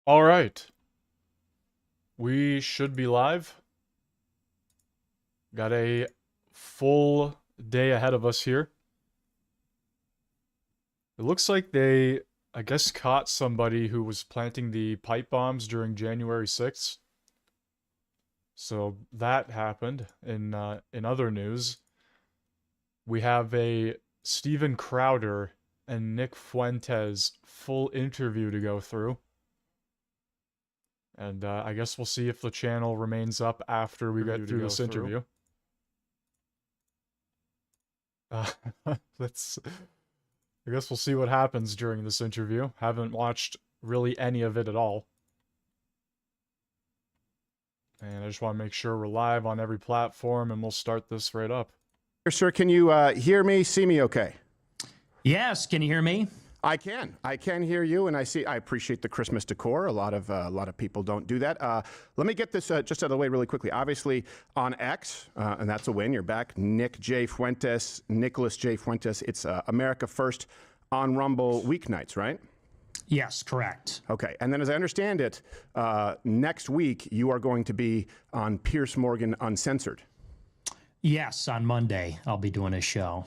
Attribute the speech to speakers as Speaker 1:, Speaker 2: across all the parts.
Speaker 1: All right, we should be live. Got a full day ahead of us here. It looks like they, I guess, caught somebody who was planting the pipe bombs during January 6th. So that happened. In other news, we have a Steven Crowder and Nick Fuentes full interview to go through. And I guess we'll see if the channel remains up after we get through this interview. Uh, let's. I guess we'll see what happens during this interview. Haven't watched really any of it at all. And I just want to make sure we're live on every platform, and we'll start this right up.
Speaker 2: Sir, can you hear me, see me okay?
Speaker 3: Yes, can you hear me?
Speaker 2: I can. I can hear you, and I appreciate the Christmas decor. A lot of people don't do that. Let me get this just out of the way really quickly. Obviously, on X, and that's a win. You're back. Nicholas J. Fuentes. It's America First on Rumble weeknights, right?
Speaker 3: Yes, correct.
Speaker 2: Okay, and then as I understand it, next week you are going to be on Piers Morgan Uncensored.
Speaker 3: Yes, on Monday I'll be doing a show.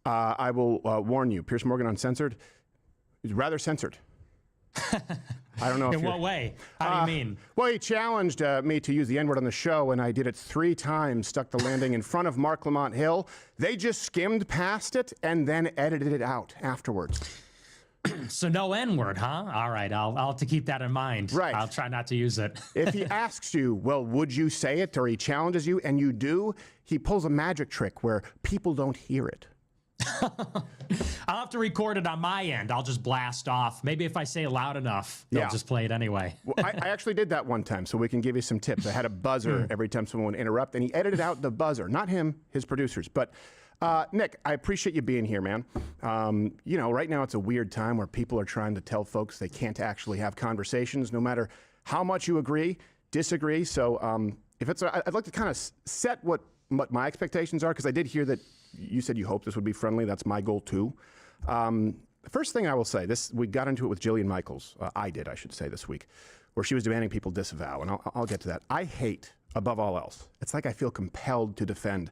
Speaker 2: I will warn you, Piers Morgan Uncensored is rather censored. I don't know if
Speaker 3: In what way? How do you mean?
Speaker 2: Well, he challenged me to use the N-word on the show, and I did it 3 times, stuck the landing in front of Mark Lamont Hill. They just skimmed past it and then edited it out afterwards.
Speaker 3: So no N-word, huh? All right, I'll have to keep that in mind.
Speaker 2: Right.
Speaker 3: I'll try not to use it.
Speaker 2: If he asks you, well, would you say it, or he challenges you, and you do, he pulls a magic trick where people don't hear it.
Speaker 3: I'll have to record it on my end. I'll just blast off. Maybe if I say it loud enough, they'll just play it anyway.
Speaker 2: Well, I actually did that one time, so we can give you some tips. I had a buzzer every time someone would interrupt, and he edited out the buzzer. Not him, his producers. But Nick, I appreciate you being here, man. You know, right now it's a weird time where people are trying to tell folks they can't actually have conversations, no matter how much you agree, disagree. So if it's, I'd like to kind of set what my expectations are, because I did hear that you said you hope this would be friendly. That's my goal too. The first thing I will say, we got into it with Jillian Michaels. I should say, this week, where she was demanding people disavow, and I'll get to that. I hate, above all else, it's like I feel compelled to defend,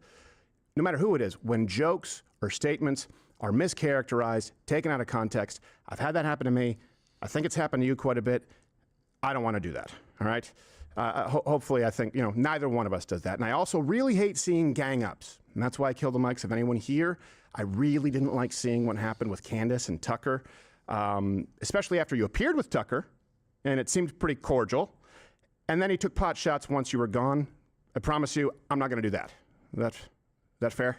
Speaker 2: no matter who it is, when jokes or statements are mischaracterized, taken out of context. I've had that happen to me. I think it's happened to you quite a bit. I don't want to do that, all right? Hopefully, I think, neither one of us does that. And I also really hate seeing gang-ups. And that's why I killed the mics. If anyone here, I really didn't like seeing what happened with Candace and Tucker, especially after you appeared with Tucker, and it seemed pretty cordial. And then he took pot shots once you were gone. I promise you, I'm not going to do that. Is that fair?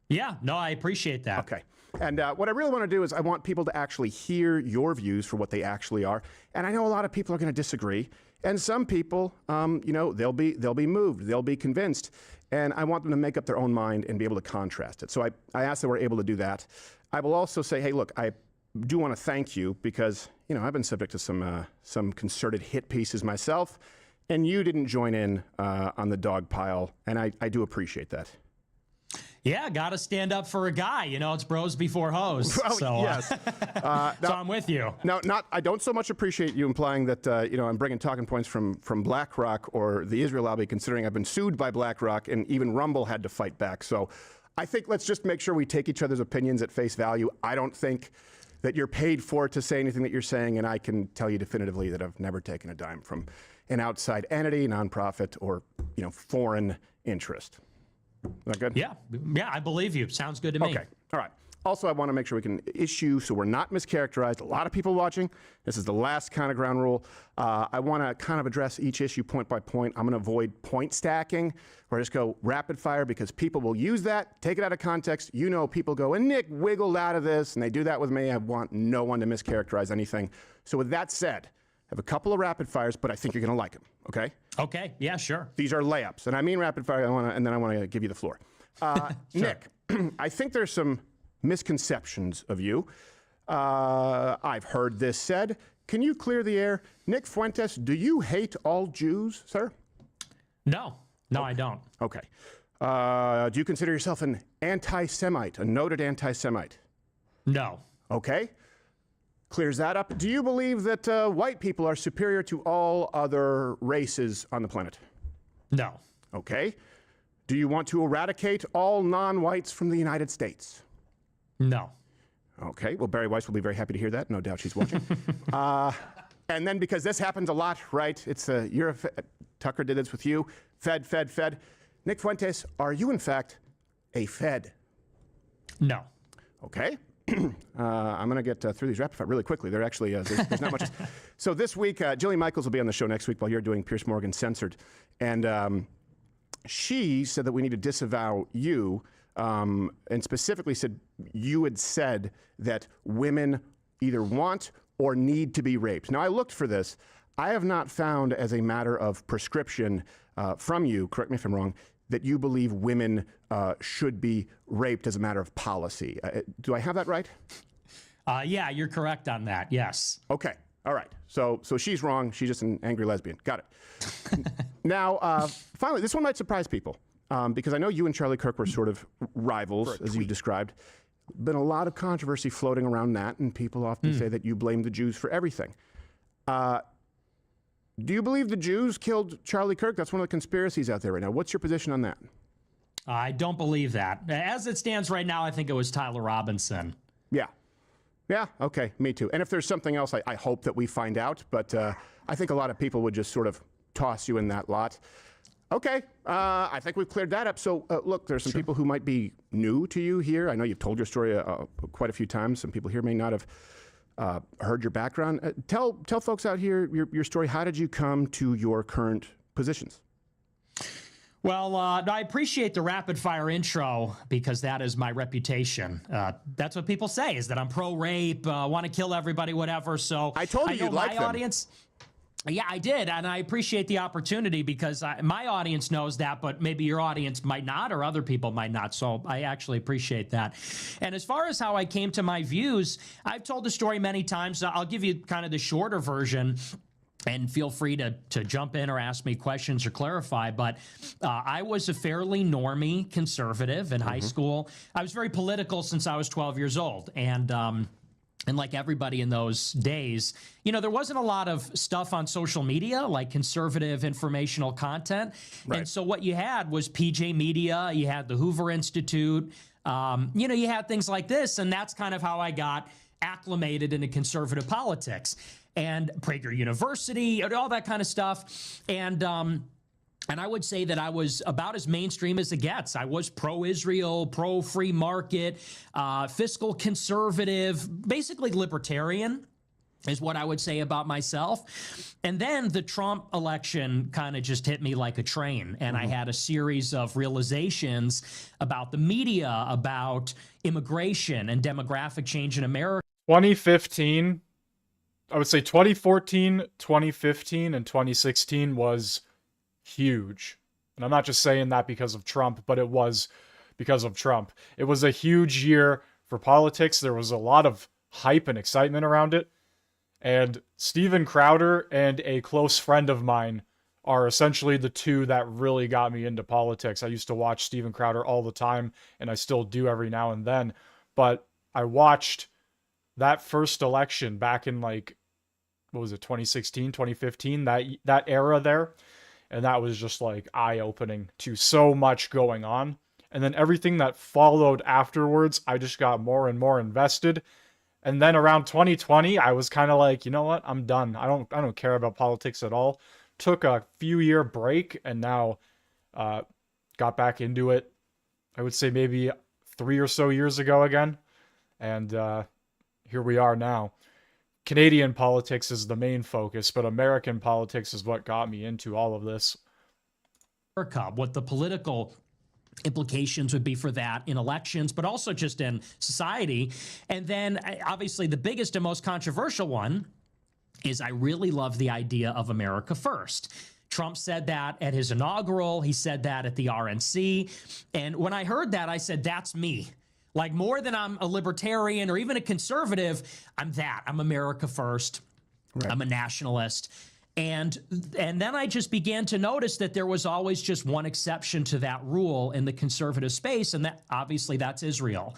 Speaker 3: Yeah, no, I appreciate that.
Speaker 2: Okay. And what I really want to do is I want people to actually hear your views for what they actually are. And I know a lot of people are going to disagree. And some people, they'll be moved, they'll be convinced, and I want them to make up their own mind and be able to contrast it. So I asked that we're able to do that. I will also say, hey, look, I do want to thank you because I've been subject to some concerted hit pieces myself, and you didn't join in on the dog pile, and I do appreciate that.
Speaker 3: Yeah, got to stand up for a guy. It's bros before hoes.
Speaker 2: Well,
Speaker 3: so,
Speaker 2: yes.
Speaker 3: So I'm with you.
Speaker 2: Now, I don't so much appreciate you implying that I'm bringing talking points from BlackRock or the Israel lobby, considering I've been sued by BlackRock and even Rumble had to fight back. So I think let's just make sure we take each other's opinions at face value. I don't think that you're paid for to say anything that you're saying, and I can tell you definitively that I've never taken a dime from an outside entity, nonprofit, or foreign interest. Is that good?
Speaker 3: Yeah, I believe you. Sounds good to me.
Speaker 2: Okay, all right. Also, I want to make sure we can issue so we're not mischaracterized. A lot of people watching. This is the last kind of ground rule. I want to kind of address each issue point by point. I'm going to avoid point stacking, or just go rapid fire, because people will use that, take it out of context. People go, and Nick wiggled out of this, and they do that with me. I want no one to mischaracterize anything. So with that said, I have a couple of rapid fires, but I think you're going to like them, okay?
Speaker 3: Okay, yeah, sure.
Speaker 2: These are layups, and I mean rapid fire, and then I want to give you the floor.
Speaker 3: Sure.
Speaker 2: Nick, I think there's some misconceptions of you. I've heard this said. Can you clear the air? Nick Fuentes, do you hate all Jews, sir?
Speaker 3: No, I don't.
Speaker 2: Okay. Do you consider yourself an anti-Semite, a noted anti-Semite?
Speaker 3: No.
Speaker 2: Okay. Clears that up. Do you believe that white people are superior to all other races on the planet?
Speaker 3: No.
Speaker 2: Okay. Do you want to eradicate all non-whites from the United States?
Speaker 3: No.
Speaker 2: Okay. Well, Barry Weiss will be very happy to hear that. No doubt she's watching. And then because this happens a lot, right? It's Tucker did this with you. Fed. Nick Fuentes, are you in fact a Fed?
Speaker 3: No.
Speaker 2: Okay. I'm going to get through these rapid fire really quickly. They're actually, there's not much. So this week, Jillian Michaels will be on the show next week while you're doing Pierce Morgan Censored. And she said that we need to disavow you, and specifically said you had said that women either want or need to be raped. Now, I looked for this. I have not found as a matter of prescription from you, correct me if I'm wrong, that you believe women should be raped as a matter of policy. Do I have that right?
Speaker 3: Yeah, you're correct on that. Yes.
Speaker 2: Okay. All right. So she's wrong. She's just an angry lesbian. Got it. Now, finally, this one might surprise people because I know you and Charlie Kirk were sort of rivals, as you described. Been a lot of controversy floating around that, and people often say that you blame the Jews for everything. Do you believe the Jews killed Charlie Kirk? That's one of the conspiracies out there right now. What's your position on that?
Speaker 3: I don't believe that. As it stands right now, I think it was Tyler Robinson.
Speaker 2: Yeah. Yeah, okay, me too. And if there's something else, I hope that we find out. But I think a lot of people would just sort of toss you in that lot. Okay, I think we've cleared that up. So look, there's some people who might be new to you here. I know you've told your story quite a few times. Some people here may not have heard your background. Tell folks out here your story. How did you come to your current positions?
Speaker 3: Well, I appreciate the rapid fire intro because that is my reputation. That's what people say is that I'm pro-rape, want to kill everybody, whatever. So
Speaker 2: I told you you'd like them.
Speaker 3: Audience. Yeah, I did, and I appreciate the opportunity because my audience knows that, but maybe your audience might not, or other people might not. So I actually appreciate that. And as far as how I came to my views, I've told the story many times. I'll give you kind of the shorter version. And feel free to jump in or ask me questions or clarify. But I was a fairly normie conservative in high school. I was very political since I was 12 years old. And like everybody in those days, you know, there wasn't a lot of stuff on social media like conservative informational content.
Speaker 2: Right.
Speaker 3: And so what you had was PJ Media, you had the Hoover Institute, you know, you had things like this. And that's kind of how I got acclimated into conservative politics. And Prager University, all that kind of stuff. And I would say that I was about as mainstream as it gets. I was pro-Israel, pro-free market, fiscal conservative, basically libertarian is what I would say about myself. And then the Trump election kind of just hit me like a train. And I had a series of realizations about the media, about immigration and demographic change in America.
Speaker 1: 2015, I would say 2014, 2015, and 2016 was huge. And I'm not just saying that because of Trump, but it was because of Trump. It was a huge year for politics. There was a lot of hype and excitement around it. And Steven Crowder and a close friend of mine are essentially the two that really got me into politics. I used to watch Steven Crowder all the time, and I still do every now and then. But I watched that first election back in like, what was it, 2016, 2015, that era there. And that was just like eye-opening to so much going on. And then everything that followed afterwards, I just got more and more invested. And then around 2020, I was kind of like, you know what? I'm done. I don't care about politics at all. Took a few-year break and now got back into it. I would say maybe 3 or so years ago again. And here we are now. Canadian politics is the main focus, but American politics is what got me into all of this.
Speaker 3: What the political implications would be for that in elections, but also just in society. And then obviously the biggest and most controversial one is I really love the idea of America first. Trump said that at his inaugural. He said that at the RNC. And when I heard that, I said, that's me. Like more than I'm a libertarian or even a conservative, I'm that. I'm America first. Right. I'm a nationalist. And then I just began to notice that there was always just one exception to that rule in the conservative space, and that obviously that's Israel.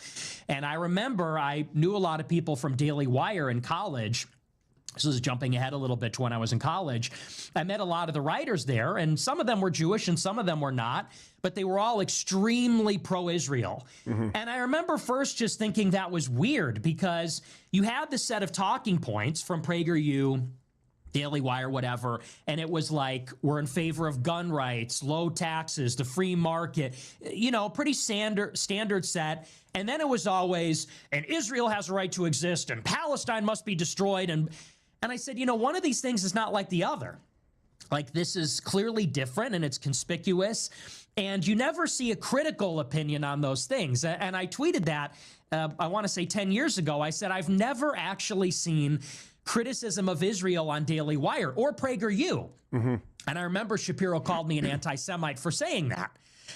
Speaker 3: And I remember I knew a lot of people from Daily Wire in college. This is jumping ahead a little bit to when I was in college. I met a lot of the writers there, and some of them were Jewish and some of them were not, but they were all extremely pro-Israel. And I remember first just thinking that was weird because you had the set of talking points from PragerU, Daily Wire, whatever, and it was like, we're in favor of gun rights, low taxes, the free market, you know, pretty standard set. And then it was always, and Israel has a right to exist, and Palestine must be destroyed. And I said, you know, one of these things is not like the other. Like, this is clearly different, and it's conspicuous, and you never see a critical opinion on those things. And I tweeted that, I want to say 10 years ago. I said, I've never actually seen criticism of Israel on Daily Wire or PragerU. And I remember Shapiro called me an anti-Semite for saying that.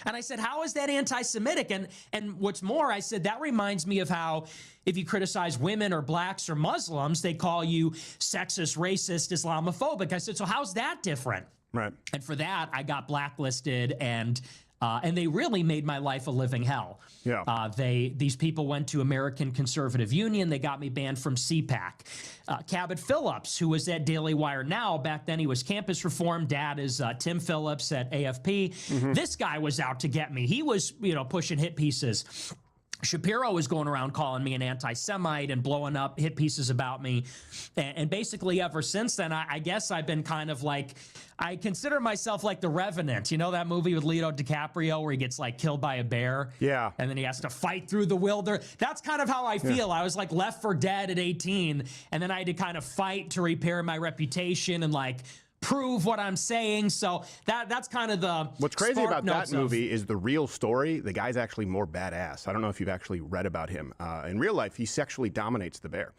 Speaker 3: And I said, how is that anti-Semitic? And what's more, I said, that reminds me of how if you criticize women or blacks or Muslims, they call you sexist, racist, Islamophobic. I said, so how's that different?
Speaker 2: Right.
Speaker 3: And for that, I got blacklisted, and they really made my life a living hell.
Speaker 2: Yeah.
Speaker 3: These people went to American Conservative Union. They got me banned from CPAC. Cabot Phillips, who was at Daily Wire now, back then he was Campus Reform. Dad is Tim Phillips at AFP. This guy was out to get me. He was, you know, pushing hit pieces. Shapiro was going around calling me an anti-Semite and blowing up hit pieces about me. And basically ever since then, I guess I've been kind of like, I consider myself like the Revenant. You know that movie with Leonardo DiCaprio where he gets like killed by a bear?
Speaker 2: Yeah.
Speaker 3: And then he has to fight through the wilderness. That's kind of how I feel. I was like Left for Dead at 18, and then I had to kind of fight to repair my reputation and like prove what I'm saying. So that's kind of the
Speaker 2: What's crazy
Speaker 3: spark
Speaker 2: about that
Speaker 3: notes of-
Speaker 2: movie is the real story. The guy's actually more badass. I don't know if you've actually read about him. In real life, he sexually dominates the bear.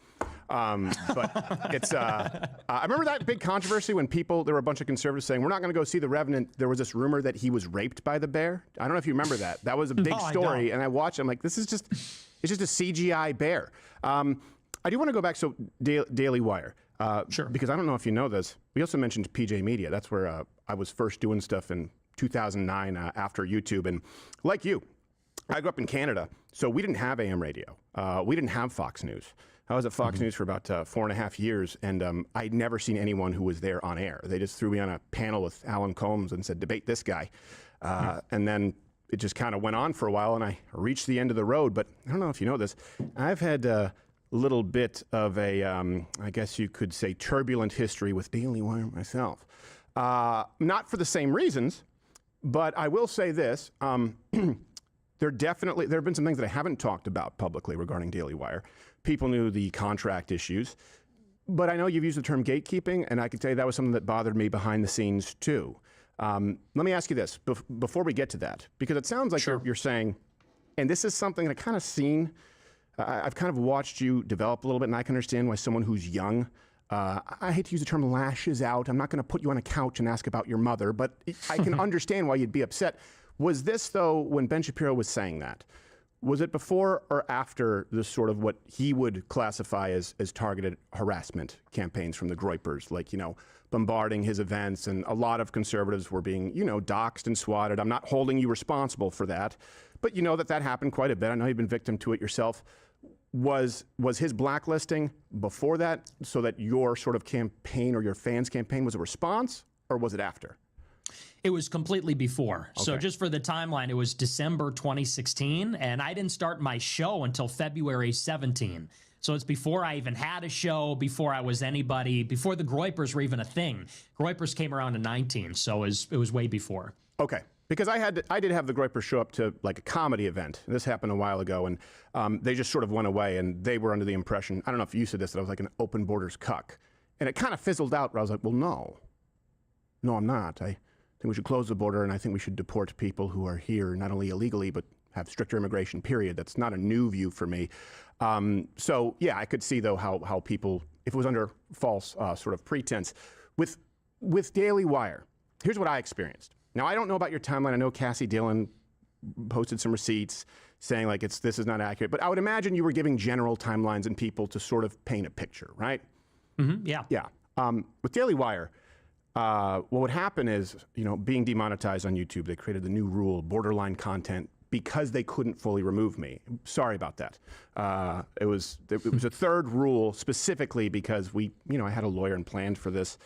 Speaker 2: But it's, I remember that big controversy when there were a bunch of conservatives saying, we're not going to go see The Revenant. There was this rumor that he was raped by the bear. I don't know if you remember that. That was a big
Speaker 3: No, I
Speaker 2: story.
Speaker 3: don't.
Speaker 2: And I watched it. I'm like, it's just a CGI bear. I do want to go back. So Daily Wire.
Speaker 3: Sure.
Speaker 2: Because I don't know if you know this. We also mentioned PJ Media. That's where I was first doing stuff in 2009 after YouTube. And like you, I grew up in Canada, so we didn't have AM radio. We didn't have Fox News. I was at Fox News for about 4.5 years, and I'd never seen anyone who was there on air. They just threw me on a panel with Alan Combs and said, debate this guy. And then it just kind of went on for a while, and I reached the end of the road. But I don't know if you know this. I've had a little bit of a, I guess you could say, turbulent history with Daily Wire myself. Not for the same reasons, but I will say this. There have been some things that I haven't talked about publicly regarding Daily Wire. People knew the contract issues, but I know you've used the term gatekeeping, and I can tell you that was something that bothered me behind the scenes too. Let me ask you this before we get to that, because it sounds like
Speaker 3: Sure.
Speaker 2: you're saying, and this is something that I've kind of seen. I've kind of watched you develop a little bit, and I can understand why someone who's young, I hate to use the term lashes out. I'm not going to put you on a couch and ask about your mother, but I can understand why you'd be upset. Was this, though, when Ben Shapiro was saying that, was it before or after the sort of what he would classify as targeted harassment campaigns from the Groypers, like, you know, bombarding his events, and a lot of conservatives were being, you know, doxxed and swatted? I'm not holding you responsible for that, but you know that happened quite a bit. I know you've been victim to it yourself. Was his blacklisting before that, so that your sort of campaign or your fans' campaign was a response, or was it after?
Speaker 3: It was completely before. So
Speaker 2: Okay.
Speaker 3: just for the timeline, it was December 2016, and I didn't start my show until February 17. So it's before I even had a show, before I was anybody, before the Groypers were even a thing. Groypers came around in 19, so it was way before.
Speaker 2: Okay. Because I did have the Groypers show up to like a comedy event. This happened a while ago, and they just sort of went away, and they were under the impression, I don't know if you said this, that I was like an open borders cuck. And it kind of fizzled out where I was like, well, no, I'm not. I think we should close the border, and I think we should deport people who are here not only illegally, but have stricter immigration, period. That's not a new view for me. So yeah, I could see though how people, if it was under false sort of pretense. With Daily Wire, here's what I experienced. Now, I don't know about your timeline. I know Cassie Dillon posted some receipts saying like this is not accurate, but I would imagine you were giving general timelines and people to sort of paint a picture, right?
Speaker 3: Mm-hmm, yeah.
Speaker 2: Yeah. With Daily Wire, what would happen is, being demonetized on YouTube, they created the new rule, borderline content, because they couldn't fully remove me. Sorry about that. It was a third rule specifically because I had a lawyer and planned for this.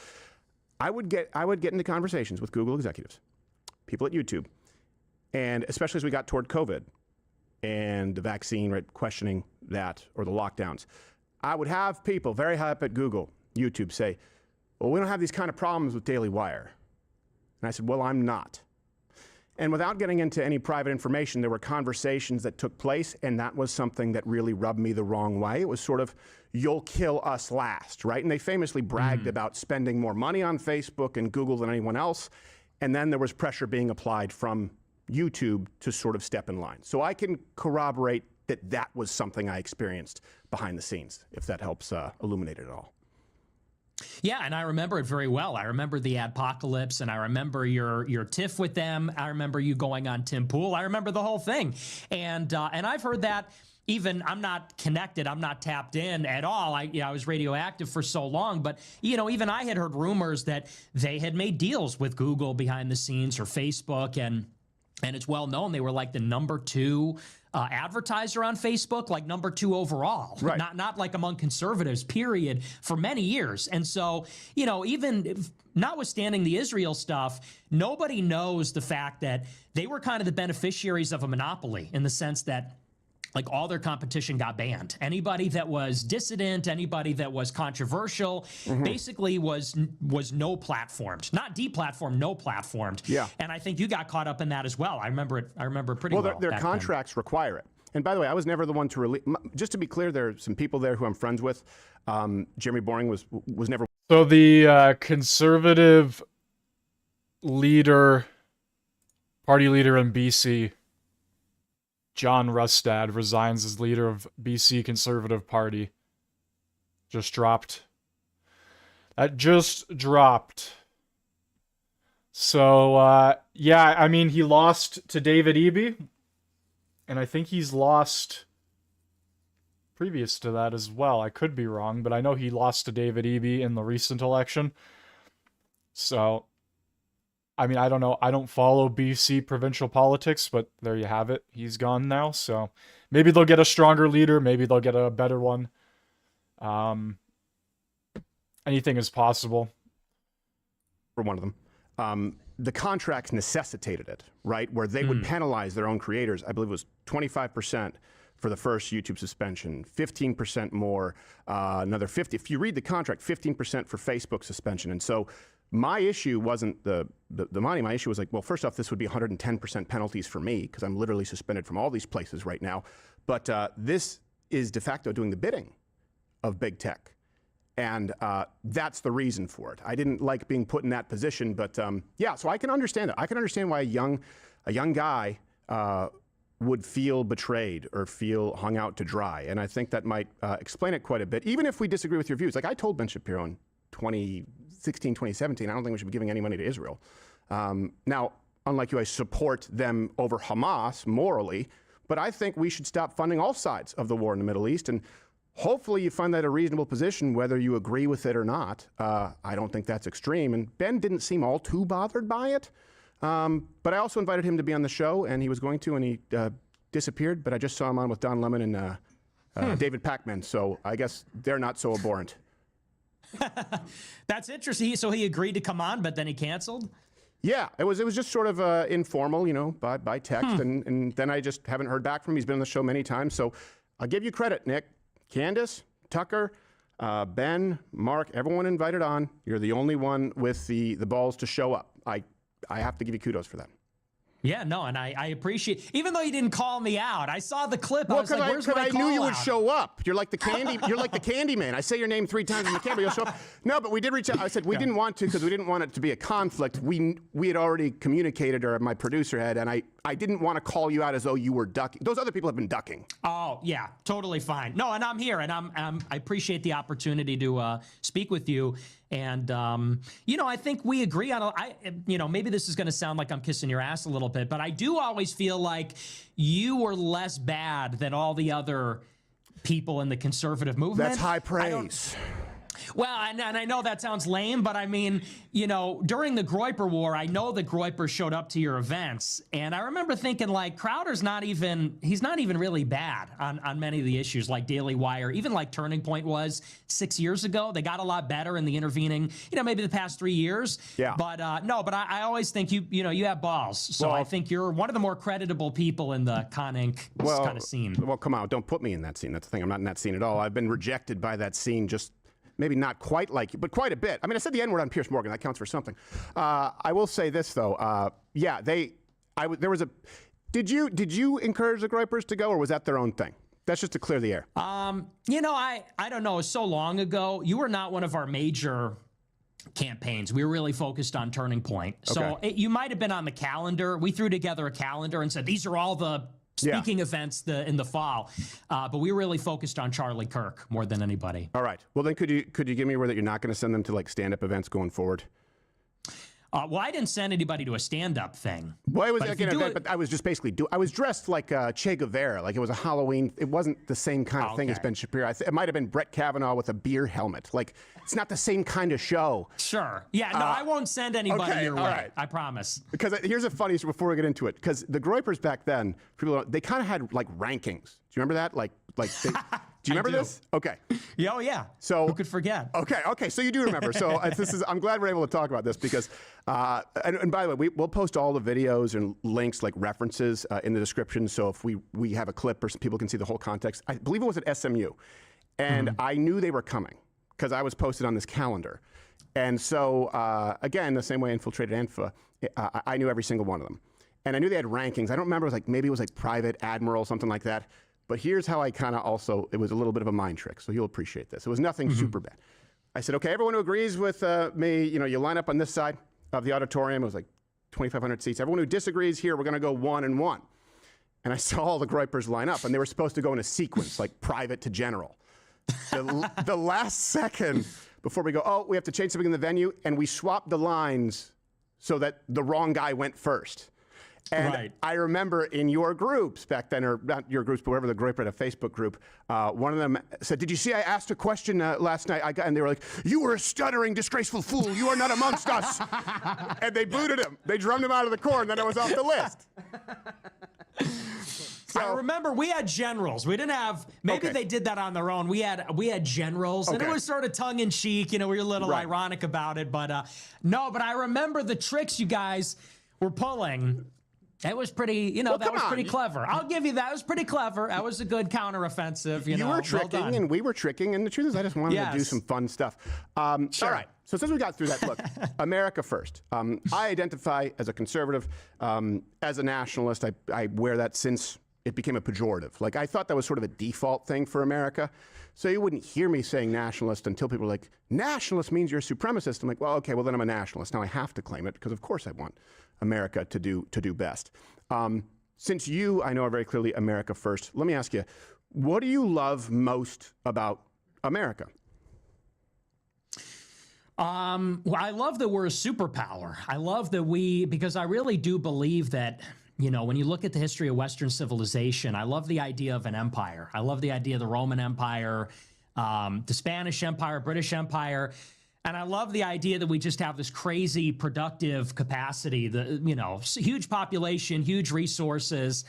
Speaker 2: I would get into conversations with Google executives, people at YouTube, and especially as we got toward COVID and the vaccine, right, questioning that, or the lockdowns. I would have people very high up at Google, YouTube say, well, we don't have these kind of problems with Daily Wire. And I said, well, I'm not. And without getting into any private information, there were conversations that took place, and that was something that really rubbed me the wrong way. It was sort of, you'll kill us last, right? And they famously bragged about spending more money on Facebook and Google than anyone else. And then there was pressure being applied from YouTube to sort of step in line. So I can corroborate that was something I experienced behind the scenes, if that helps illuminate it at all.
Speaker 3: Yeah, and I remember it very well. I remember the adpocalypse, and I remember your tiff with them. I remember you going on Tim Pool. I remember the whole thing. And I've heard that. Even I'm not connected, I'm not tapped in at all. I was radioactive for so long, but even I had heard rumors that they had made deals with Google behind the scenes or Facebook, and it's well known they were like the number 2 advertiser on Facebook, like number 2 overall,
Speaker 2: right.
Speaker 3: not like among conservatives, period, for many years. And so, even notwithstanding the Israel stuff, nobody knows the fact that they were kind of the beneficiaries of a monopoly in the sense that like all their competition got banned. Anybody that was dissident, anybody that was controversial, basically was no platformed, not deplatformed, no platformed.
Speaker 2: Yeah.
Speaker 3: And I think you got caught up in that as well. I remember it pretty well.
Speaker 2: Well, their contracts require it. And by the way, I was never the one to release. Just to be clear, there are some people there who I'm friends with. Jeremy Boring was never.
Speaker 1: So the conservative party leader in BC, John Rustad, resigns as leader of BC Conservative Party. Just dropped. That just dropped. So, yeah, I mean, he lost to David Eby. And I think he's lost previous to that as well. I could be wrong, but I know he lost to David Eby in the recent election. So, I mean, I don't know. I don't follow BC provincial politics, but there you have it. He's gone now, so maybe they'll get a stronger leader. Maybe they'll get a better one. Anything is possible.
Speaker 2: For one of them. The contracts necessitated it, right? Where they would penalize their own creators. I believe it was 25% for the first YouTube suspension, 15% more, another 50. If you read the contract, 15% for Facebook suspension. And so my issue wasn't the money. My issue was like, well, first off, this would be 110% penalties for me because I'm literally suspended from all these places right now. But this is de facto doing the bidding of big tech. And that's the reason for it. I didn't like being put in that position, but yeah, so I can understand it. I can understand why a young guy would feel betrayed or feel hung out to dry. And I think that might explain it quite a bit, even if we disagree with your views. Like I told Ben Shapiro in 2016, 2017, I don't think we should be giving any money to Israel. Now, unlike you, I support them over Hamas morally, but I think we should stop funding all sides of the war in the Middle East. And hopefully you find that a reasonable position, whether you agree with it or not. I don't think that's extreme. And Ben didn't seem all too bothered by it. But I also invited him to be on the show, and he was going to, and he disappeared. But I just saw him on with Don Lemon and David Pakman. So I guess they're not so abhorrent.
Speaker 3: That's interesting. So he agreed to come on, but then he canceled?
Speaker 2: Yeah, it was just sort of informal, by text. And then I just haven't heard back from him. He's been on the show many times. So I'll give you credit, Nick. Candace, Tucker, Ben, Mark, everyone invited on. You're the only one with the balls to show up. I have to give you kudos for that.
Speaker 3: Yeah, no, and I appreciate, even though you didn't call me out, I saw the clip.
Speaker 2: Well,
Speaker 3: I was like, where's my
Speaker 2: I
Speaker 3: call
Speaker 2: knew you would
Speaker 3: out?
Speaker 2: show up. You're like the candy man. I say your name 3 times on the camera, you'll show up. No, but we did reach out. I said we didn't want to because we didn't want it to be a conflict. We had already communicated, or my producer had, and I didn't want to call you out as though you were ducking. Those other people have been ducking.
Speaker 3: Oh, yeah, totally fine. No, and I'm here, and I appreciate the opportunity to speak with you. And, I think we agree on, maybe this is going to sound like I'm kissing your ass a little bit, but I do always feel like you were less bad than all the other people in the conservative movement.
Speaker 2: That's high praise.
Speaker 3: Well, and I know that sounds lame, but I mean, you know, during the Groyper War, I know that Groyper showed up to your events, and I remember thinking, like, Crowder's he's not even really bad on many of the issues, like Daily Wire, even like Turning Point was 6 years ago. They got a lot better in the intervening, you know, maybe the past 3 years.
Speaker 2: Yeah.
Speaker 3: But no, but I always think you have balls. So I think you're one of the more creditable people in the Con Inc. kind of scene.
Speaker 2: Well, come on, don't put me in that scene. That's the thing. I'm not in that scene at all. I've been rejected by that scene, just maybe not quite like you, but quite a bit. I mean, I said the N-word on Pierce Morgan. That counts for something. I will say this though. Yeah, there was a. Did you encourage the Groypers to go, or was that their own thing? That's just to clear the air.
Speaker 3: You know, I don't know. It was so long ago. You were not one of our major campaigns. We were really focused on Turning Point. So you might have been on the calendar. We threw together a calendar and said, these are all the speaking events in the fall. But we were really focused on Charlie Kirk more than anybody.
Speaker 2: All right. Well, then could you give me a word that you're not going to send them to like stand-up events going forward?
Speaker 3: Well, I didn't send anybody to a stand-up thing.
Speaker 2: Well, it was like an event, but I was just basically I was dressed like Che Guevara, like it was a Halloween. It wasn't the same kind of thing as Ben Shapiro. It might have been Brett Kavanaugh with a beer helmet. Like, it's not the same kind of show.
Speaker 3: Sure. Yeah, no, I won't send anybody your way. Right. I promise.
Speaker 2: Because here's a funny story before we get into it. Because the Groypers back then, they kind of had like rankings. Do you remember that? Do you remember this? Okay.
Speaker 3: Yeah, oh yeah.
Speaker 2: So
Speaker 3: who could forget?
Speaker 2: Okay. So you do remember. So I'm glad we're able to talk about this because, and by the way, we'll post all the videos and links, like references, in the description. So if we have a clip or some people can see the whole context. I believe it was at SMU, and I knew they were coming because I was posted on this calendar, and so again, the same way I infiltrated ANFA, I knew every single one of them, and I knew they had rankings. I don't remember. Maybe it was like Private Admiral, something like that. But here's how I kind of also, it was a little bit of a mind trick, so you'll appreciate this. It was nothing super bad. I said, okay, everyone who agrees with me, you line up on this side of the auditorium. It was like 2,500 seats. Everyone who disagrees here, we're going to go 1 and 1. And I saw all the Groypers line up, and they were supposed to go in a sequence, like private to general. The last second before we go, we have to change something in the venue, and we swapped the lines so that the wrong guy went first. And I remember in your groups back then, or not your groups, but wherever the Groyper had a Facebook group, one of them said, did you see I asked a question last night? And they were like, you were a stuttering, disgraceful fool. You are not amongst us. And they booted him. They drummed him out of the corps, and then it was off the list. So,
Speaker 3: I remember we had generals. We didn't have, maybe they did that on their own. We had generals, and it was sort of tongue in cheek. We were a little ironic about it. But no, but I remember the tricks you guys were pulling. That was pretty, that was pretty clever. I'll give you that. It was pretty clever. That was a good counteroffensive. You know,
Speaker 2: were tricking, and we were tricking, and the truth is, I just wanted to do some fun stuff. All right. So since we got through that, look, America first. I identify as a conservative, as a nationalist. I wear that since it became a pejorative. Like, I thought that was sort of a default thing for America. So you wouldn't hear me saying nationalist until people were like, nationalist means you're a supremacist. I'm like, well, okay, well then I'm a nationalist. Now I have to claim it because of course I want America to do best. Since you, I know, are very clearly America first, let me ask you, what do you love most about America?
Speaker 3: Well, I love that we're a superpower. I love that because I really do believe that, when you look at the history of Western civilization, I love the idea of an empire. I love the idea of the Roman Empire, the Spanish Empire, British Empire. And I love the idea that we just have this crazy productive capacity, huge population, huge resources.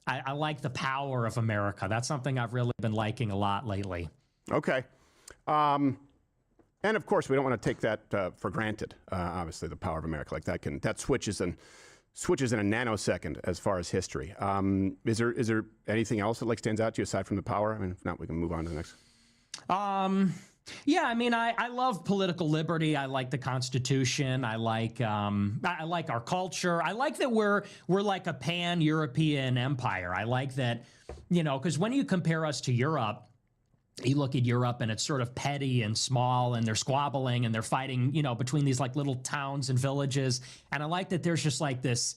Speaker 3: I like the power of America. That's something I've really been liking a lot lately.
Speaker 2: Okay. And of course, we don't want to take that for granted. Obviously, the power of America, like that switches in a nanosecond as far as history. Is there anything else that stands out to you aside from the power? I mean, if not, we can move on to the next.
Speaker 3: Yeah, I mean, I love political liberty. I like the Constitution. I like our culture. I like that we're like a pan-European empire. I like that, because when you compare us to Europe, you look at Europe and it's sort of petty and small, and they're squabbling and they're fighting, between these like little towns and villages. And I like that there's just like this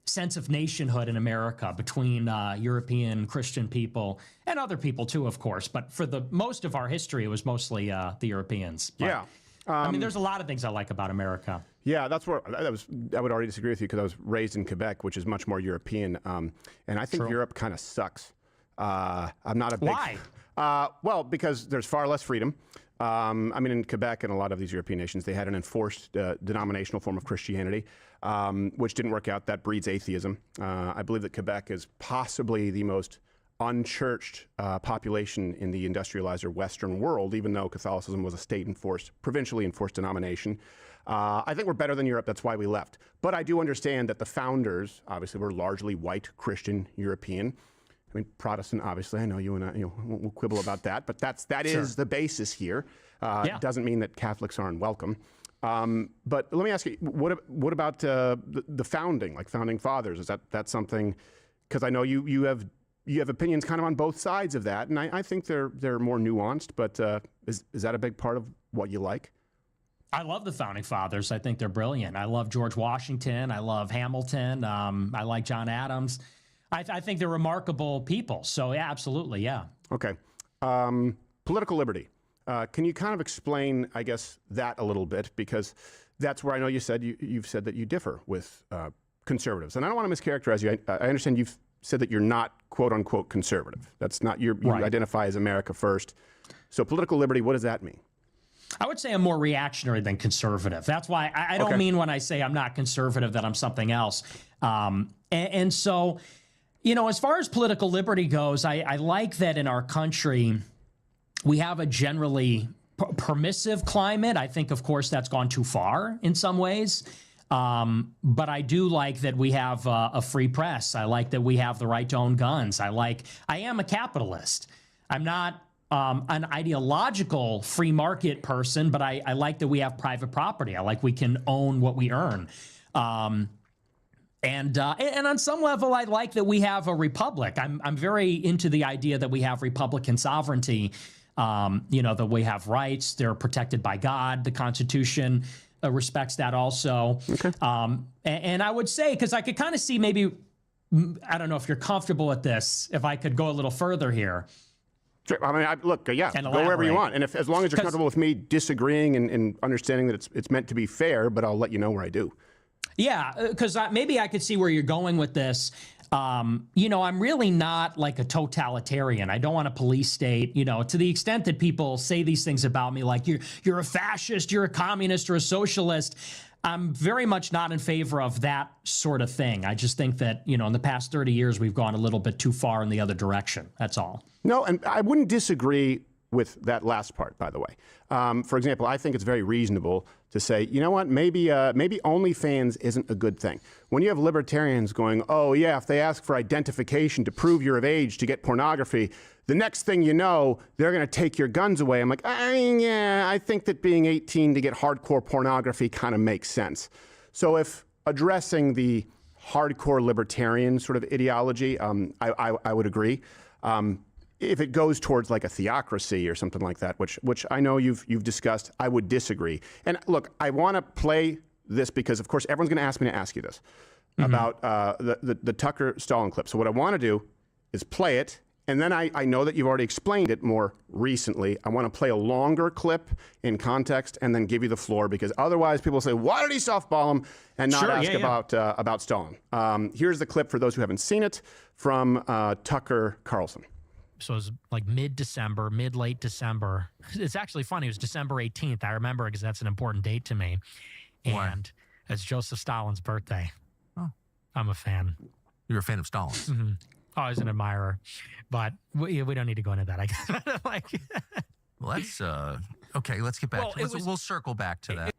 Speaker 3: sense of nationhood in America between European Christian people and other people too, of course. But for the most of our history, it was mostly the Europeans. But, I mean, there's a lot of things I like about America.
Speaker 2: Yeah, that's where I would already disagree with you because I was raised in Quebec, which is much more European. And I think Europe kind of sucks. I'm not a big...
Speaker 3: Why?
Speaker 2: Well, because there's far less freedom. I mean, in Quebec and a lot of these European nations, they had an enforced denominational form of Christianity, which didn't work out. That breeds atheism. I believe that Quebec is possibly the most unchurched population in the industrialized or Western world, even though Catholicism was a state-enforced, provincially enforced denomination. I think we're better than Europe. That's why we left. But I do understand that the founders, obviously, were largely white Christian European. I mean, Protestant, obviously. I know you and I, we'll quibble about that, but that
Speaker 3: Sure.
Speaker 2: is the basis here.
Speaker 3: Yeah.
Speaker 2: It doesn't mean that Catholics aren't welcome. But let me ask you, what about the founding, like founding fathers? Is that something? Because I know you have opinions kind of on both sides of that, and I think they're more nuanced. But is that a big part of what you like?
Speaker 3: I love the founding fathers. I think they're brilliant. I love George Washington. I love Hamilton. I like John Adams. I think they're remarkable people. So yeah, absolutely, yeah.
Speaker 2: Okay. Political liberty. Can you kind of explain, I guess, that a little bit? Because that's where I know you've said that you differ with conservatives. And I don't want to mischaracterize you. I understand you've said that you're not, quote unquote, conservative. That's not you
Speaker 3: Right.
Speaker 2: identify as America first. So political liberty, what does that mean?
Speaker 3: I would say I'm more reactionary than conservative. That's why I don't
Speaker 2: Okay.
Speaker 3: mean when I say I'm not conservative that I'm something else. And so, as far as political liberty goes, I like that in our country, we have a generally permissive climate. I think, of course, that's gone too far in some ways. But I do like that we have a free press. I like that we have the right to own guns. I am a capitalist. I'm not an ideological free market person, but I like that we have private property. I like we can own what we earn. And on some level, I like that we have a republic. I'm very into the idea that we have Republican sovereignty. That we have rights. They're protected by God. The Constitution respects that also. Okay. And I would say, because I could kind of see maybe, I don't know if you're comfortable with this, if I could go a little further here.
Speaker 2: Sure. I mean, go wherever you want. And as long as you're comfortable with me disagreeing and understanding that it's meant to be fair, but I'll let you know where I do.
Speaker 3: Yeah, because maybe I could see where you're going with this. I'm really not like a totalitarian. I don't want a police state, to the extent that people say these things about me, like you're a fascist, you're a communist, or a socialist. I'm very much not in favor of that sort of thing. I just think that, in the past 30 years, we've gone a little bit too far in the other direction. That's all.
Speaker 2: No, and I wouldn't disagree with that last part, by the way. For example, I think it's very reasonable to say, you know what, maybe OnlyFans isn't a good thing. When you have libertarians going, oh yeah, if they ask for identification to prove you're of age to get pornography, the next thing you know, they're going to take your guns away. I'm like, I think that being 18 to get hardcore pornography kind of makes sense. So if addressing the hardcore libertarian sort of ideology, I would agree. If it goes towards like a theocracy or something like that, which I know you've discussed, I would disagree. And look, I want to play this because, of course, everyone's going to ask me to ask you this about the Tucker Stalin clip. So what I want to do is play it, and then I know that you've already explained it more recently. I want to play a longer clip in context and then give you the floor, because otherwise people say, why did he softball him, and not ask about Stalin. Here's the clip for those who haven't seen it from Tucker Carlson.
Speaker 4: So it was like late December. It's actually funny. It was December 18th. I remember because that's an important date to me. And it's Joseph Stalin's birthday.
Speaker 5: Oh.
Speaker 4: I'm a fan.
Speaker 5: You're a fan of Stalin's.
Speaker 4: Mm-hmm. Always an admirer. But we don't need to go into that, I guess.
Speaker 5: Well, that's, okay, let's get back to it. We'll circle back to that.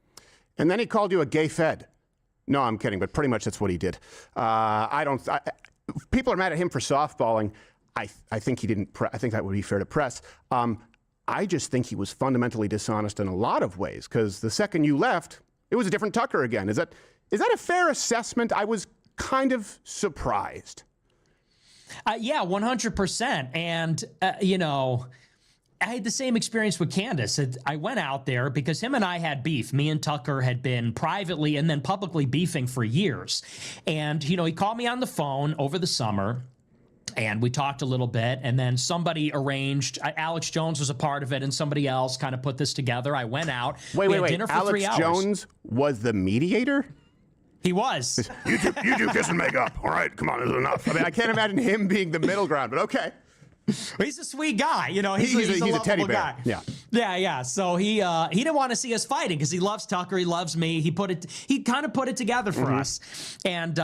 Speaker 2: And then he called you a gay fed. No, I'm kidding, but pretty much that's what he did. People are mad at him for softballing. I think he didn't. I think that would be fair to press. I just think he was fundamentally dishonest in a lot of ways, because the second you left, it was a different Tucker again. Is that a fair assessment? I was kind of surprised.
Speaker 3: Yeah, 100%. And, I had the same experience with Candace. I went out there because him and I had beef. Me and Tucker had been privately and then publicly beefing for years. And, he called me on the phone over the summer. And we talked a little bit, and then somebody arranged, Alex Jones was a part of it, and somebody else kind of put this together. I went out.
Speaker 2: Wait.
Speaker 3: Dinner for
Speaker 2: Alex
Speaker 3: 3 hours.
Speaker 2: Jones was the mediator?
Speaker 3: He was.
Speaker 2: You do kiss and make up. All right, come on, this is enough. I mean, I can't imagine him being the middle ground, but okay.
Speaker 3: He's a sweet guy, he's
Speaker 2: He's a
Speaker 3: lovable
Speaker 2: teddy bear.
Speaker 3: guy.
Speaker 2: Yeah.
Speaker 3: Yeah. So he didn't want to see us fighting because he loves Tucker. He loves me. He kind of put it together for us. And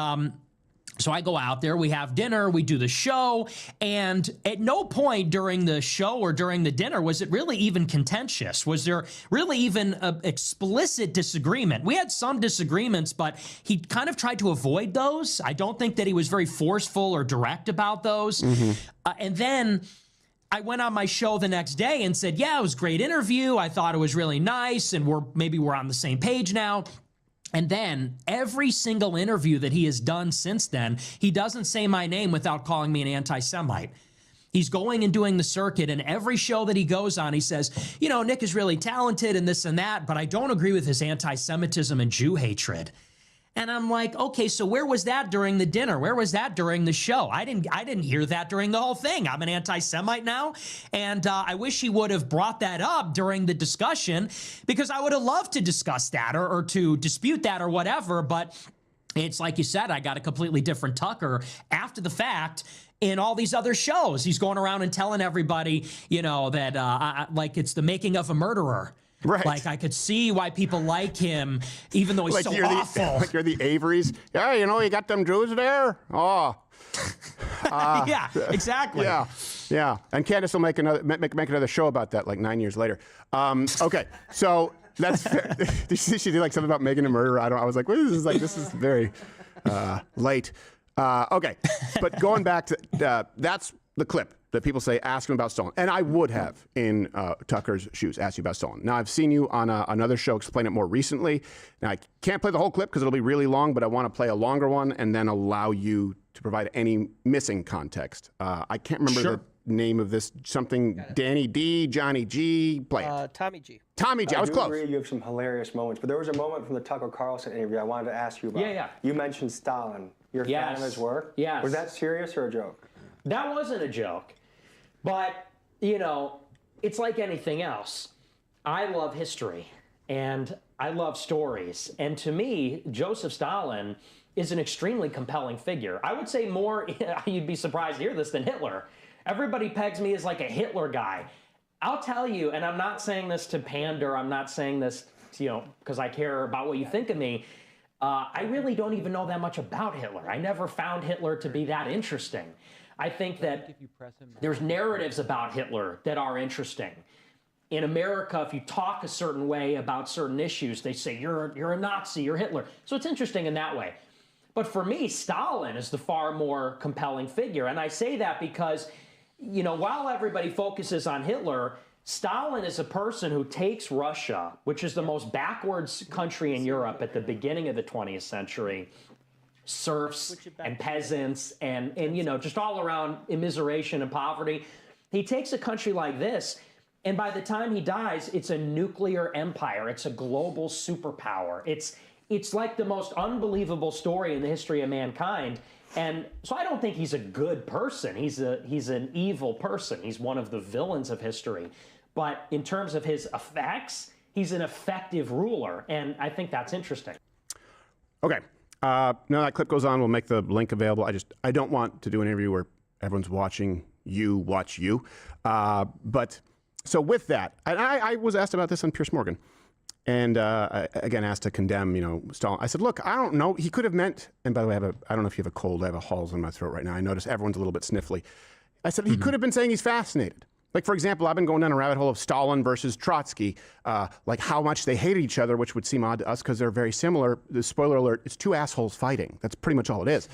Speaker 3: so I go out there, we have dinner, we do the show, and at no point during the show or during the dinner was it really even contentious. Was there really even an explicit disagreement? We had some disagreements, but he kind of tried to avoid those. I don't think that he was very forceful or direct about those. And then I went on my show the next day and said, yeah, it was a great interview. I thought it was really nice, and maybe we're on the same page now. And then every single interview that he has done since then, he doesn't say my name without calling me an anti-Semite. He's going and doing the circuit, and every show that he goes on, he says, you know, Nick is really talented and this and that, but I don't agree with his anti-Semitism and Jew hatred. And I'm like, okay, so where was that during the dinner? Where was that during the show? I didn't hear that during the whole thing. I'm an anti-Semite now, and I wish he would have brought that up during the discussion, because I would have loved to discuss that or to dispute that or whatever. But it's like you said, I got a completely different Tucker after the fact. In all these other shows, he's going around and telling everybody, you know, that like it's the making of a murderer.
Speaker 2: Right.
Speaker 3: Like, I could see why people like him, even though he's
Speaker 2: Like
Speaker 3: so
Speaker 2: you're
Speaker 3: awful.
Speaker 2: Like you're the Averys. Yeah, you know, you got them Jews there. Oh.
Speaker 3: Yeah, exactly.
Speaker 2: Yeah. And Candace will make another show about that like 9 years later. Okay, so that's fair. She did like something about making a murderer. I was like, well, this is very late. Okay, but going back to that's the clip that people say, ask him about Stalin. And I would have, in Tucker's shoes, asked you about Stalin. Now, I've seen you on another show explain it more recently. Now, I can't play the whole clip because it'll be really long, but I want to play a longer one and then allow you to provide any missing context. I can't remember the name of this, something Danny D, Johnny G, play it.
Speaker 6: Tommy G.
Speaker 2: Tommy G, I was close.
Speaker 7: agree you have some hilarious moments, but there was a moment from the Tucker Carlson interview I wanted to ask you about.
Speaker 3: Yeah.
Speaker 7: You mentioned Stalin. You're a fan of his work?
Speaker 3: Yes.
Speaker 7: Was that serious or a joke?
Speaker 3: That wasn't a joke. But, you know, it's like anything else. I love history, and I love stories. And to me, Joseph Stalin is an extremely compelling figure. I would say more, you'd be surprised to hear this, than Hitler. Everybody pegs me as like a Hitler guy. I'll tell you, and I'm not saying this to pander, I'm not saying this, you know, because I care about what you think of me. I really don't even know that much about Hitler. I never found Hitler to be that interesting. I think that there's narratives about Hitler that are interesting. In America, if you talk a certain way about certain issues, they say you're a Nazi, you're Hitler. So it's interesting in that way. But for me, Stalin is the far more compelling figure. And I say that because, you know, while everybody focuses on Hitler, Stalin is a person who takes Russia, which is the most backwards country in Europe at the beginning of the 20th century, serfs and peasants and you know, just all around immiseration and poverty. He takes a country like this, and by the time he dies, it's a nuclear empire. It's a global superpower. It's like the most unbelievable story in the history of mankind. And so I don't think he's a good person. He's an evil person. He's one of the villains of history. But in terms of his effects, he's an effective ruler, and I think that's interesting.
Speaker 2: Okay. Now that clip goes on, we'll make the link available. I don't want to do an interview where everyone's watching you watch you. But so with that, I was asked about this on Piers Morgan, and I, again, asked to condemn, you know, Stalin. I said, look, I don't know. He could have meant, and by the way, I don't know if you have a cold. I have a halls in my throat right now. I notice everyone's a little bit sniffly. I said, he could have been saying he's fascinated. Like, for example, I've been going down a rabbit hole of Stalin versus Trotsky, like how much they hated each other, which would seem odd to us because they're very similar. The spoiler alert, it's two assholes fighting. That's pretty much all it is.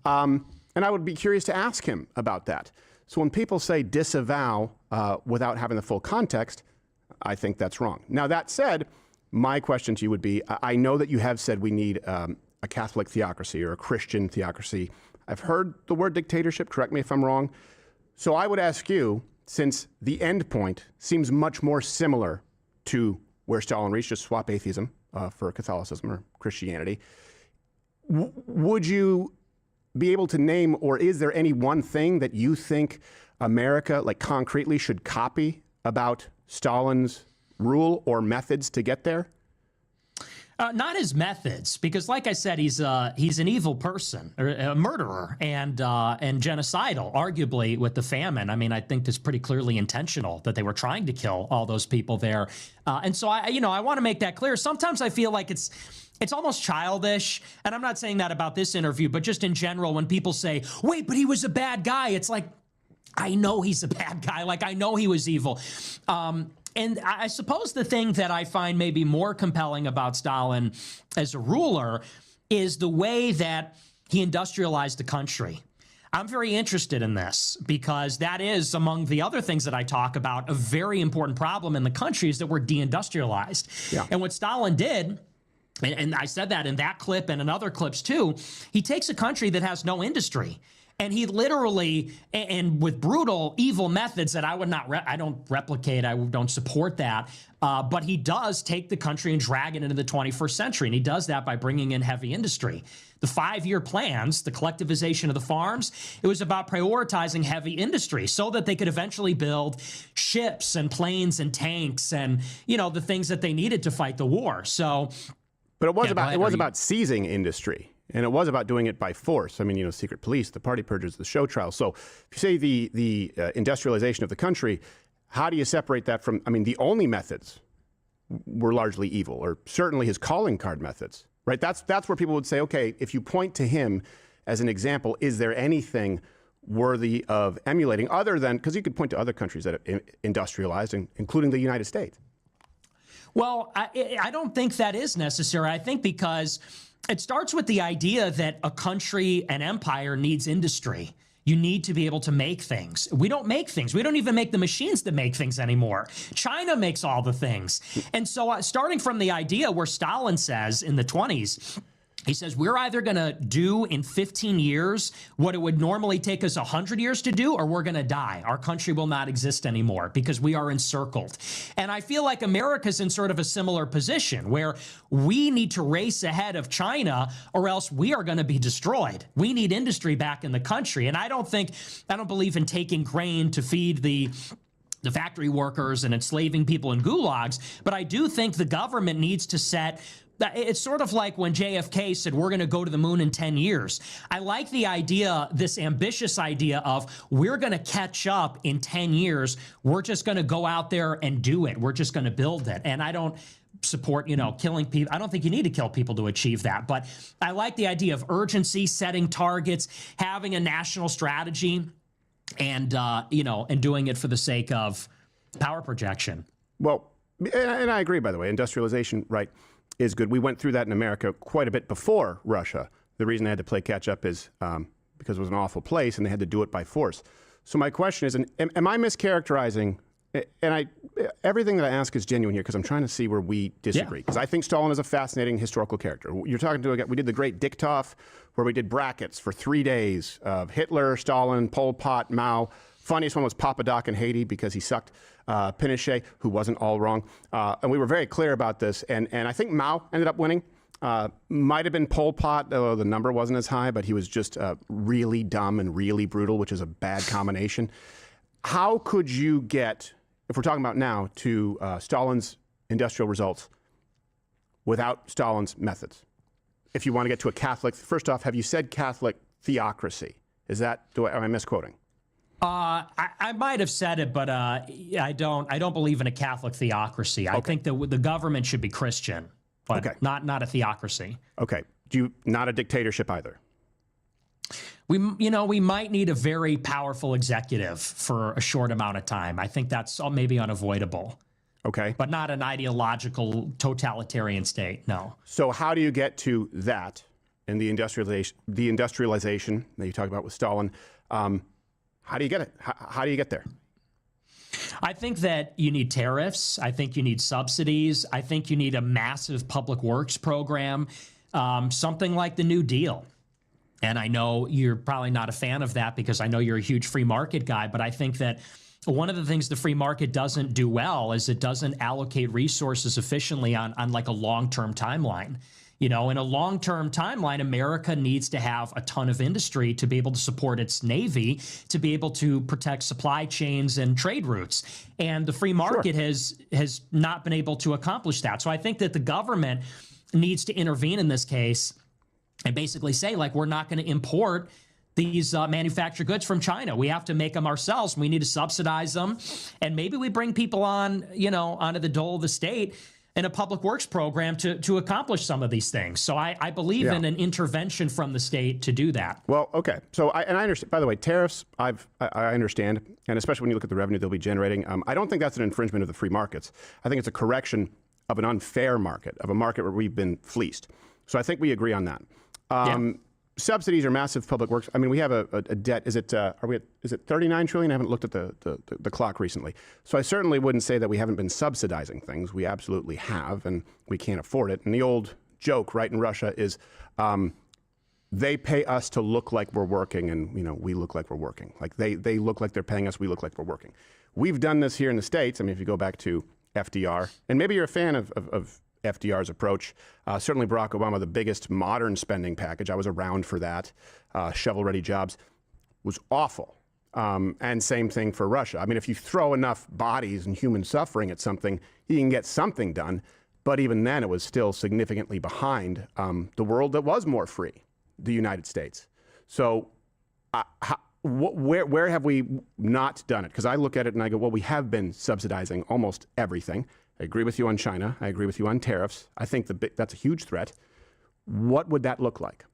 Speaker 2: And I would be curious to ask him about that. So when people say disavow without having the full context, I think that's wrong. Now, that said, my question to you would be, I know that you have said we need a Catholic theocracy or a Christian theocracy. I've heard the word dictatorship, correct me if I'm wrong. So I would ask you, since the end point seems much more similar to where Stalin reached, just swap atheism for Catholicism or Christianity, would you be able to name, or is there any one thing that you think America, like concretely, should copy about Stalin's rule or methods to get there?
Speaker 3: Not his methods, because, like I said, he's an evil person, or a murderer, and genocidal, arguably with the famine. I mean, I think it's pretty clearly intentional that they were trying to kill all those people there, and so I want to make that clear. Sometimes I feel like it's almost childish, and I'm not saying that about this interview, but just in general, when people say, "Wait, but he was a bad guy," it's like, I know he's a bad guy. Like, I know he was evil. And I suppose the thing that I find maybe more compelling about Stalin as a ruler is the way that he industrialized the country. I'm very interested in this because that is, among the other things that I talk about, a very important problem in the country is that we're deindustrialized. Yeah. And what Stalin did, and I said that in that clip and in other clips too, he takes a country that has no industry. And he literally, and with brutal, evil methods that I would not, I don't replicate, I don't support that. But he does take the country and drag it into the 21st century. And he does that by bringing in heavy industry. The 5-year plans, the collectivization of the farms, it was about prioritizing heavy industry so that they could eventually build ships and planes and tanks and, the things that they needed to fight the war. So,
Speaker 2: but it was about seizing industry. And it was about doing it by force. I mean, secret police, the party purges, the show trials. So if you say the industrialization of the country, how do you separate that from, the only methods were largely evil, or certainly his calling card methods, right? That's where people would say, okay, if you point to him as an example, is there anything worthy of emulating other than, because you could point to other countries that have industrialized, including the United States.
Speaker 3: Well, I don't think that is necessary. I think because it starts with the idea that a country, an empire, needs industry. You need to be able to make things. We don't make things. We don't even make the machines that make things anymore. China makes all the things. And so starting from the idea where Stalin says in the 20s, he says, we're either going to do in 15 years what it would normally take us 100 years to do, or we're going to die. Our country will not exist anymore because we are encircled. And I feel like America's in sort of a similar position where we need to race ahead of China or else we are going to be destroyed. We need industry back in the country. And I don't believe in taking grain to feed the factory workers and enslaving people in gulags, but I do think the government needs to set. It's sort of like when JFK said, we're going to go to the moon in 10 years. I like the idea, this ambitious idea of we're going to catch up in 10 years. We're just going to go out there and do it. We're just going to build it. And I don't support, killing people. I don't think you need to kill people to achieve that. But I like the idea of urgency, setting targets, having a national strategy, and, and doing it for the sake of power projection.
Speaker 2: Well, and I agree, by the way, industrialization, right, is good. We went through that in America quite a bit before Russia. The reason they had to play catch up is because it was an awful place and they had to do it by force. So my question is, am I mischaracterizing, and everything that I ask is genuine here because I'm trying to see where we disagree. Because I think Stalin is a fascinating historical character. You're talking to a guy, we did the great Diktoff, where we did brackets for 3 days of Hitler, Stalin, Pol Pot, Mao. Funniest one was Papadoc in Haiti because he sucked. Pinochet, who wasn't all wrong. And we were very clear about this. And I think Mao ended up winning. Might have been Pol Pot, though the number wasn't as high, but he was just really dumb and really brutal, which is a bad combination. How could you get, if we're talking about now, to Stalin's industrial results without Stalin's methods? If you want to get to a Catholic, first off, have you said Catholic theocracy? Am I misquoting?
Speaker 3: I might have said it, but I don't believe in a Catholic theocracy. I think that the government should be Christian, but not a theocracy.
Speaker 2: Okay. Not a dictatorship either?
Speaker 3: We might need a very powerful executive for a short amount of time. I think that's maybe unavoidable.
Speaker 2: Okay.
Speaker 3: But not an ideological totalitarian state, no.
Speaker 2: So how do you get to that in the industrialization that you talk about with Stalin? How do you get it? How do you get there?
Speaker 3: I think that you need tariffs. I think you need subsidies. I think you need a massive public works program, something like the New Deal. And I know you're probably not a fan of that because I know you're a huge free market guy, but I think that one of the things the free market doesn't do well is it doesn't allocate resources efficiently on like a long-term timeline. In a long-term timeline, America needs to have a ton of industry to be able to support its Navy, to be able to protect supply chains and trade routes. And the free market has not been able to accomplish that. So I think that the government needs to intervene in this case and basically say, like, we're not going to import these manufactured goods from China. We have to make them ourselves. We need to subsidize them. And maybe we bring people on, onto the dole of the state in a public works program to accomplish some of these things. So I believe in an intervention from the state to do that.
Speaker 2: Well, okay. So I understand, by the way, tariffs, I understand. And especially when you look at the revenue they'll be generating, I don't think that's an infringement of the free markets. I think it's a correction of an unfair market, of a market where we've been fleeced. So I think we agree on that. Subsidies are massive public works. I mean, we have a debt. Is it 39 trillion? I haven't looked at the clock recently. So I certainly wouldn't say that we haven't been subsidizing things. We absolutely have, and we can't afford it. And the old joke, right, in Russia is they pay us to look like we're working, and we look like we're working. Like they look like they're paying us, we look like we're working. We've done this here in the States. I mean, if you go back to FDR, and maybe you're a fan of FDR's approach. Certainly Barack Obama, the biggest modern spending package. I was around for that. Shovel-ready jobs was awful. And same thing for Russia. I mean, if you throw enough bodies and human suffering at something, you can get something done. But even then, it was still significantly behind the world that was more free, the United States. So where have we not done it? Because I look at it and I go, well, we have been subsidizing almost everything. I agree with you on China. I agree with you on tariffs. I think that's a huge threat. What would that look like?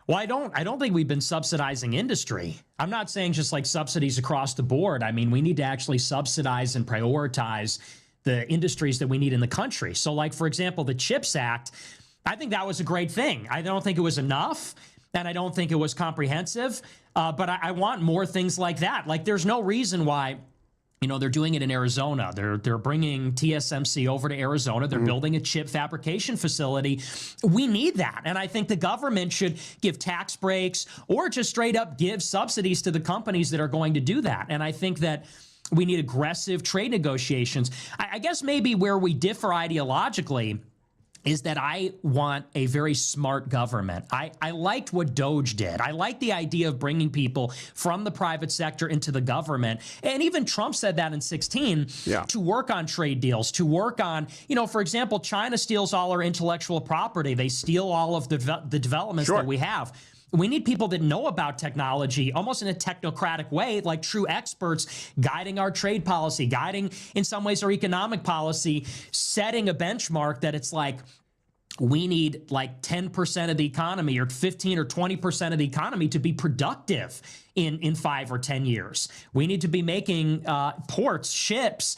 Speaker 3: Well, I don't think we've been subsidizing industry. I'm not saying just like subsidies across the board. I mean, we need to actually subsidize and prioritize the industries that we need in the country. So like, for example, the CHIPS Act, I think that was a great thing. I don't think it was enough, and I don't think it was comprehensive, but I want more things like that. Like, there's no reason why they're doing it in Arizona. They're bringing TSMC over to Arizona. They're building a chip fabrication facility. We need that. And I think the government should give tax breaks or just straight up give subsidies to the companies that are going to do that. And I think that we need aggressive trade negotiations. I guess maybe where we differ ideologically is that I want a very smart government. I liked what Doge did. I like the idea of bringing people from the private sector into the government. And even Trump said that in 2016 to work on trade deals, to work on, for example, China steals all our intellectual property. They steal all of the developments that we have. We need people that know about technology almost in a technocratic way, like true experts guiding our trade policy, guiding in some ways our economic policy, setting a benchmark that it's like, we need like 10% of the economy or 15 or 20% of the economy to be productive in 5 or 10 years. We need to be making ports, ships,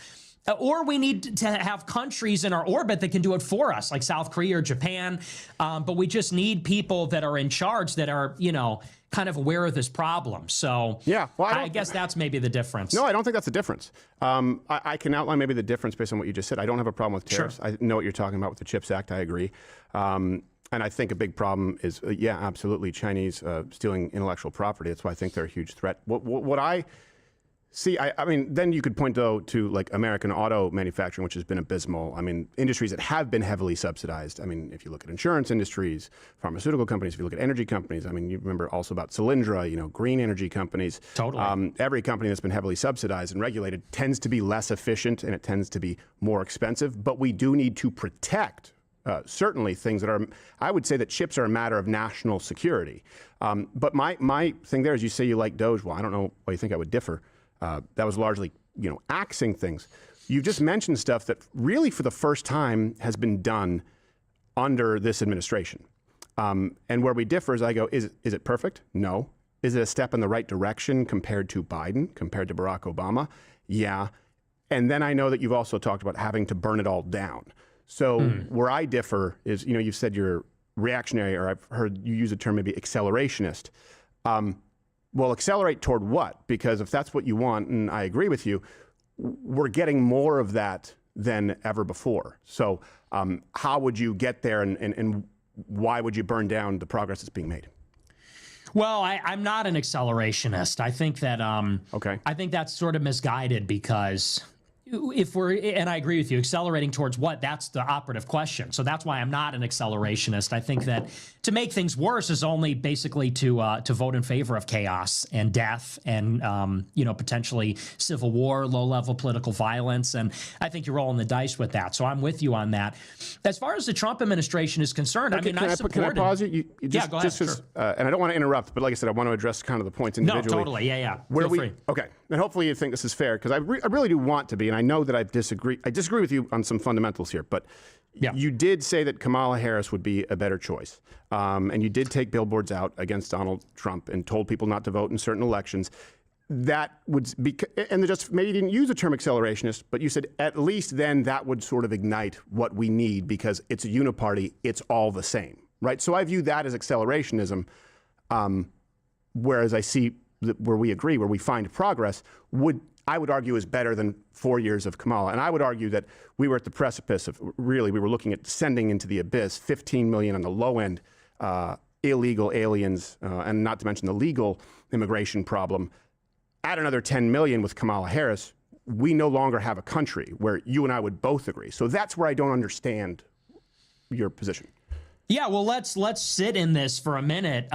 Speaker 3: or we need to have countries in our orbit that can do it for us, like South Korea or Japan. But we just need people that are in charge that are, kind of aware of this problem. So I guess that's maybe the difference.
Speaker 2: No, I don't think that's the difference. I can outline maybe the difference based on what you just said. I don't have a problem with tariffs. Sure. I know what you're talking about with the CHIPS Act. I agree. And I think a big problem is, absolutely, Chinese stealing intellectual property. That's why I think they're a huge threat. What I see, I mean, then you could point, though, to like American auto manufacturing, which has been abysmal. I mean, industries that have been heavily subsidized. I mean, if you look at insurance industries, pharmaceutical companies, if you look at energy companies, I mean, you remember also about Solyndra, green energy companies.
Speaker 3: Totally.
Speaker 2: Every company that's been heavily subsidized and regulated tends to be less efficient and it tends to be more expensive. But we do need to protect certainly things that are, I would say that chips are a matter of national security. But my thing there is, you say you like Doge. Well, I don't know why you think I would differ. That was largely, axing things. You've just mentioned stuff that really for the first time has been done under this administration. And where we differ is I go, is it perfect? No. Is it a step in the right direction compared to Biden, compared to Barack Obama? Yeah. And then I know that you've also talked about having to burn it all down. So where I differ is, you've said you're reactionary, or I've heard you use the term maybe accelerationist. Well, accelerate toward what? Because if that's what you want, and I agree with you, we're getting more of that than ever before. So how would you get there, and why would you burn down the progress that's being made?
Speaker 3: Well, I'm not an accelerationist. I think that I think that's sort of misguided because if we're, and I agree with you, accelerating towards what? That's the operative question. So that's why I'm not an accelerationist. I think that to make things worse is only basically to vote in favor of chaos and death and potentially civil war, low-level political violence. And I think you're rolling the dice with that. So I'm with you on that. As far as the Trump administration is concerned,
Speaker 2: okay,
Speaker 3: I supported.
Speaker 2: Can I pause you?
Speaker 3: Yeah, go ahead. Sure.
Speaker 2: And I don't want to interrupt, but like I said, I want to address kind of the points individually.
Speaker 3: No, totally. Yeah.
Speaker 2: Feel
Speaker 3: free.
Speaker 2: Okay. And hopefully you think this is fair, because I really do want to be, and I know that I disagree with you on some fundamentals here, but you did say that Kamala Harris would be a better choice. And you did take billboards out against Donald Trump and told people not to vote in certain elections. That would be, and maybe you didn't use the term accelerationist, but you said at least then that would sort of ignite what we need, because it's a uniparty, it's all the same, right? So I view that as accelerationism, whereas I see where we agree, where we find progress, I would argue is better than 4 years of Kamala. And I would argue that we were at the precipice of, really, we were looking at descending into the abyss, 15 million on the low end, illegal aliens, and not to mention the legal immigration problem. Add another 10 million with Kamala Harris, we no longer have a country, where you and I would both agree. So that's where I don't understand your position.
Speaker 3: Yeah, well, let's sit in this for a minute.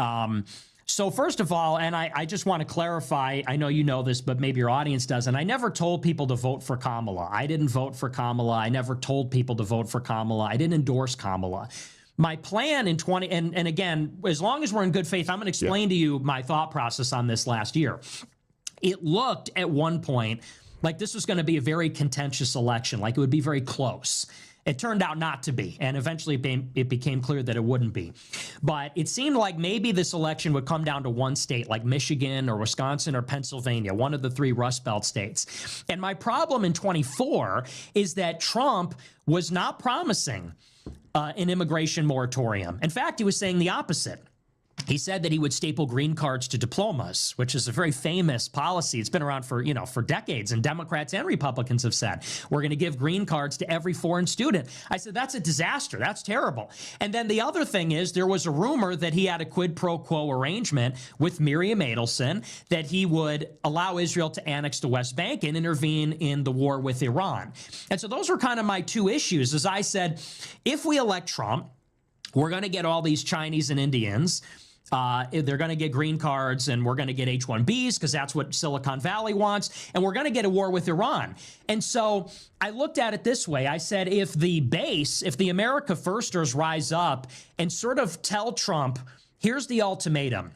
Speaker 3: So first of all, and I just want to clarify, I know you know this, but maybe your audience doesn't. I never told people to vote for Kamala. I didn't vote for Kamala. I never told people to vote for Kamala. I didn't endorse Kamala. My plan in and again, as long as we're in good faith, I'm going to explain to you my thought process on this last year. It looked at one point like this was going to be a very contentious election, like it would be very close. It turned out not to be, and eventually it became clear that it wouldn't be. But it seemed like maybe this election would come down to one state, like Michigan or Wisconsin or Pennsylvania, one of the 3 Rust Belt states. And my problem in 24 is that Trump was not promising an immigration moratorium. In fact, he was saying the opposite. He said that he would staple green cards to diplomas, which is a very famous policy. It's been around for decades, and Democrats and Republicans have said, we're going to give green cards to every foreign student. I said, that's a disaster. That's terrible. And then the other thing is, there was a rumor that he had a quid pro quo arrangement with Miriam Adelson that he would allow Israel to annex the West Bank and intervene in the war with Iran. And so those were kind of my 2 issues. As I said, if we elect Trump, we're going to get all these Chinese and Indians. They're going to get green cards, and we're going to get H-1Bs because that's what Silicon Valley wants, and we're going to get a war with Iran. And so I looked at it this way. I said, if the America Firsters rise up and sort of tell Trump, here's the ultimatum.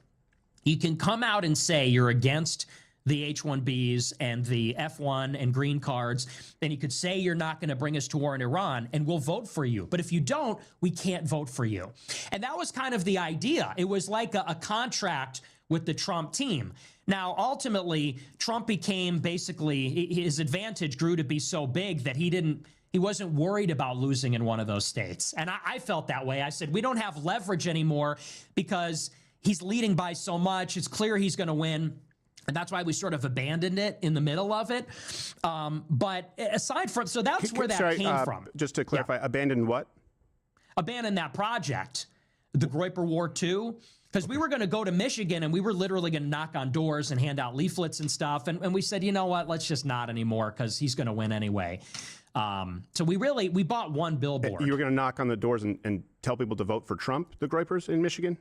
Speaker 3: You can come out and say you're against the H-1Bs and the F-1 and green cards, and you could say you're not going to bring us to war in Iran, and we'll vote for you. But if you don't, we can't vote for you. And that was kind of the idea. It was like a contract with the Trump team. Now, ultimately, Trump became basically, his advantage grew to be so big that he wasn't worried about losing in one of those states. And I felt that way. I said, we don't have leverage anymore because he's leading by so much. It's clear he's going to win. And that's why we sort of abandoned it in the middle of it. But aside from, so that's where that came from.
Speaker 2: Just to clarify, abandoned what?
Speaker 3: Abandoned that project, the Groyper War II, because we were going to go to Michigan and we were literally going to knock on doors and hand out leaflets and stuff. And we said, you know what, let's just not anymore because he's going to win anyway. So we bought one billboard.
Speaker 2: You were going to knock on the doors and tell people to vote for Trump, the Groypers in Michigan?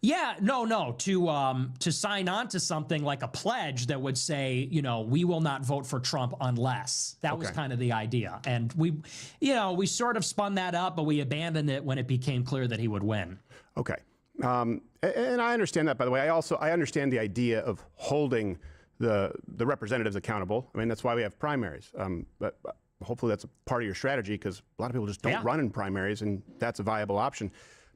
Speaker 3: Yeah, no, to sign on to something like a pledge that would say, we will not vote for Trump unless. That was kind of the idea. And we sort of spun that up, but we abandoned it when it became clear that he would win.
Speaker 2: Okay. And I understand that, by the way. I understand the idea of holding the representatives accountable. I mean, that's why we have primaries. But hopefully that's a part of your strategy, because a lot of people just don't run in primaries, and that's a viable option.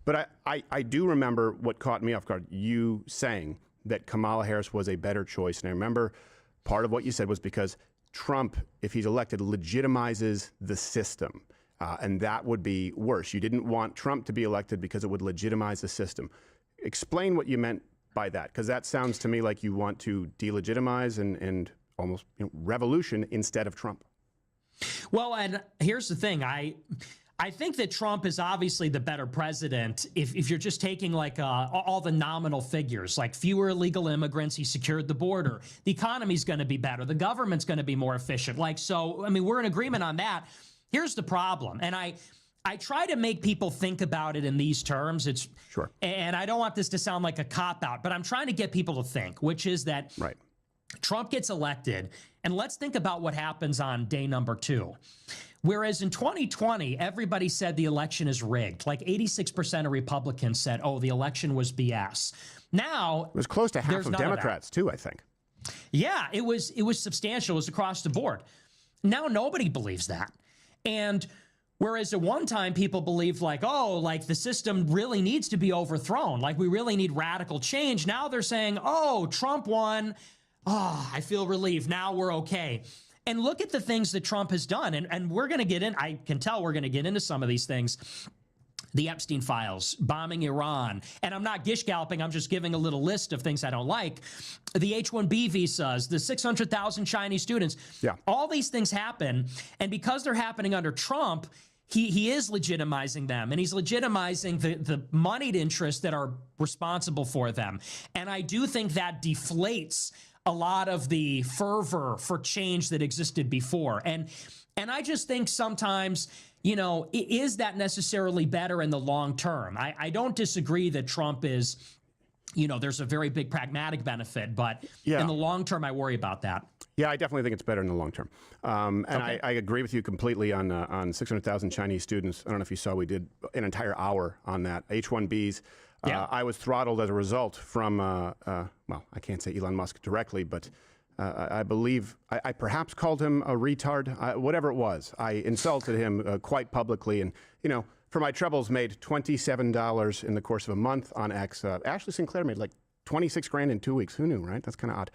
Speaker 2: But I do remember what caught me off guard, you saying that Kamala Harris was a better choice. And I remember part of what you said was because Trump, if he's elected, legitimizes the system. And that would be worse. You didn't want Trump to be elected because it would legitimize the system. Explain what you meant by that, because that sounds to me like you want to delegitimize and almost revolution instead of Trump.
Speaker 3: Well, and here's the thing. I think that Trump is obviously the better president if you're just taking like all the nominal figures, like fewer illegal immigrants, he secured the border, the economy's going to be better, the government's going to be more efficient. Like, so, I mean, we're in agreement on that. Here's the problem. And I try to make people think about it in these terms. It's
Speaker 2: sure.
Speaker 3: And I don't want this to sound like a cop-out, but I'm trying to get people to think, which is that
Speaker 2: right.
Speaker 3: Trump gets elected, and let's think about what happens on day number 2. Whereas in 2020, everybody said the election is rigged. Like 86% of Republicans said, oh, the election was BS. Now,
Speaker 2: it was close to half of Democrats, too, I think.
Speaker 3: Yeah, it was substantial. It was across the board. Now nobody believes that. And whereas at one time people believed like, oh, like the system really needs to be overthrown. Like we really need radical change. Now they're saying, oh, Trump won. Oh, I feel relieved. Now we're okay. And look at the things that Trump has done. And we're going to get in. I can tell we're going to get into some of these things. The Epstein files, bombing Iran. And I'm not gish-galloping. I'm just giving a little list of things I don't like. The H-1B visas, the 600,000 Chinese students.
Speaker 2: Yeah.
Speaker 3: All these things happen. And because they're happening under Trump, he is legitimizing them. And he's legitimizing the moneyed interests that are responsible for them. And I do think that deflates a lot of the fervor for change that existed before. And I just think sometimes, you know, is that necessarily better in the long term? I don't disagree that Trump is, you know, there's a very big pragmatic benefit, but in the long term, I worry about that.
Speaker 2: Yeah, I definitely think it's better in the long term. And I agree with you completely on 600,000 Chinese students. I don't know if you saw, we did an entire hour on that. H-1Bs. I was throttled as a result from, well, I can't say Elon Musk directly, but I believe I perhaps called him a retard, whatever it was. I insulted him quite publicly. And, you know, for my troubles, made $27 in the course of a month on X. Ashley Sinclair made like 26 grand in 2 weeks. Who knew, right? That's kind of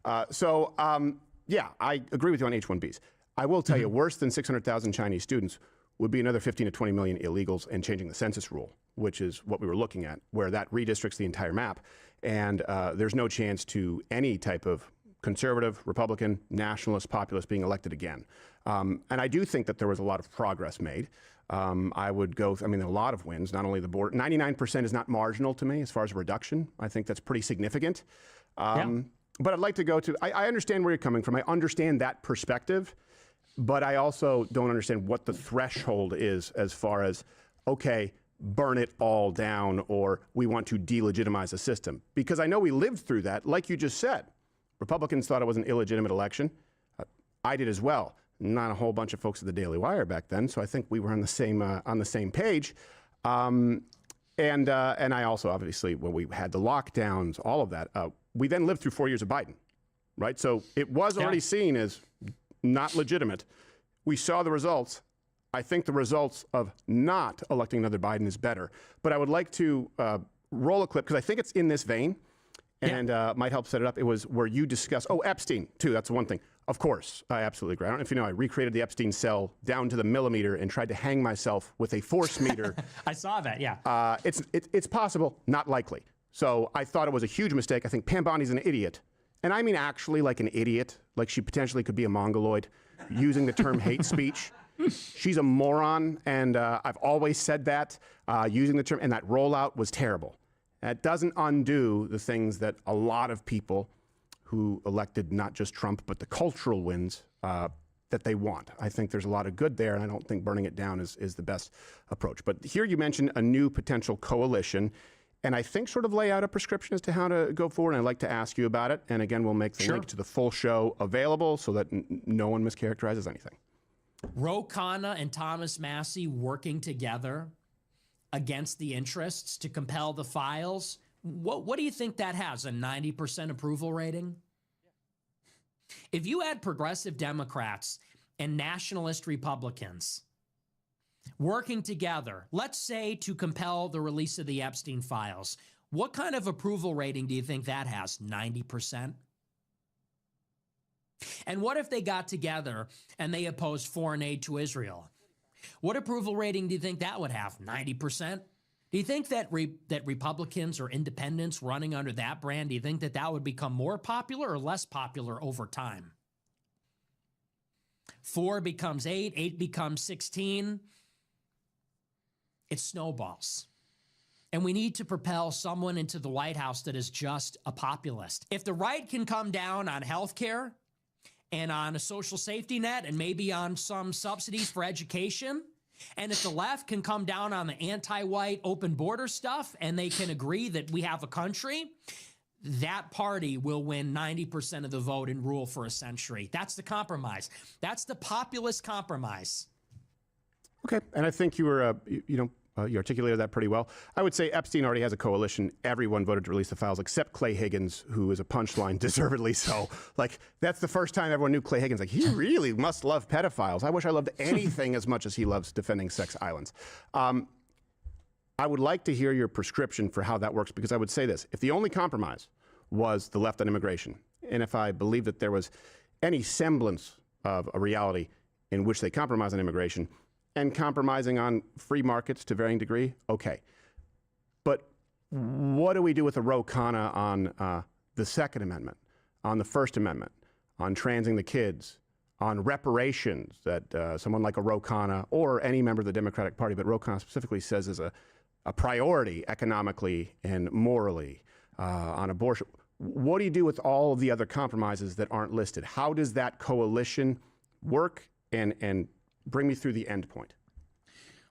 Speaker 2: odd. Yeah, I agree with you on H-1Bs. I will tell you, worse than 600,000 Chinese students would be another 15 to 20 million illegals and changing the census rule, which is what we were looking at, where that redistricts the entire map. And there's no chance to any type of conservative, Republican, nationalist, populist being elected again. And I do think that there was a lot of progress made. I would go, I mean, a lot of wins, not only the border. 99% is not marginal to me as far as a reduction. I think that's pretty significant. But I'd like to go to, I understand where you're coming from. I understand that perspective, but I also don't understand what the threshold is as far as, okay, burn it all down, or we want to delegitimize the system. Because I know we lived through that, like you just said. Republicans thought it was an illegitimate election. I did as well. Not a whole bunch of folks at the Daily Wire back then, so I think we were on the same page. And I also, obviously, when we had the lockdowns, all of that, we then lived through 4 years of Biden, right? So it was already seen as not legitimate. We saw the results. I think the results of not electing another Biden is better. But I would like to roll a clip, because I think it's in this vein, and might help set it up. It was where you discussed, Epstein, too. That's one thing. Of course, I absolutely agree. I don't know if you know, I recreated the Epstein cell down to the millimeter and tried to hang myself with a force meter.
Speaker 3: I saw that, yeah.
Speaker 2: It's possible, not likely. So I thought it was a huge mistake. I think Pam Bondi's an idiot. And I mean actually like an idiot, like she potentially could be a mongoloid, using the term hate speech. She's a moron, and I've always said that, using the term, and that rollout was terrible. That doesn't undo the things that a lot of people who elected not just Trump, but the cultural wins that they want. I think there's a lot of good there, and I don't think burning it down is the best approach. But here you mentioned a new potential coalition, and I think sort of lay out a prescription as to how to go forward, and I'd like to ask you about it. And again, we'll make the link to the full show available so that no one mischaracterizes anything.
Speaker 3: Ro Khanna and Thomas Massie working together against the interests to compel the files. What do you think that has? A 90% approval rating? If you had progressive Democrats and nationalist Republicans working together, let's say to compel the release of the Epstein files, what kind of approval rating do you think that has? 90%? And what if they got together and they opposed foreign aid to Israel? What approval rating do you think that would have? 90%? Do you think that that Republicans or independents running under that brand, do you think that that would become more popular or less popular over time? 4 becomes 8, 8 becomes 16. it snowballs. And we need to propel someone into the White House that is just a populist. If the right can come down on health care and on a social safety net and maybe on some subsidies for education, and if the left can come down on the anti-white open border stuff and they can agree that we have a country, that party will win 90% of the vote and rule for a century. That's the compromise. That's the populist compromise.
Speaker 2: Okay, and I think you were, you articulated that pretty well. I would say Epstein already has a coalition. Everyone voted to release the files except Clay Higgins, who is a punchline, deservedly so. Like, that's the first time everyone knew Clay Higgins. Like, he really must love pedophiles. I wish I loved anything as much as he loves defending sex islands. I would like to hear your prescription for how that works, because I would say this. If the only compromise was the left on immigration, and if I believe that there was any semblance of a reality in which they compromise on immigration, and compromising on free markets to varying degree, okay. But what do we do with the Ro Khanna on the Second Amendment, on the First Amendment, on transing the kids, on reparations that someone like a Ro Khanna or any member of the Democratic Party, but Ro Khanna specifically says is a priority economically and morally, on abortion? What do you do with all of the other compromises that aren't listed? How does that coalition work, and bring me through the end point?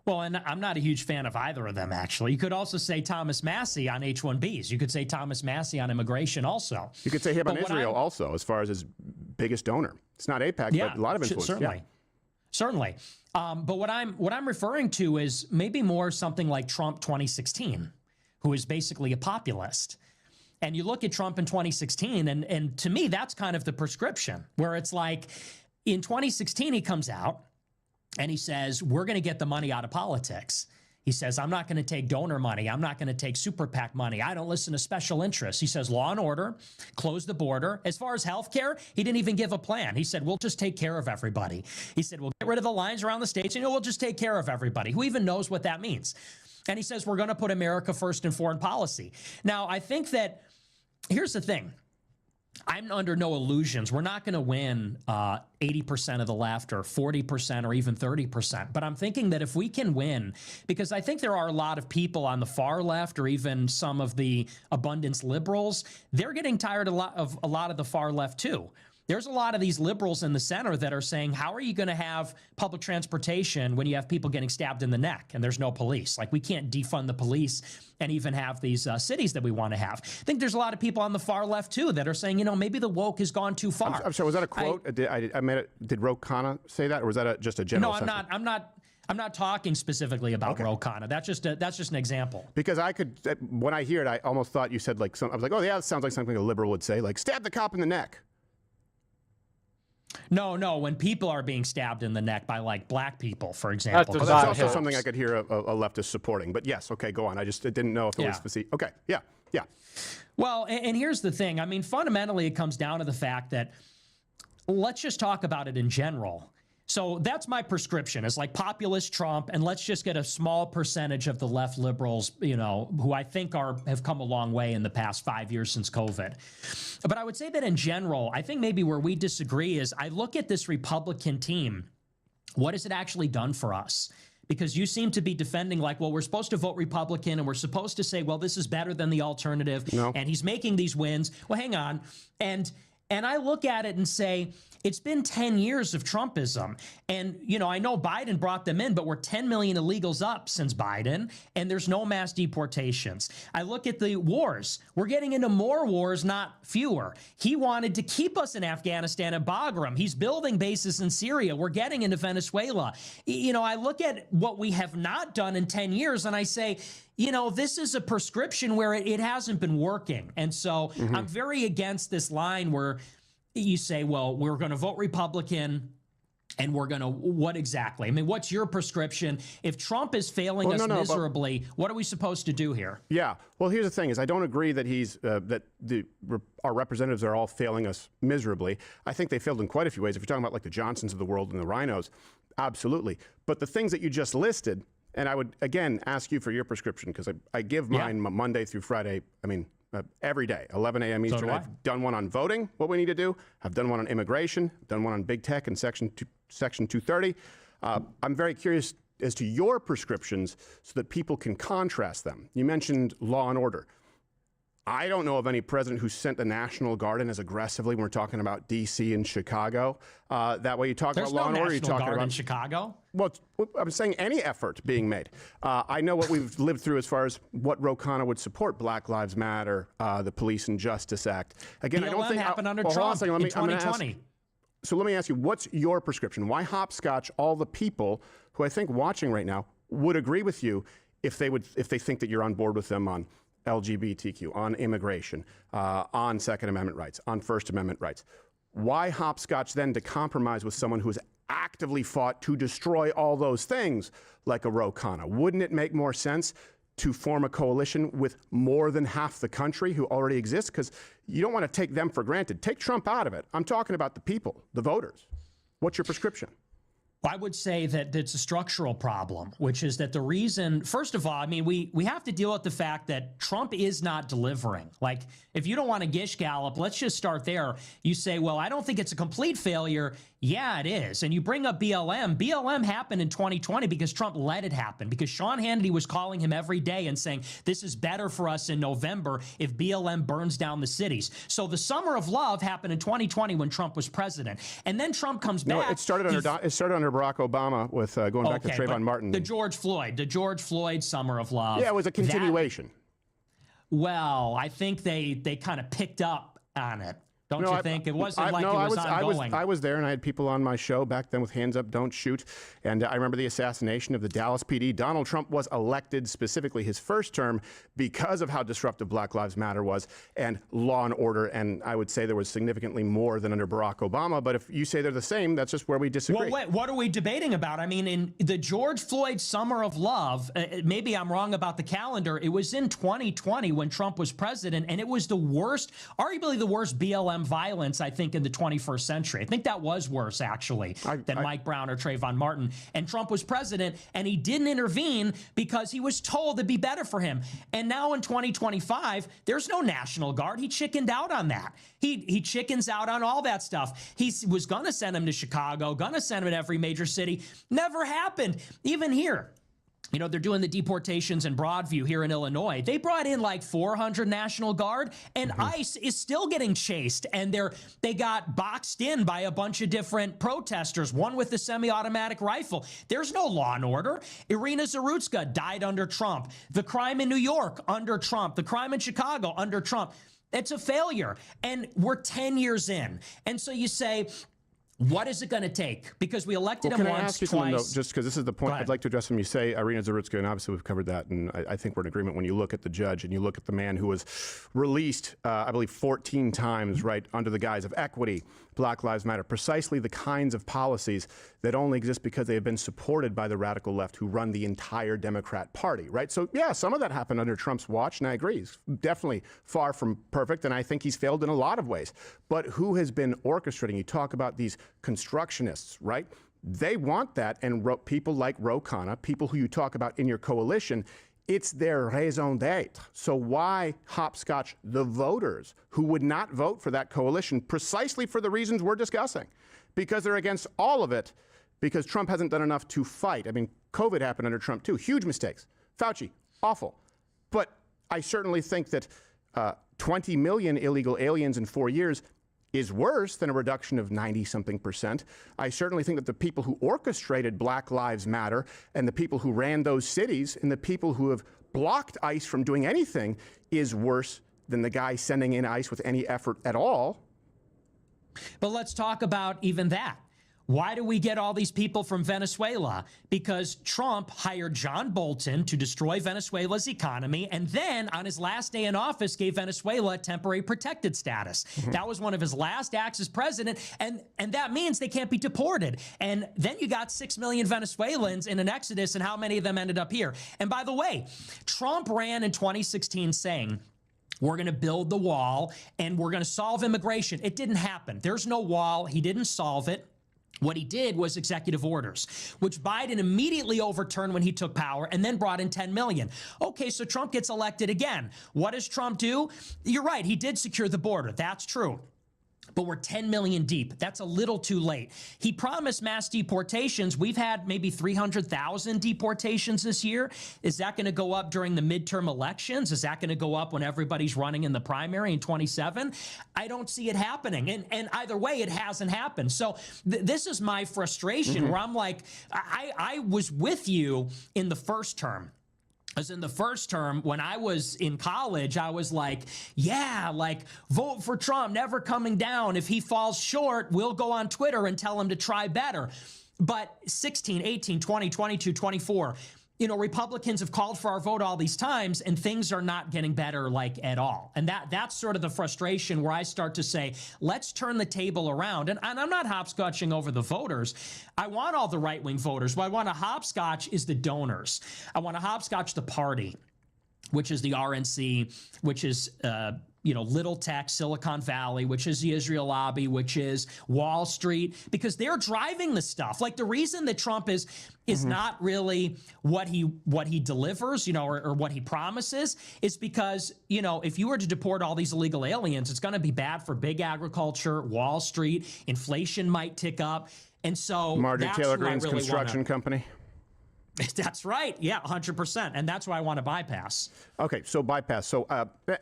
Speaker 3: Well, and I'm not a huge fan of either of them, actually. You could also say Thomas Massie on H-1Bs. You could say Thomas Massie on immigration also.
Speaker 2: You could say him on Israel also, as far as his biggest donor. It's not AIPAC, but a lot of influence.
Speaker 3: Certainly. Certainly. But what I'm referring to is maybe more something like Trump 2016, who is basically a populist. And you look at Trump in 2016, and to me, that's kind of the prescription, where it's like in 2016, he comes out and he says, we're going to get the money out of politics. He says, I'm not going to take donor money. I'm not going to take super PAC money. I don't listen to special interests. He says, law and order, close the border. As far as health care, he didn't even give a plan. He said, we'll just take care of everybody. He said, we'll get rid of the lines around the states and we'll just take care of everybody. Who even knows what that means? And he says, we're going to put America first in foreign policy. Now, I think that here's the thing. I'm under no illusions. We're not going to win 80% of the left or 40% or even 30%. But I'm thinking that if we can win, because I think there are a lot of people on the far left or even some of the abundance liberals, they're getting tired of a lot of the far left too. There's a lot of these liberals in the center that are saying, how are you going to have public transportation when you have people getting stabbed in the neck and there's no police? Like, we can't defund the police and even have these cities that we want to have. I think there's a lot of people on the far left, too, that are saying, you know, maybe the woke has gone too far.
Speaker 2: I'm sorry, was that a quote? Did Ro Khanna say that, or was that just a general sentiment?
Speaker 3: No, I'm not talking specifically about Ro Khanna. That's just an example.
Speaker 2: Because when I hear it, I almost thought you said I was like, oh yeah, that sounds like something a liberal would say, like stab the cop in the neck.
Speaker 3: No, when people are being stabbed in the neck by, like, black people, for example.
Speaker 2: That's also something I could hear a leftist supporting. But yes, okay, go on. I just didn't know if it was specific. Okay, yeah.
Speaker 3: Well, and here's the thing. I mean, fundamentally, it comes down to the fact that, let's just talk about it in general. So that's my prescription. It's like populist Trump, and let's just get a small percentage of the left liberals, you know, who I think have come a long way in the past 5 years since COVID. But I would say that in general, I think maybe where we disagree is I look at this Republican team. What has it actually done for us? Because you seem to be defending like, well, we're supposed to vote Republican and we're supposed to say, well, this is better than the alternative. No. And he's making these wins. Well, hang on. And I look at it and say, it's been 10 years of Trumpism. And, you know, I know Biden brought them in, but we're 10 million illegals up since Biden, and there's no mass deportations. I look at the wars. We're getting into more wars, not fewer. He wanted to keep us in Afghanistan and Bagram. He's building bases in Syria. We're getting into Venezuela. You know, I look at what we have not done in 10 years, and I say, you know, this is a prescription where it hasn't been working. And so I'm very against this line where you say, well, we're going to vote Republican and we're going to, what exactly? I mean, what's your prescription? If Trump is failing us miserably, what are we supposed to do here?
Speaker 2: Yeah. Well, here's the thing is I don't agree that our representatives are all failing us miserably. I think they failed in quite a few ways. If you're talking about like the Johnsons of the world and the Rhinos, absolutely. But the things that you just listed, and I would, again, ask you for your prescription because I give mine Monday through Friday, every day, 11 a.m. Eastern. I've done one on voting, what we need to do. I've done one on immigration, done one on big tech and Section 230. I'm very curious as to your prescriptions so that people can contrast them. You mentioned law and order. I don't know of any president who sent the National Guard in as aggressively when we're talking about D.C. and Chicago. That way you talk about law and order, you're talking about...
Speaker 3: in Chicago?
Speaker 2: Well, I'm saying any effort being made. I know what we've lived through as far as what Ro Khanna would support, Black Lives Matter, the Police and Justice Act. Again,
Speaker 3: BLM
Speaker 2: I don't think...
Speaker 3: happened under Trump in 2020.
Speaker 2: So let me ask you, what's your prescription? Why hopscotch all the people who I think watching right now would agree with you if they think that you're on board with them on LGBTQ, on immigration, on Second Amendment rights, on First Amendment rights? Why hopscotch then to compromise with someone who has actively fought to destroy all those things like a Ro Khanna? Wouldn't it make more sense to form a coalition with more than half the country who already exists? Because you don't want to take them for granted. Take Trump out of it. I'm talking about the people, the voters. What's your prescription?
Speaker 3: I would say that it's a structural problem, which is that the reason, first of all, I mean, we have to deal with the fact that Trump is not delivering. Like, if you don't want to gish gallop, let's just start there. You say, well, I don't think it's a complete failure. Yeah, it is. And you bring up BLM. BLM happened in 2020 because Trump let it happen, because Sean Hannity was calling him every day and saying, this is better for us in November if BLM burns down the cities. So the summer of love happened in 2020 when Trump was president. And then Trump comes back.
Speaker 2: No, it started under Barack Obama with going back to Trayvon Martin.
Speaker 3: The George Floyd summer of love.
Speaker 2: Yeah, it was a continuation.
Speaker 3: Well, I think they kind of picked up on it. Don't you think? It wasn't like it was ongoing.
Speaker 2: I was there, and I had people on my show back then with Hands Up, Don't Shoot. And I remember the assassination of the Dallas PD. Donald Trump was elected, specifically his first term, because of how disruptive Black Lives Matter was and law and order. And I would say there was significantly more than under Barack Obama. But if you say they're the same, that's just where we disagree.
Speaker 3: Well, wait, what are we debating about? I mean, in the George Floyd summer of love, maybe I'm wrong about the calendar. It was in 2020 when Trump was president, and it was the worst, arguably the worst BLM violence, I think, in the 21st century. I think that was worse, actually, than Mike Brown or Trayvon Martin. And Trump was president, and he didn't intervene because he was told it'd be better for him. And now in 2025, there's no National Guard. He chickened out on that. He chickens out on all that stuff. He was going to send him to Chicago, going to send him to every major city. Never happened. Even here. You know, they're doing the deportations in Broadview here in Illinois. They brought in like 400 National Guard, and ICE is still getting chased. And they got boxed in by a bunch of different protesters, one with the semi-automatic rifle. There's no law and order. Irina Zarutska died under Trump. The crime in New York under Trump. The crime in Chicago under Trump. It's a failure. And we're 10 years in. And so you say, what is it going to take? Because we elected him once,
Speaker 2: twice. Can I ask you something, though, just because this is the point I'd like to address when you say Irina Zarutska, and obviously we've covered that, and I think we're in agreement when you look at the judge and you look at the man who was released, I believe, 14 times, right, under the guise of equity, Black Lives Matter, precisely the kinds of policies that only exist because they have been supported by the radical left who run the entire Democrat Party, right? So, yeah, some of that happened under Trump's watch, and I agree. He's definitely far from perfect, and I think he's failed in a lot of ways. But who has been orchestrating? You talk about these constructionists, right? They want that, and people like Ro Khanna, people who you talk about in your coalition, it's their raison d'etre. So why hopscotch the voters who would not vote for that coalition precisely for the reasons we're discussing? Because they're against all of it, because Trump hasn't done enough to fight. I mean, COVID happened under Trump too. Huge mistakes. Fauci, awful. But I certainly think that 20 million illegal aliens in 4 years is worse than a reduction of 90-something%. I certainly think that the people who orchestrated Black Lives Matter and the people who ran those cities and the people who have blocked ICE from doing anything is worse than the guy sending in ICE with any effort at all.
Speaker 3: But let's talk about even that. Why do we get all these people from Venezuela? Because Trump hired John Bolton to destroy Venezuela's economy, and then on his last day in office gave Venezuela temporary protected status. That was one of his last acts as president, and that means they can't be deported. And then you got 6 million Venezuelans in an exodus, and how many of them ended up here? And by the way, Trump ran in 2016 saying, we're going to build the wall, and we're going to solve immigration. It didn't happen. There's no wall. He didn't solve it. What he did was executive orders, which Biden immediately overturned when he took power and then brought in 10 million. Okay, so Trump gets elected again. What does Trump do? You're right, he did secure the border. That's true. but we're 10 million deep. That's a little too late. He promised mass deportations. We've had maybe 300,000 deportations this year. Is that going to go up during the midterm elections? Is that going to go up when everybody's running in the primary in 27? I don't see it happening. And either way, it hasn't happened. So this is my frustration where I'm like, I was with you in the first term. As in the first term, when I was in college, I was like, yeah, like vote for Trump, never coming down. If he falls short, we'll go on Twitter and tell him to try better. But 16, 18, 20, 22, 24, you know, Republicans have called for our vote all these times and things are not getting better like at all. And that's sort of the frustration where I start to say, let's turn the table around. And I'm not hopscotching over the voters. I want all the right-wing voters. What I want to hopscotch is the donors. I want to hopscotch the party, which is the RNC, which is, little tech, Silicon Valley, which is the Israel lobby, which is Wall Street, because they're driving the stuff. Like the reason that Trump is not really what he delivers, or what he promises is because, if you were to deport all these illegal aliens, it's going to be bad for big agriculture, Wall Street, inflation might tick up. And so
Speaker 2: Marjorie Taylor Greene's construction company.
Speaker 3: That's right. Yeah, 100%. And that's why I want to bypass.
Speaker 2: Okay, so bypass. So,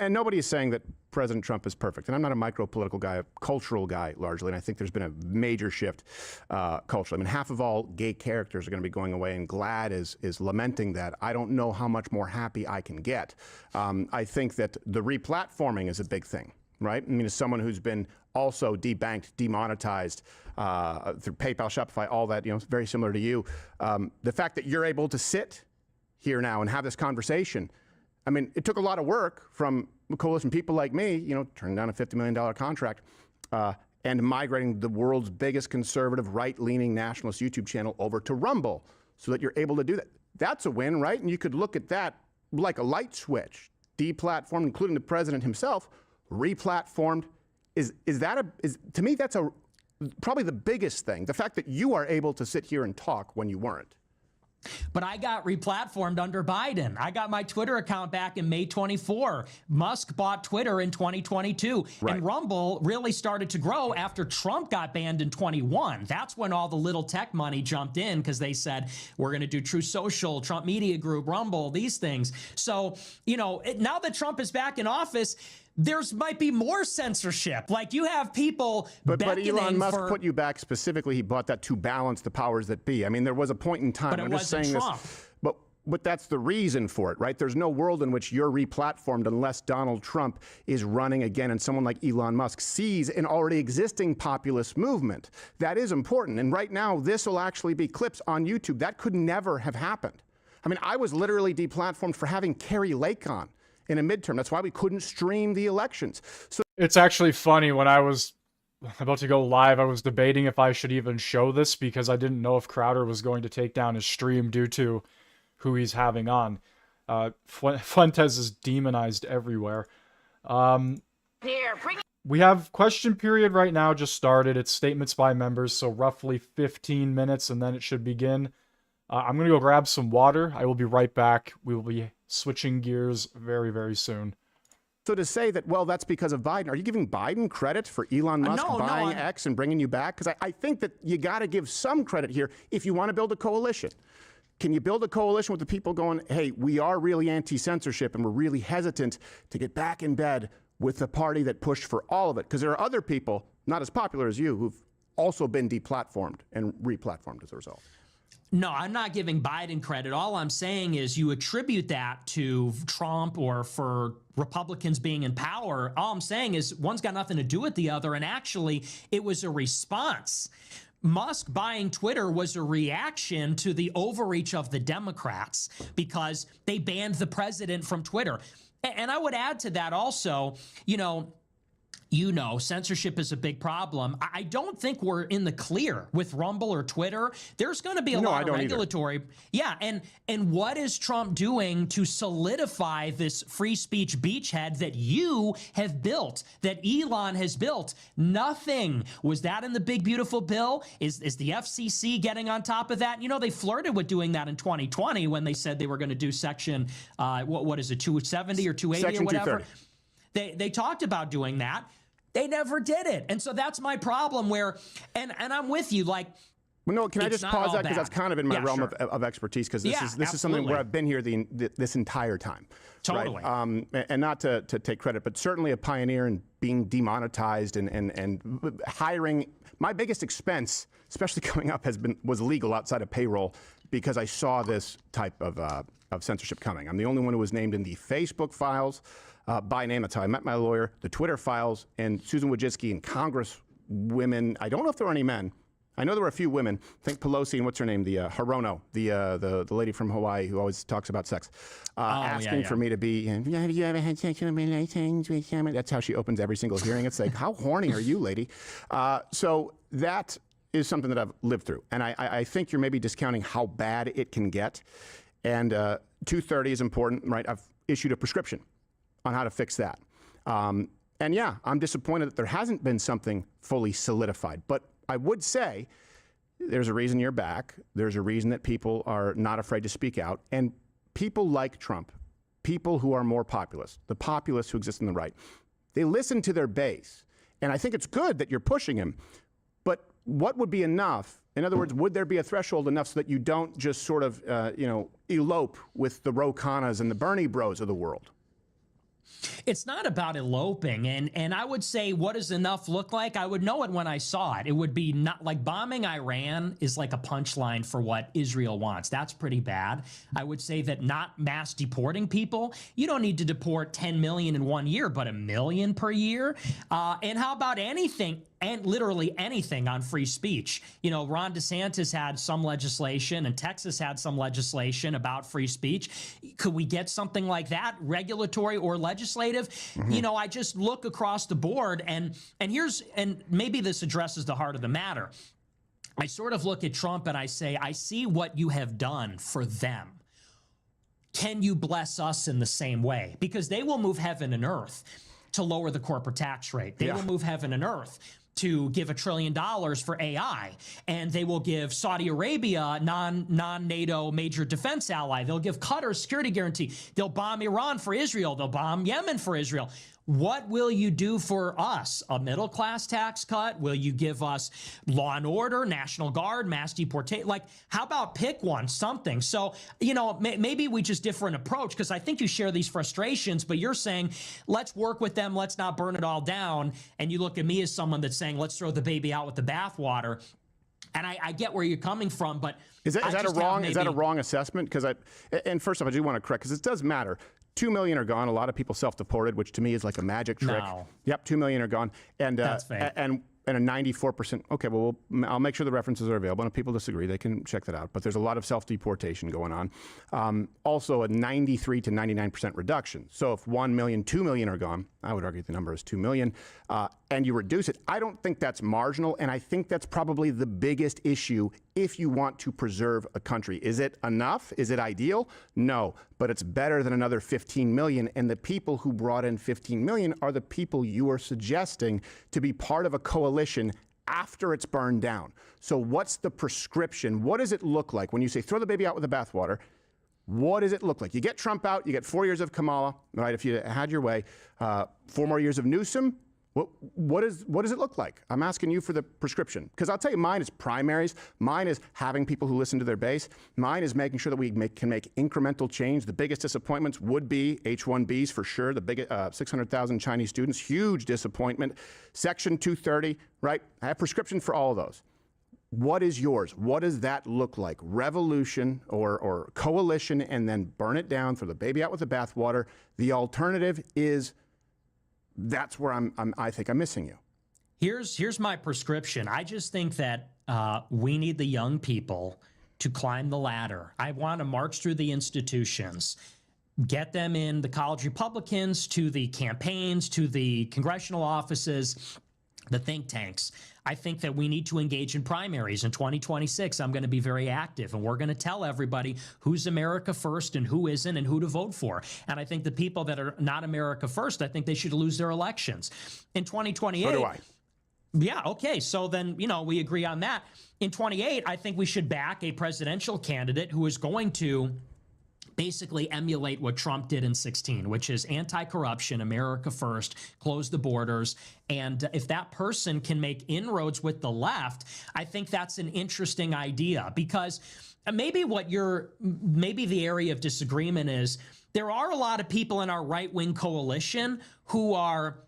Speaker 2: and nobody is saying that President Trump is perfect. And I'm not a micro-political guy, a cultural guy largely. And I think there's been a major shift culturally. I mean, half of all gay characters are going to be going away, and GLAAD is lamenting that. I don't know how much more happy I can get. I think that the replatforming is a big thing, right? I mean, as someone who's been also debanked, demonetized through PayPal, Shopify, all that, very similar to you. The fact that you're able to sit here now and have this conversation, I mean, it took a lot of work from coalition people like me, turning down a $50 million contract and migrating the world's biggest conservative, right-leaning nationalist YouTube channel over to Rumble so that you're able to do that. That's a win, right? And you could look at that like a light switch, deplatformed, including the president himself, replatformed. To me, that's probably the biggest thing. The fact that you are able to sit here and talk when you weren't.
Speaker 3: But I got replatformed under Biden. I got my Twitter account back in May 24. Musk bought Twitter in 2022. Right. And Rumble really started to grow after Trump got banned in 21. That's when all the little tech money jumped in because they said, we're going to do True Social, Trump Media Group, Rumble, these things. So, now that Trump is back in office, there's might be more censorship. Like you have people
Speaker 2: But Elon Musk put you back specifically. He bought that to balance the powers that be. I mean, there was a point in time.
Speaker 3: But I'm just saying Trump.
Speaker 2: But that's the reason for it, right? There's no world in which you're replatformed unless Donald Trump is running again and someone like Elon Musk sees an already existing populist movement. That is important. And right now, this will actually be clips on YouTube. That could never have happened. I mean, I was literally deplatformed for having Carrie Lake on in a midterm. That's why we couldn't stream the elections. So
Speaker 1: it's actually funny, when I was about to go live, I was debating if I should even show this because I didn't know if Crowder was going to take down his stream due to who he's having on. Fuentes is demonized everywhere. We have question period right now just started. It's statements by members, so roughly 15 minutes and then it should begin. I'm going to go grab some water. I will be right back. We will be switching gears very, very soon.
Speaker 2: So to say that, well, that's because of Biden, are you giving Biden credit for Elon Musk buying X and bringing you back? Because I think that you got to give some credit here if you want to build a coalition. Can you build a coalition with the people going, hey, we are really anti-censorship and we're really hesitant to get back in bed with the party that pushed for all of it? Because there are other people, not as popular as you, who've also been deplatformed and replatformed as a result.
Speaker 3: No, I'm not giving Biden credit. All I'm saying is you attribute that to Trump or for Republicans being in power. All I'm saying is one's got nothing to do with the other. And actually, it was a response. Musk buying Twitter was a reaction to the overreach of the Democrats because they banned the president from Twitter. And I would add to that also, censorship is a big problem. I don't think we're in the clear with Rumble or Twitter. There's going to be a lot of regulatory. Either. Yeah, and what is Trump doing to solidify this free speech beachhead that you have built, that Elon has built? Nothing. Was that in the big, beautiful bill? Is the FCC getting on top of that? They flirted with doing that in 2020 when they said they were going to do section, what is it, 270 or 280
Speaker 2: Section
Speaker 3: or whatever?
Speaker 2: 230.
Speaker 3: They talked about doing that. They never did it. And so that's my problem where, and I'm with you, like,
Speaker 2: well, no, can I just pause that? Because that's kind of in my realm
Speaker 3: sure.
Speaker 2: of expertise, because this is
Speaker 3: absolutely.
Speaker 2: something where I've been here this entire time.
Speaker 3: Totally.
Speaker 2: Right? And not to take credit, but certainly a pioneer in being demonetized and hiring. My biggest expense, especially coming up, was legal outside of payroll, because I saw this type of censorship coming. I'm the only one who was named in the Facebook files by name. That's how I met my lawyer. The Twitter files, and Susan Wojcicki and Congress women. I don't know if there were any men. I know there were a few women. I think Pelosi and what's her name, the Hirono, the lady from Hawaii who always talks about sex, asking for me to be. Have you ever had sexual relations with someone? That's how she opens every single hearing. It's like, how horny are you, lady? So that is something that I've lived through, and I think you're maybe discounting how bad it can get. And 230 is important, right? I've issued a prescription on how to fix that. And yeah, I'm disappointed that there hasn't been something fully solidified. But I would say there's a reason you're back. There's a reason that people are not afraid to speak out. And people like Trump, people who are more populist, the populists who exist on the right, they listen to their base. And I think it's good that you're pushing him. But what would be enough? In other words, would there be a threshold enough so that you don't just sort of, elope with the Ro Khannas and the Bernie bros of the world?
Speaker 3: It's not about eloping. And I would say, what does enough look like? I would know it when I saw it. It would be not like bombing Iran is like a punchline for what Israel wants. That's pretty bad. I would say that not mass deporting people. You don't need to deport 10 million in 1 year, but 1 million per year. And how about anything? And literally anything on free speech. You know, Ron DeSantis had some legislation and Texas had some legislation about free speech. Could we get something like that, regulatory or legislative? Mm-hmm. You know, I just look across the board and maybe this addresses the heart of the matter. I sort of look at Trump and I say, I see what you have done for them. Can you bless us in the same way? Because they will move heaven and earth to lower the corporate tax rate. They will move heaven and earth to give $1 trillion for AI. And they will give Saudi Arabia, non-NATO major defense ally. They'll give Qatar security guarantee. They'll bomb Iran for Israel. They'll bomb Yemen for Israel. What will you do for us? A middle-class tax cut? Will you give us law and order, National Guard, mass deportation? Like, how about pick one, something? So, you know, maybe we just differ an approach, because I think you share these frustrations, but you're saying, let's work with them, let's not burn it all down. And you look at me as someone that's saying, let's throw the baby out with the bathwater. And I get where you're coming from, but
Speaker 2: is that a wrong assessment? Because and first off, I do want to correct, because it does matter. 2 million are gone. A lot of people self-deported, which to me is like a magic trick.
Speaker 3: No.
Speaker 2: Yep, 2 million are gone. And
Speaker 3: that's fake.
Speaker 2: And a 94%. Okay, well, I'll make sure the references are available. And if people disagree, they can check that out. But there's a lot of self-deportation going on. Also, a 93 to 99% reduction. So if 1 million, 2 million are gone, I would argue the number is 2 million, and you reduce it, I don't think that's marginal. And I think that's probably the biggest issue if you want to preserve a country. Is it enough? Is it ideal? No, but it's better than another 15 million. And the people who brought in 15 million are the people you are suggesting to be part of a coalition after it's burned down. So what's the prescription? What does it look like when you say throw the baby out with the bathwater? What does it look like? You get Trump out, you get 4 years of Kamala, right? If you had your way, 4 more years of Newsom. What does it look like? I'm asking you for the prescription, because I'll tell you, mine is primaries. Mine is having people who listen to their base. Mine is making sure that we can make incremental change. The biggest disappointments would be H-1Bs for sure. The big 600,000 Chinese students, huge disappointment. Section 230, right? I have prescription for all of those. What is yours? What does that look like? Revolution or coalition, and then burn it down, throw the baby out with the bathwater. The alternative is. That's where I think I'm missing you.
Speaker 3: Here's my prescription. I just think that we need the young people to climb the ladder. I want to march through the institutions, get them in the college Republicans, to the campaigns, to the congressional offices, the think tanks. I think that we need to engage in primaries. In 2026, I'm going to be very active, and we're going to tell everybody who's America first and who isn't, and who to vote for. And I think the people that are not America first, I think they should lose their elections. In 2028...
Speaker 2: So do I.
Speaker 3: Yeah, okay. So then, you know, we agree on that. In 28, I think we should back a presidential candidate who is going to basically emulate what Trump did in 2016, which is anti-corruption, America first, close the borders. And if that person can make inroads with the left, I think that's an interesting idea, because maybe maybe the area of disagreement is there are a lot of people in our right-wing coalition who are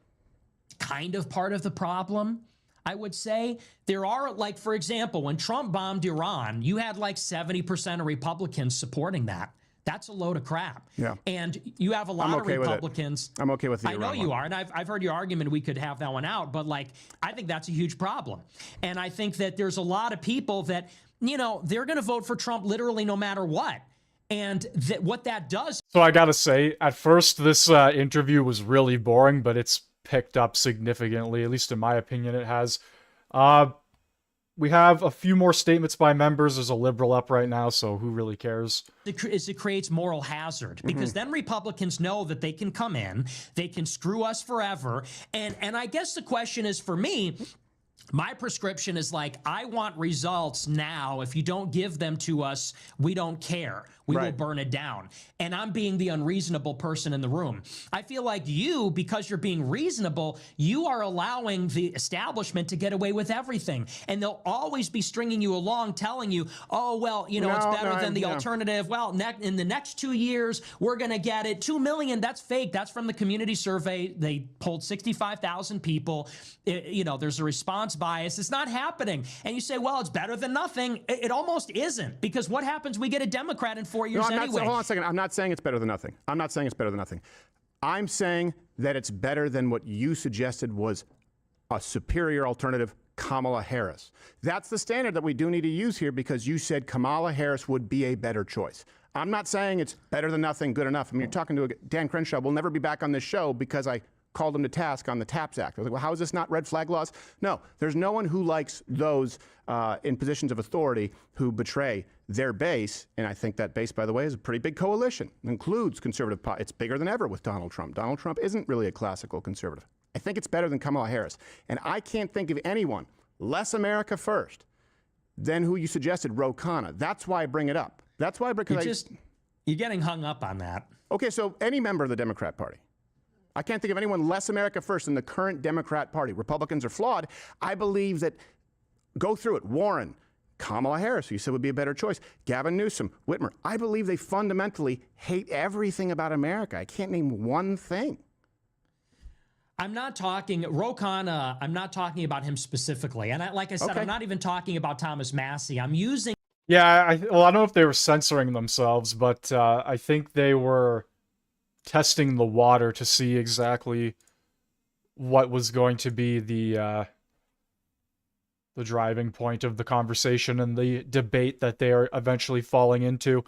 Speaker 3: kind of part of the problem. I would say there are, like, for example, when Trump bombed Iran, you had like 70% of Republicans supporting that. That's a load of crap. Yeah. And you have a lot of Republicans.
Speaker 2: I'm okay with the
Speaker 3: Iran one. You are. And I've heard your argument. We could have that one out. But like, I think that's a huge problem. And I think that there's a lot of people that, you know, they're going to vote for Trump literally no matter what. And what that does.
Speaker 1: So I got to say, at first, this interview was really boring, but it's picked up significantly, at least in my opinion it has. We have a few more statements by members. There's a liberal up right now, so who really cares?
Speaker 3: It creates moral hazard, because then Republicans know that they can come in, they can screw us forever. And I guess the question is, for me, my prescription is like, I want results now. If you don't give them to us, we don't care. We will burn it down. And I'm being the unreasonable person in the room. I feel like you, because you're being reasonable, you are allowing the establishment to get away with everything. And they'll always be stringing you along, telling you, oh, well, you know, it's better than the alternative. Well, in the next 2 years, we're going to get it. 2 million, that's fake. That's from the community survey. They polled 65,000 people. You know, there's a response bias. It's not happening. And you say, well, it's better than nothing. It almost isn't, because what happens? We get a Democrat in 4 years anyway.
Speaker 2: Hold on a second. I'm not saying it's better than nothing. I'm not saying it's better than nothing. I'm saying that it's better than what you suggested was a superior alternative, Kamala Harris. That's the standard that we do need to use here, because you said Kamala Harris would be a better choice. I'm not saying it's better than nothing, good enough. I mean, you're talking to Dan Crenshaw. We'll never be back on this show because I called him to task on the TAPS Act. I was like, well, how is this not red flag laws? No, there's no one who likes those in positions of authority who betray their base. And I think that base, by the way, is a pretty big coalition. It includes conservative. It's bigger than ever with Donald Trump. Donald Trump isn't really a classical conservative. I think it's better than Kamala Harris. And I can't think of anyone less America first than who you suggested, Ro Khanna. That's why I bring it up. That's why
Speaker 3: you're getting hung up on that.
Speaker 2: Okay, so any member of the Democrat Party. I can't think of anyone less America first than the current Democrat Party. Republicans are flawed. I believe that, go through it, Warren, Kamala Harris, who you said would be a better choice, Gavin Newsom, Whitmer. I believe they fundamentally hate everything about America. I can't name one thing.
Speaker 3: I'm not talking, Ro Khanna, I'm not talking about him specifically. And like I said, I'm not even talking about Thomas Massie. I'm using...
Speaker 1: Yeah, I don't know if they were censoring themselves, but I think they were testing the water to see exactly what was going to be the driving point of the conversation and the debate that they are eventually falling into.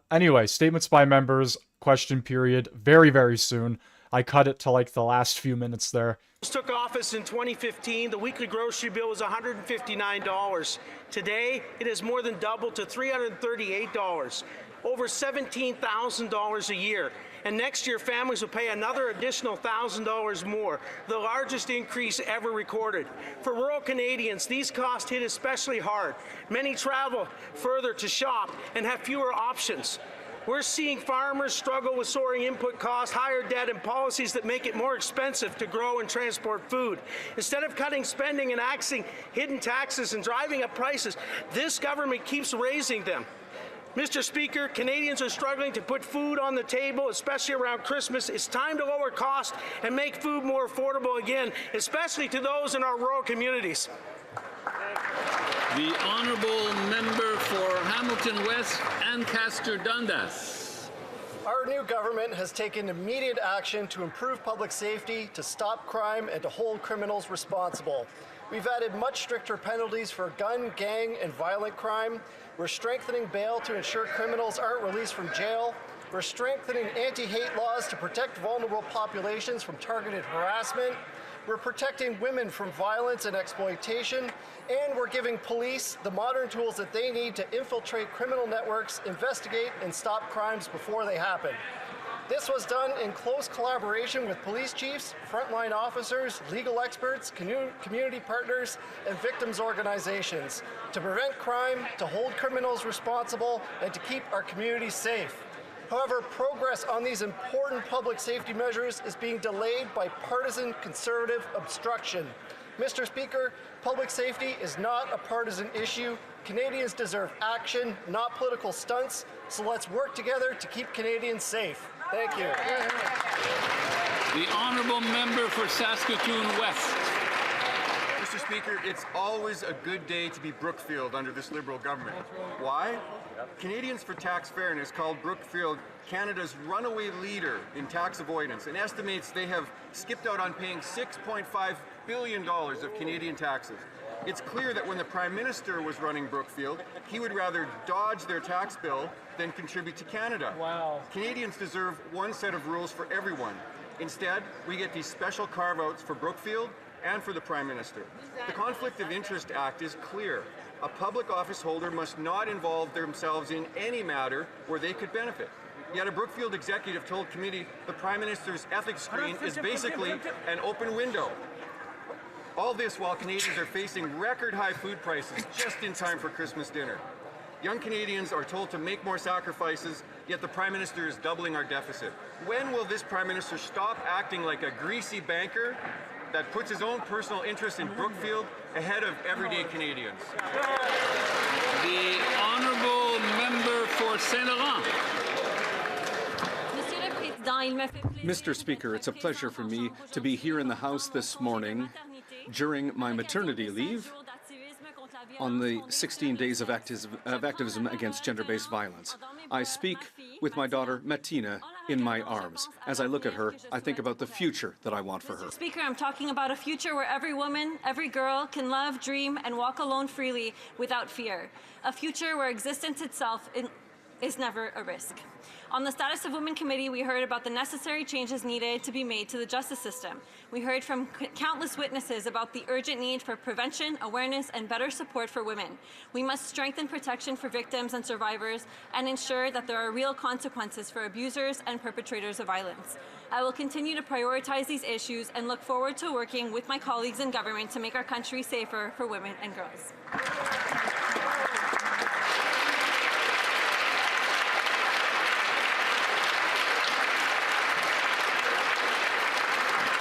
Speaker 1: Anyway, statements by members, question period, very, very soon. I cut it to like the last few minutes there.
Speaker 6: Took office in 2015. The weekly grocery bill was $159. Today, it has more than doubled to $338. Over $17,000 a year. And next year, families will pay another additional $1,000 more, the largest increase ever recorded. For rural Canadians, these costs hit especially hard. Many travel further to shop and have fewer options. We're seeing farmers struggle with soaring input costs, higher debt, and policies that make it more expensive to grow and transport food. Instead of cutting spending and axing hidden taxes and driving up prices, this government keeps raising them. Mr. Speaker, Canadians are struggling to put food on the table, especially around Christmas. It's time to lower costs and make food more affordable again, especially to those in our rural communities.
Speaker 8: The Honourable Member for Hamilton West, Ancaster Dundas.
Speaker 9: Our new government has taken immediate action to improve public safety, to stop crime, and to hold criminals responsible. We've added much stricter penalties for gun, gang, and violent crime. We're strengthening bail to ensure criminals aren't released from jail. We're strengthening anti-hate laws to protect vulnerable populations from targeted harassment. We're protecting women from violence and exploitation, and we're giving police the modern tools that they need to infiltrate criminal networks, investigate, and stop crimes before they happen. This was done in close collaboration with police chiefs, frontline officers, legal experts, community partners, and victims' organizations to prevent crime, to hold criminals responsible, and to keep our communities safe. However, progress on these important public safety measures is being delayed by partisan conservative obstruction. Mr. Speaker, public safety is not a partisan issue. Canadians deserve action, not political stunts, so let's work together to keep Canadians safe. Thank you.
Speaker 8: The honourable member for Saskatoon West.
Speaker 10: Mr. Speaker, it's always a good day to be Brookfield under this Liberal government. Why? Canadians for Tax Fairness called Brookfield Canada's runaway leader in tax avoidance and estimates they have skipped out on paying $6.5 billion of Canadian taxes. It's clear that when the Prime Minister was running Brookfield, he would rather dodge their tax bill than contribute to Canada. Wow. Canadians deserve one set of rules for everyone. Instead, we get these special carve-outs for Brookfield and for the Prime Minister. The Conflict of Interest Act is clear. A public office holder must not involve themselves in any matter where they could benefit. Yet a Brookfield executive told committee the Prime Minister's ethics screen is basically an open window. All this while Canadians are facing record-high food prices just in time for Christmas dinner. Young Canadians are told to make more sacrifices, yet the Prime Minister is doubling our deficit. When will this Prime Minister stop acting like a greasy banker that puts his own personal interest in Brookfield ahead of everyday Canadians?
Speaker 8: The honourable member for Saint-Laurent.
Speaker 11: Mr. Speaker, it's a pleasure for me to be here in the House this morning during my maternity leave on the 16 days of activism against gender-based violence. I speak with my daughter, Martina, in my arms. As I look at her, I think about the future that I want for her.
Speaker 12: Mr. Speaker, I'm talking about a future where every woman, every girl can love, dream, and walk alone freely without fear. A future where existence itself is never a risk. On the Status of Women Committee, we heard about the necessary changes needed to be made to the justice system. We heard from countless witnesses about the urgent need for prevention, awareness, and better support for women. We must strengthen protection for victims and survivors and ensure that there are real consequences for abusers and perpetrators of violence. I will continue to prioritize these issues and look forward to working with my colleagues in government to make our country safer for women and girls.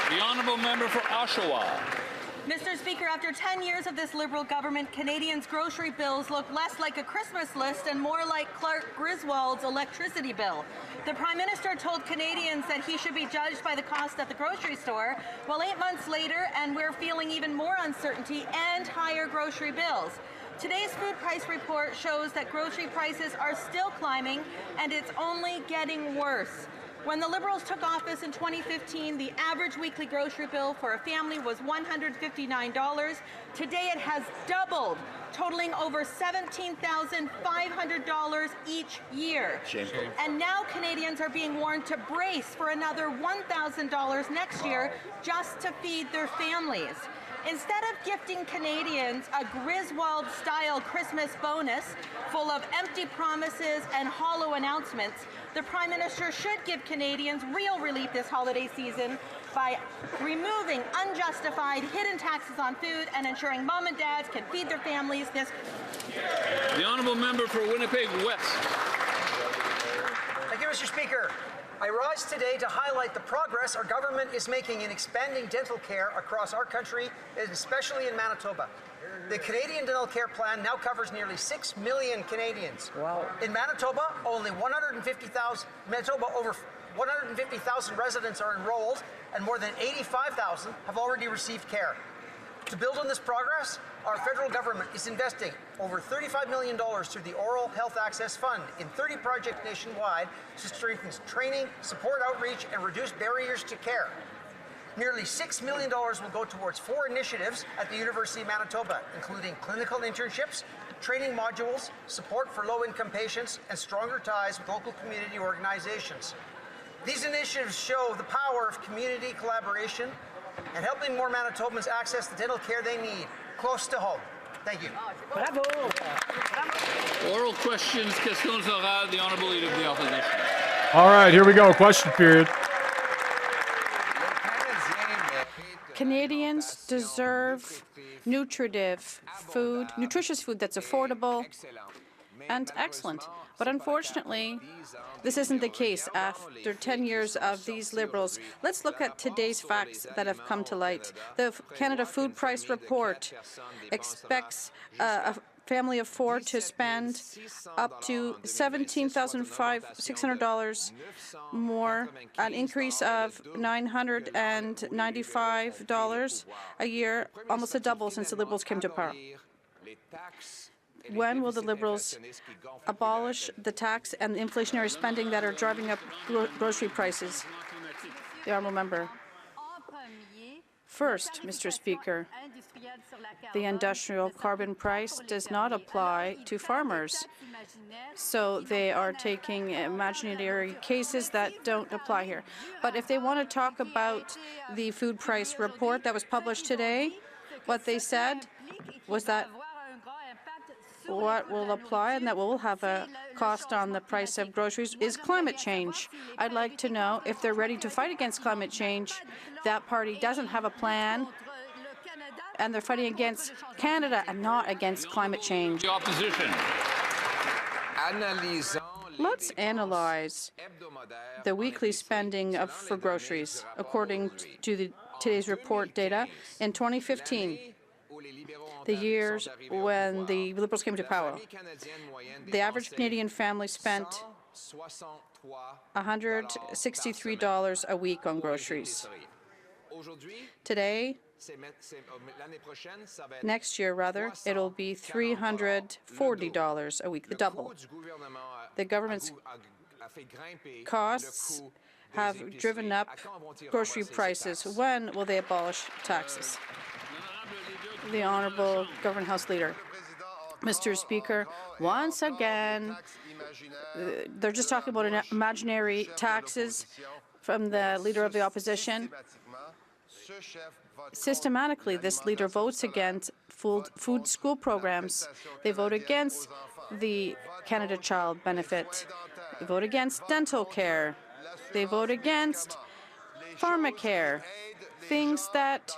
Speaker 8: The honourable member for Oshawa.
Speaker 13: Mr. Speaker, after 10 years of this Liberal government, Canadians' grocery bills look less like a Christmas list and more like Clark Griswold's electricity bill. The Prime Minister told Canadians that he should be judged by the cost at the grocery store. Well, 8 months later, and we're feeling even more uncertainty and higher grocery bills. Today's food price report shows that grocery prices are still climbing, and it's only getting worse. When the Liberals took office in 2015, the average weekly grocery bill for a family was $159. Today it has doubled, totaling over $17,500 each year. Shameful. And now Canadians are being warned to brace for another $1,000 next year just to feed their families. Instead of gifting Canadians a Griswold-style Christmas bonus full of empty promises and hollow announcements, the Prime Minister should give Canadians real relief this holiday season by removing unjustified hidden taxes on food and ensuring mom and dads can feed their families this.
Speaker 8: The honourable member for Winnipeg West.
Speaker 14: Thank you, Mr. Speaker. I rise today to highlight the progress our government is making in expanding dental care across our country, and especially in Manitoba. The Canadian Dental Care Plan now covers nearly 6 million Canadians. Wow. In Manitoba, over 150,000 residents are enrolled, and more than 85,000 have already received care. To build on this progress, our federal government is investing over $35 million through the Oral Health Access Fund in 30 projects nationwide to strengthen training, support outreach, and reduce barriers to care. Nearly $6 million will go towards 4 initiatives at the University of Manitoba, including clinical internships, training modules, support for low-income patients, and stronger ties with local community organizations. These initiatives show the power of community collaboration and helping more Manitobans access the dental care they need, close to home. Thank you.
Speaker 8: Bravo. Oral questions, questions orales, the Honourable Leader of the Opposition.
Speaker 1: All right, here we go. Question period.
Speaker 15: Canadians deserve nutritious food that's affordable and excellent. But unfortunately, this isn't the case after 10 years of these Liberals. Let's look at today's facts that have come to light. The Canada Food Price Report expects a family of four to spend up to $17,600 more, an increase of $995 a year, almost a double since the Liberals came to power. When will the Liberals abolish the tax and the inflationary spending that are driving up grocery prices? The honourable member. First, Mr. Speaker, the industrial carbon price does not apply to farmers. So they are taking imaginary cases that don't apply here. But if they want to talk about the food price report that was published today, what they said was that what will apply and that will have a cost on the price of groceries is climate change. I'd like to know if they're ready to fight against climate change. That party doesn't have a plan, and they're fighting against Canada and not against climate change.
Speaker 8: The opposition.
Speaker 15: Let's analyze the weekly spending for groceries. According to today's report data, in 2015, the years when the Liberals came to power, the average Canadian family spent $163 a week on groceries. Today, next year rather, it'll be $340 a week, the double. The government's costs have driven up grocery prices. When will they abolish taxes? The Honourable Government House Leader. Mr. Speaker, once again, they're just talking about imaginary taxes from the Leader of the Opposition. Systematically, this leader votes against food school programs. They vote against the Canada Child Benefit. They vote against dental care. They vote against pharmacare, things that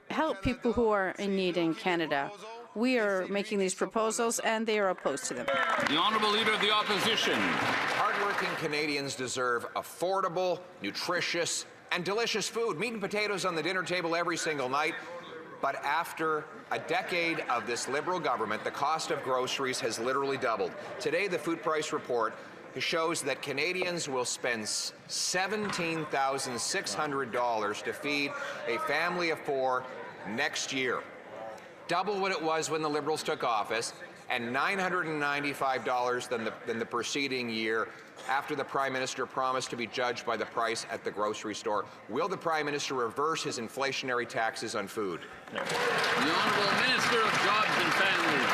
Speaker 15: help people who are in need in Canada. We are making these proposals, and they are opposed to them.
Speaker 8: The Honourable Leader of the Opposition.
Speaker 16: Hardworking Canadians deserve affordable, nutritious, and delicious food. Meat and potatoes on the dinner table every single night. But after a decade of this Liberal government, the cost of groceries has literally doubled. Today, the food price report shows that Canadians will spend $17,600 to feed a family of four next year. Double what it was when the Liberals took office, and $995 than the preceding year after the Prime Minister promised to be judged by the price at the grocery store. Will the Prime Minister reverse his inflationary taxes on food?
Speaker 8: The Honourable Minister of Jobs and Families.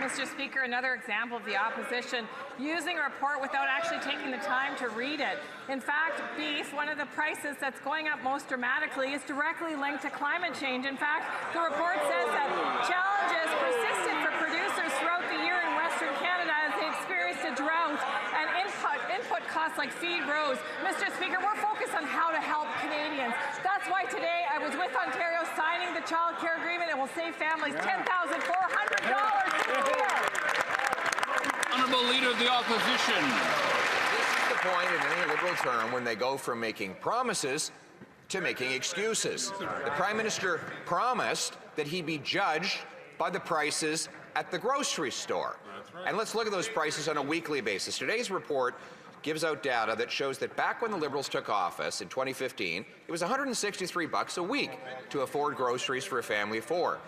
Speaker 17: Mr. Speaker, another example of the opposition using a report without actually taking the time to read it. In fact, beef, one of the prices that's going up most dramatically, is directly linked to climate change. In fact, the report says that challenges persisted for producers throughout the year in Western Canada as they experienced a drought and input costs like feed rose. Mr. Speaker, we're focused on how to help Canadians. That's why today I was with Ontario signing the child care agreement. It will save families $10,400 a year.
Speaker 8: Honourable Leader of the Opposition.
Speaker 16: This is the point in any Liberal term when they go from making promises to making excuses. The Prime Minister promised that he'd be judged by the prices at the grocery store. And let's look at those prices on a weekly basis. Today's report gives out data that shows that back when the Liberals took office in 2015, it was $163 a week to afford groceries for a family of four.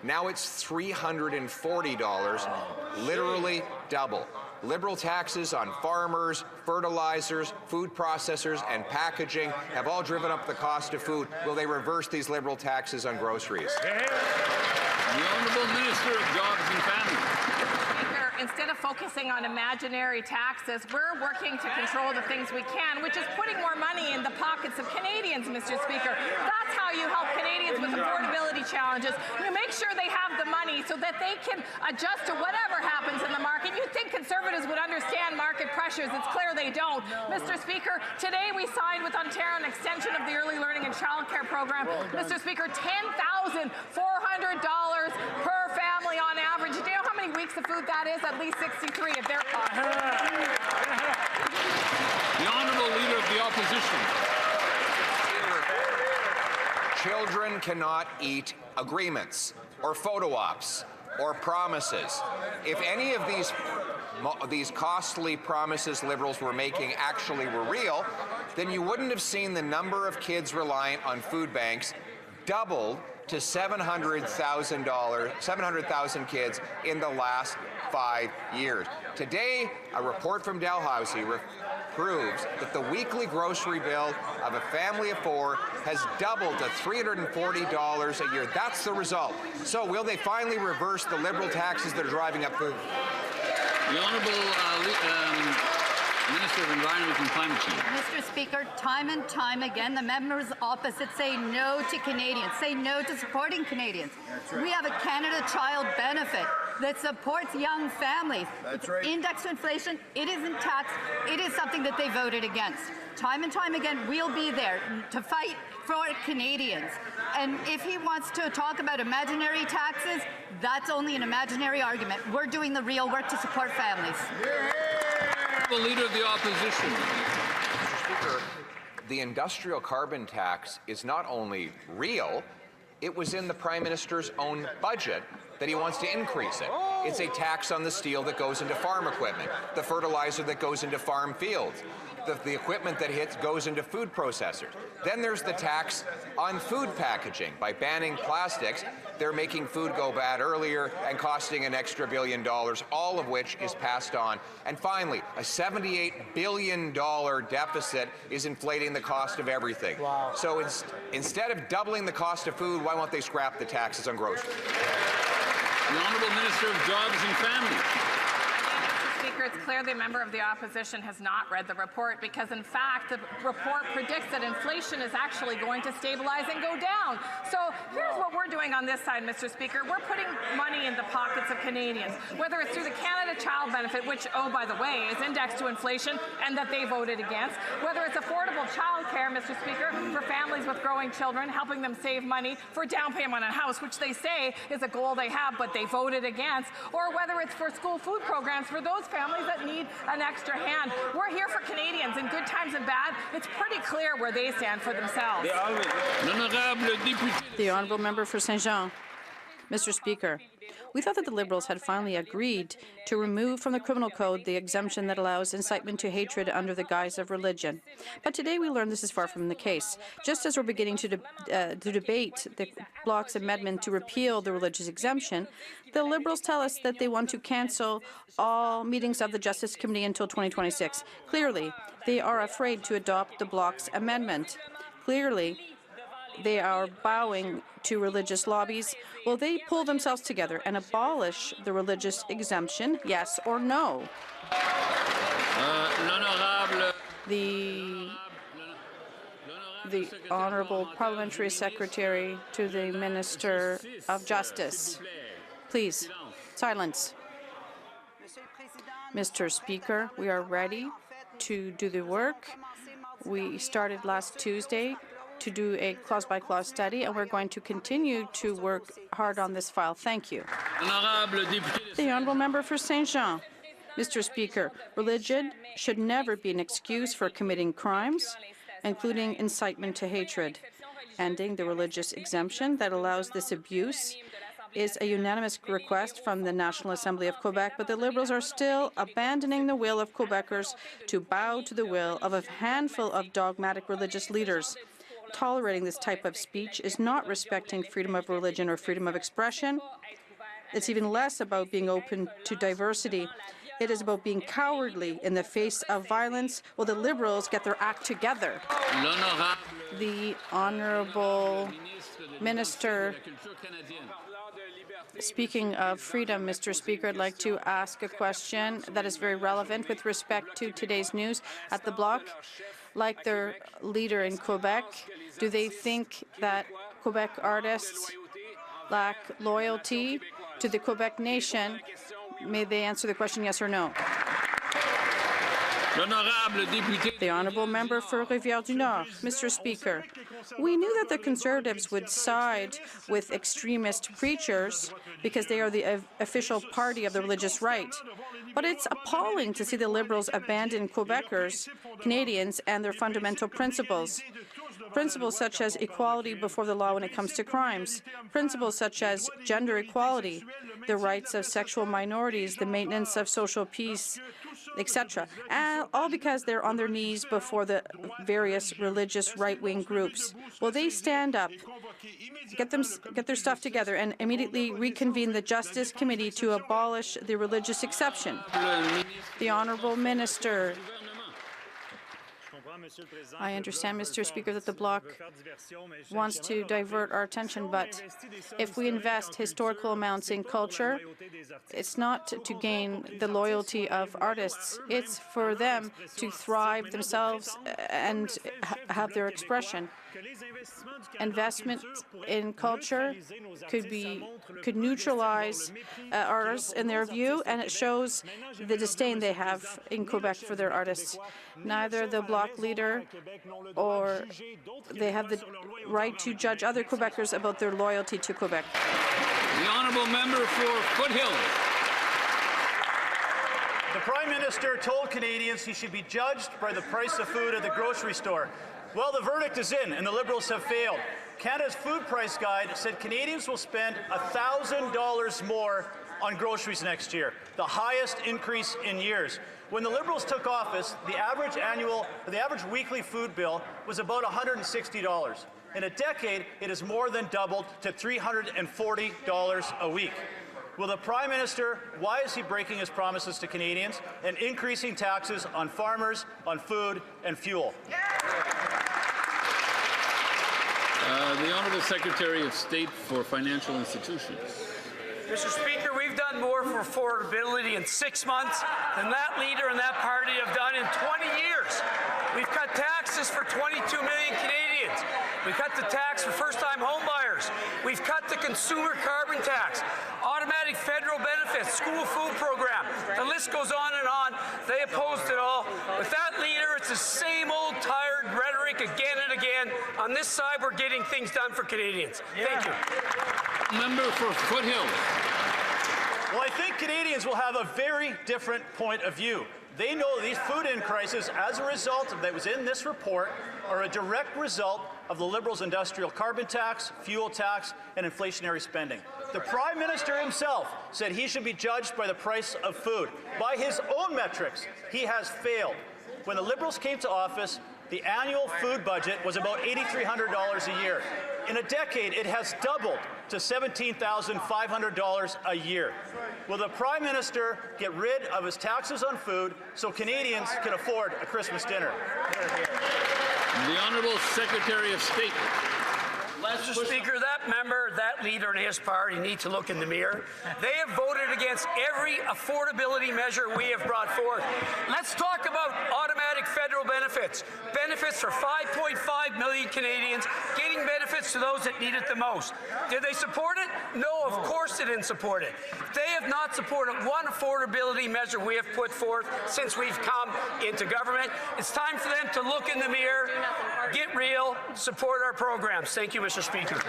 Speaker 16: Now it's $340, literally double. Liberal taxes on farmers, fertilizers, food processors, and packaging have all driven up the cost of food. Will they reverse these Liberal taxes on groceries?
Speaker 8: The Honourable Minister of Jobs and Families.
Speaker 17: Instead of focusing on imaginary taxes, we're working to control the things we can, which is putting more money in the pockets of Canadians, Mr. Speaker. That's how you help Canadians with affordability challenges. You make sure they have the money so that they can adjust to whatever happens in the market. You'd think Conservatives would understand market pressure. pressures. It's clear they don't. Mr. Speaker, today we signed with Ontario an extension of the early learning and childcare program. Mr. Speaker, $10,400 per family on average. Do you know how many weeks of food that is? At least 63 if they're
Speaker 8: The Honourable Leader of the Opposition.
Speaker 16: Children cannot eat agreements or photo ops or promises. If any of these costly promises Liberals were making actually were real, then you wouldn't have seen the number of kids reliant on food banks doubled to 700,000 kids in the last 5 years. Today, a report from Dalhousie proves that the weekly grocery bill of a family of 4 has doubled to $340 a year. That's the result. So will they finally reverse the Liberal taxes that are driving up food?
Speaker 8: The Honourable Minister of Environment and Climate Change.
Speaker 18: Mr. Speaker, time and time again, the members opposite say no to Canadians, say no to supporting Canadians. We have a Canada Child Benefit that supports young families. It's indexed to inflation. It isn't taxed. It is something that they voted against. Time and time again, we'll be there to fight for Canadians. And if he wants to talk about imaginary taxes, that's only an imaginary argument. We're doing the real work to support families.
Speaker 8: The Leader of the Opposition.
Speaker 16: Mr. Speaker, the industrial carbon tax is not only real, it was in the Prime Minister's own budget that he wants to increase it. It's a tax on the steel that goes into farm equipment, the fertilizer that goes into farm fields, the equipment that goes into food processors. Then there's the tax on food packaging. By banning plastics, they're making food go bad earlier and costing an extra $1 billion, all of which is passed on. And finally, a $78 billion deficit is inflating the cost of everything. Wow. So instead of doubling the cost of food, why won't they scrap the taxes on groceries?
Speaker 8: The Honourable Minister of Jobs and Family.
Speaker 17: Speaker, it's clear the member of the opposition has not read the report because, in fact, the report predicts that inflation is actually going to stabilize and go down. So here's what we're doing on this side, Mr. Speaker. We're putting money in the pockets of Canadians, whether it's through the Canada Child Benefit, which, oh, by the way, is indexed to inflation and that they voted against, whether it's affordable child care, Mr. Speaker, for families with growing children, helping them save money for down payment on a house, which they say is a goal they have, but they voted against, or whether it's for school food programs for those families that need an extra hand. We're here for Canadians in good times and bad. It's pretty clear where they stand for themselves.
Speaker 15: The Honourable Member for Saint Jean. Mr. Speaker, we thought that the Liberals had finally agreed to remove from the criminal code the exemption that allows incitement to hatred under the guise of religion. But today we learn this is far from the case. Just as we're beginning to debate the Bloc's amendment to repeal the religious exemption, the Liberals tell us that they want to cancel all meetings of the Justice Committee until 2026. Clearly, they are afraid to adopt the Bloc's amendment. Clearly, they are bowing to religious lobbies. Will they pull themselves together and abolish the religious exemption, yes or no? The Honourable Parliamentary Secretary to the Minister of Justice. Please, silence. Mr. Speaker, we are ready to do the work. We started last Tuesday to do a clause-by-clause study, and we're going to continue to work hard on this file. Thank you. The Honourable Member for Saint Jean. Mr. Speaker, religion should never be an excuse for committing crimes, including incitement to hatred. Ending the religious exemption that allows this abuse is a unanimous request from the National Assembly of Quebec, but the Liberals are still abandoning the will of Quebecers to bow to the will of a handful of dogmatic religious leaders. Tolerating this type of speech is not respecting freedom of religion or freedom of expression. It's even less about being open to diversity. It is about being cowardly in the face of violence. Will the Liberals get their act together? The Honourable Minister. Speaking of freedom, Mr. Speaker, I'd like to ask a question that is very relevant with respect to today's news at the Bloc. Like their leader in Quebec, do they think that Quebec artists lack loyalty to the Quebec nation? May they answer the question yes or no? The Honourable Member for Rivière-du-Nord. Mr. Speaker, we knew that the Conservatives would side with extremist preachers because they are the official party of the religious right. But it's appalling to see the Liberals abandon Quebecers, Canadians, and their fundamental principles. Principles such as equality before the law when it comes to crimes, principles such as gender equality, the rights of sexual minorities, the maintenance of social peace, etc. All because they're on their knees before the various religious right-wing groups. Will they stand up, get their stuff together, and immediately reconvene the Justice Committee to abolish the religious exception? The Honourable Minister. I understand, Mr. Speaker, that the Bloc wants to divert our attention, but if we invest historical amounts in culture, it's not to gain the loyalty of artists. It's for them to thrive themselves and have their expression. Investment in culture could neutralize artists in their view, and it shows the disdain they have in Quebec for their artists. Neither the Bloc leader or they have the right to judge other Quebecers about their loyalty to Quebec.
Speaker 8: The Honourable Member for Foothills.
Speaker 19: The Prime Minister told Canadians he should be judged by the price of food at the grocery store. Well, the verdict is in, and the Liberals have failed. Canada's Food Price Guide said Canadians will spend $1,000 more on groceries next year, the highest increase in years. When the Liberals took office, the average weekly food bill was about $160. In a decade, it has more than doubled to $340 a week. Will the Prime Minister, why is he breaking his promises to Canadians and increasing taxes on farmers, on food and fuel?
Speaker 8: The Honourable Secretary of State for Financial Institutions.
Speaker 6: Mr. Speaker, we've done more for affordability in 6 months than that leader and that party have done in 20 years. We've cut taxes for 22 million Canadians. We cut the tax for first-time homebuyers. We've cut the consumer carbon tax, automatic federal benefits, school food program. The list goes on and on. They opposed it all. With that leader, it's the same old tired rhetoric again and again. On this side, we're getting things done for Canadians. Thank you.
Speaker 8: Member for Foothills.
Speaker 19: Well, I think Canadians will have a very different point of view. They know these food increases, as a result of that was in this report, are a direct result of the Liberals' industrial carbon tax, fuel tax, and inflationary spending. The Prime Minister himself said he should be judged by the price of food. By his own metrics, he has failed. When the Liberals came to office, the annual food budget was about $8,300 a year. In a decade, it has doubled to $17,500 a year. Will the Prime Minister get rid of his taxes on food so Canadians can afford a Christmas dinner?
Speaker 8: The Honourable Secretary of State.
Speaker 6: Mr. Speaker, that member, that leader and his party need to look in the mirror. They have voted against every affordability measure we have brought forth. Let's talk about automatic federal benefits. Benefits for 5.5 million Canadians, getting benefits to those that need it the most. Did they support it? No, of course they didn't support it. They have not supported one affordability measure we have put forth since we've come into government. It's time for them to look in the mirror, get real, support our programs. Thank you, Mr. Speaker.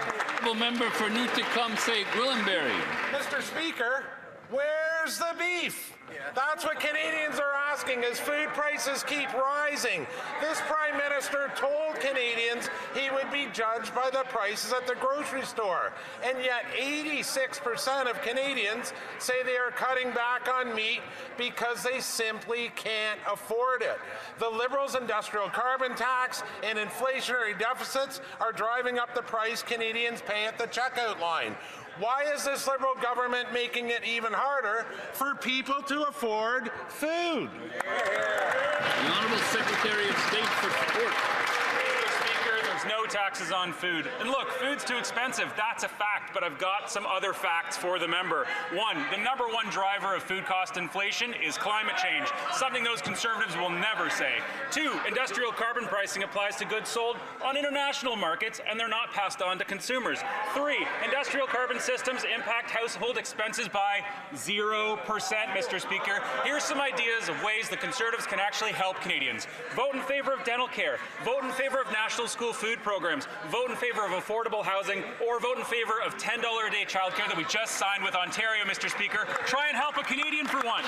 Speaker 8: Member for New Tecumseh, Gwillimbury.
Speaker 20: Mr. Speaker, where's the beef? That's what Canadians are asking as food prices keep rising. This Prime Minister told Canadians he would be judged by the prices at the grocery store. And yet 86% of Canadians say they are cutting back on meat because they simply can't afford it. The Liberals' industrial carbon tax and inflationary deficits are driving up the price Canadians pay at the checkout line. Why is this Liberal government making it even harder for people to afford food?
Speaker 8: The Honourable Secretary of State for Sport.
Speaker 21: Mr. Speaker, there's no taxes on food. And look, food's too expensive. That's a fact, but I've got some other facts for the member. One, the #1 driver of food cost inflation is climate change, something those Conservatives will never say. Two, industrial carbon pricing applies to goods sold on international markets, and they're not passed on to consumers. Three, industrial carbon systems impact household expenses by 0%, Mr. Speaker. Here's some ideas of ways the Conservatives can actually help Canadians. Vote in favor of dental care. Vote in favor of national school food programs. Vote in favor of affordable housing, or vote in favor of $10 a day childcare that we just signed with Ontario, Mr. Speaker. Try and help a Canadian for once.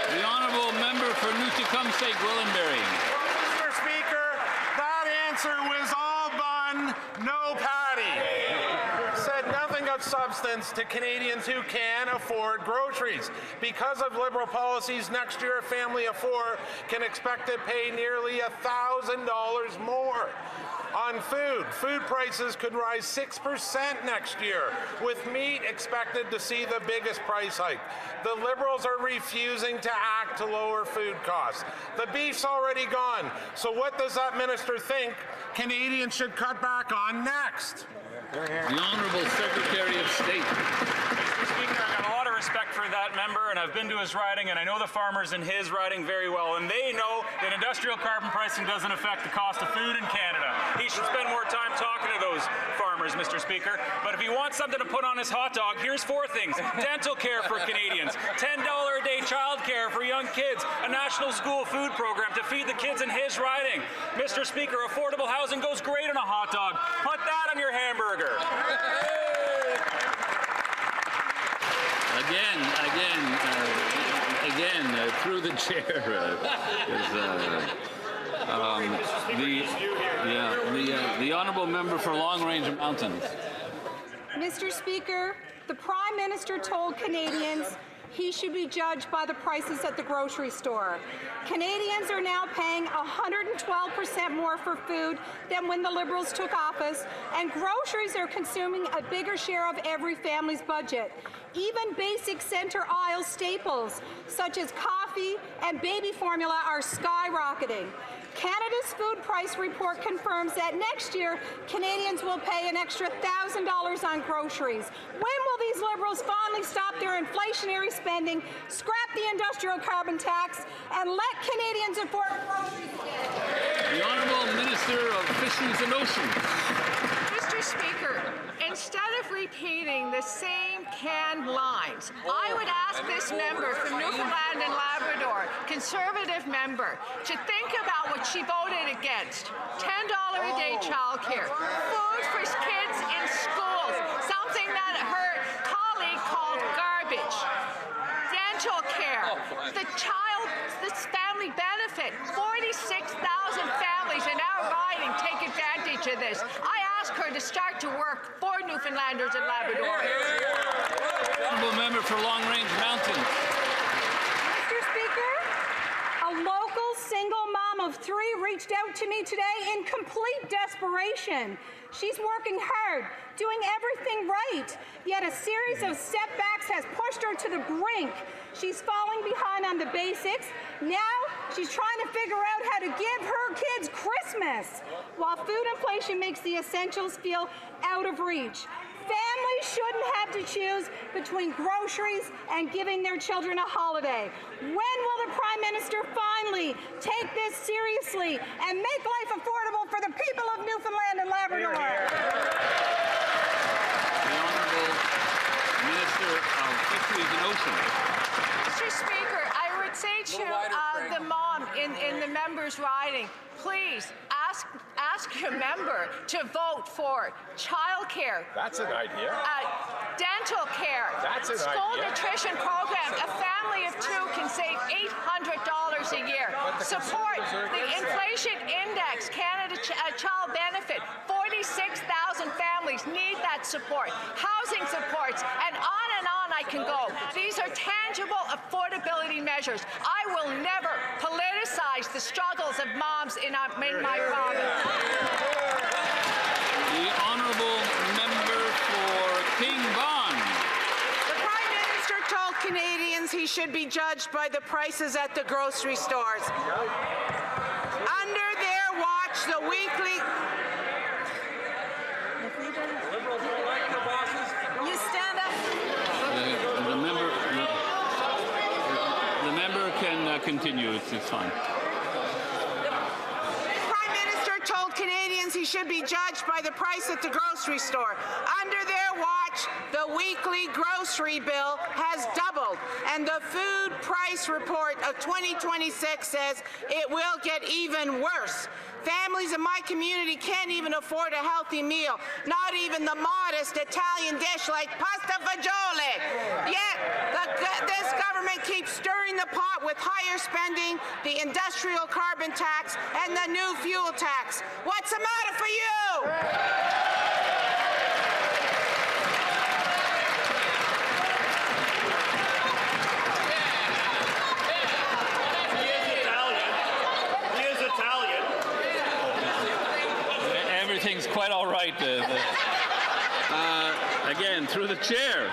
Speaker 8: The honourable member for New Tecumseh, Gwillimbury.
Speaker 20: Mr. Speaker, that answer was all bun, no patty. Said nothing of substance to Canadians who can afford groceries. Because of Liberal policies, next year a family of four can expect to pay nearly $1,000 more. On food, food prices could rise 6% next year, with meat expected to see the biggest price hike. The Liberals are refusing to act to lower food costs. The beef's already gone, so what does that minister think Canadians should cut back on next?
Speaker 8: The Honourable Secretary of State.
Speaker 21: Mr. Speaker, I've got a lot of respect for that member, and I've been to his riding, and I know the farmers in his riding very well, and they know that industrial carbon pricing doesn't affect the cost of food in Canada. He should spend more time talking to those farmers, Mr. Speaker. But if he wants something to put on his hot dog, here's 4 things. Dental care for Canadians, $10 a day child care for young kids, a national school food program to feed the kids in his riding. Mr. Speaker, affordable housing goes great on a hot dog. Put that on your hamburger.
Speaker 8: Again, through the chair, the honourable member for Long Range Mountains.
Speaker 22: Mr. Speaker, the Prime Minister told Canadians he should be judged by the prices at the grocery store. Canadians are now paying 112% more for food than when the Liberals took office, and groceries are consuming a bigger share of every family's budget. Even basic center aisle staples, such as coffee and baby formula, are skyrocketing. Canada's food price report confirms that next year, Canadians will pay an extra $1,000 on groceries. When will these Liberals finally stop their inflationary spending, scrap the industrial carbon tax, and let Canadians afford groceries again?
Speaker 8: The Honourable Minister of Fisheries and Oceans.
Speaker 23: Mr. Speaker, instead of repeating the same canned lines, I would ask this member from Newfoundland and Labrador, Conservative member, to think about what she voted against. $10 a day childcare, food for kids in schools, something that her colleague called garbage, dental care, this family benefit. 46,000 families in our riding take advantage of this. I ask her to start to work for Newfoundlanders and Labradorians.
Speaker 8: Honourable member for Long Range Mountains.
Speaker 22: Mr. Speaker, a local single mom of 3 reached out to me today in complete desperation. She's working hard, doing everything right, yet a series of setbacks has pushed her to the brink. She's falling behind on the basics. Now she's trying to figure out how to give her kids Christmas, while food inflation makes the essentials feel out of reach. Families shouldn't have to choose between groceries and giving their children a holiday. When will the Prime Minister finally take this seriously and make life affordable for the people of Newfoundland and Labrador?
Speaker 8: The Honourable Minister of Fisheries and Oceans.
Speaker 23: Mr. Speaker, I would say to the mom in the member's riding, please ask your member to vote for childcare.
Speaker 20: That's an idea.
Speaker 23: Dental care.
Speaker 20: That's an
Speaker 23: school
Speaker 20: idea.
Speaker 23: nutrition program. A family of 2 can save $800 a year. Support the inflation index, Canada Child Benefit. 46,000 families need that support. Housing supports, and on I can go. These are tangible affordability measures. I will never politicize the struggles of moms in my province.
Speaker 8: The Honourable Member for King Vaughan.
Speaker 24: The Prime Minister told Canadians he should be judged by the prices at the grocery stores. Under their watch, the weekly
Speaker 8: member can continue. It's fine.
Speaker 24: Prime Minister told Canadians he should be judged by the price at the grocery store. Under their watch, the weekly grocery bill has doubled, and the food price report of 2026 says it will get even worse. Families in my community can't even afford a healthy meal, not even the modest Italian dish like pasta fagioli. Yet, this government keeps stirring the pot with higher spending, the industrial carbon tax, and the new fuel tax. What's the matter for you?
Speaker 8: Everything's quite all right. Again, through the chair.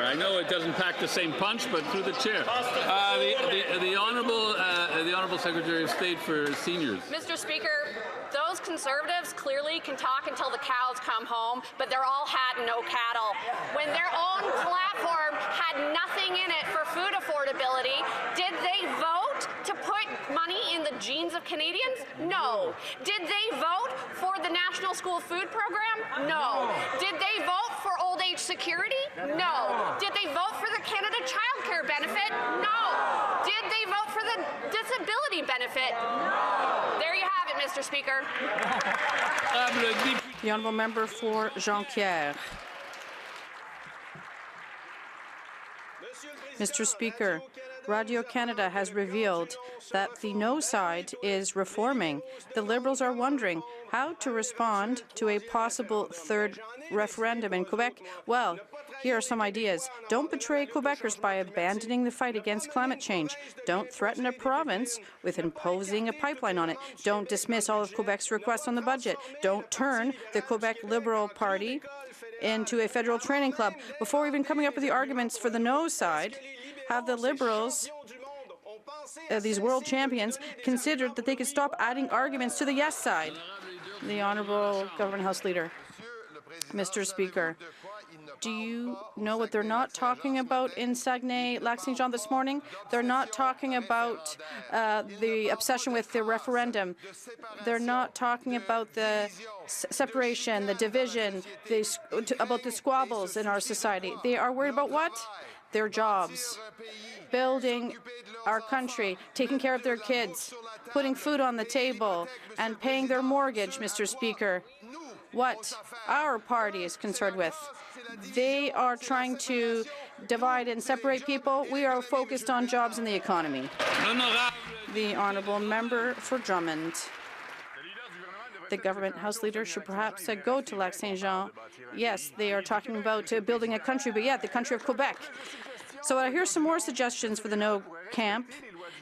Speaker 8: I know it doesn't pack the same punch, but through the chair. The honourable Secretary of State for Seniors.
Speaker 2: Mr. Speaker, those Conservatives clearly can talk until the cows come home, but they're all hat and no cattle. When their own platform had nothing in it for food affordability, did they vote to put money in the genes of Canadians? No. Did they vote for the National School Food Program? No. Did they vote for old age security? No. Did they vote for the Canada Child Care benefit? No. Did they vote for the disability benefit? No. There you have it, Mr. Speaker.
Speaker 15: The honourable member for Jean-Pierre. Mr. Speaker, Radio-Canada has revealed that the no side is reforming. The Liberals are wondering how to respond to a possible third referendum in Quebec. Well, here are some ideas. Don't betray Quebecers by abandoning the fight against climate change. Don't threaten a province with imposing a pipeline on it. Don't dismiss all of Quebec's requests on the budget. Don't turn the Quebec Liberal Party into a federal training club. Before even coming up with the arguments for the no side, have the Liberals, these world champions, considered that they could stop adding arguments to the yes side. The Honourable Government House Leader. Mr. Speaker, do you know what they're not talking about in Saguenay-Lac-Saint-Jean this morning? They're not talking about the obsession with the referendum. They're not talking about the separation, the division, about the squabbles in our society. They are worried about what? Their jobs, building our country, taking care of their kids, putting food on the table, and paying their mortgage, Mr. Speaker. What our party is concerned with. They are trying to divide and separate people. We are focused on jobs and the economy. The honourable member for Drummond. The government House Leader should perhaps go to Lac-Saint-Jean. Yes, they are talking about building a country, but yeah, the country of Quebec. So here's some more suggestions for the no camp.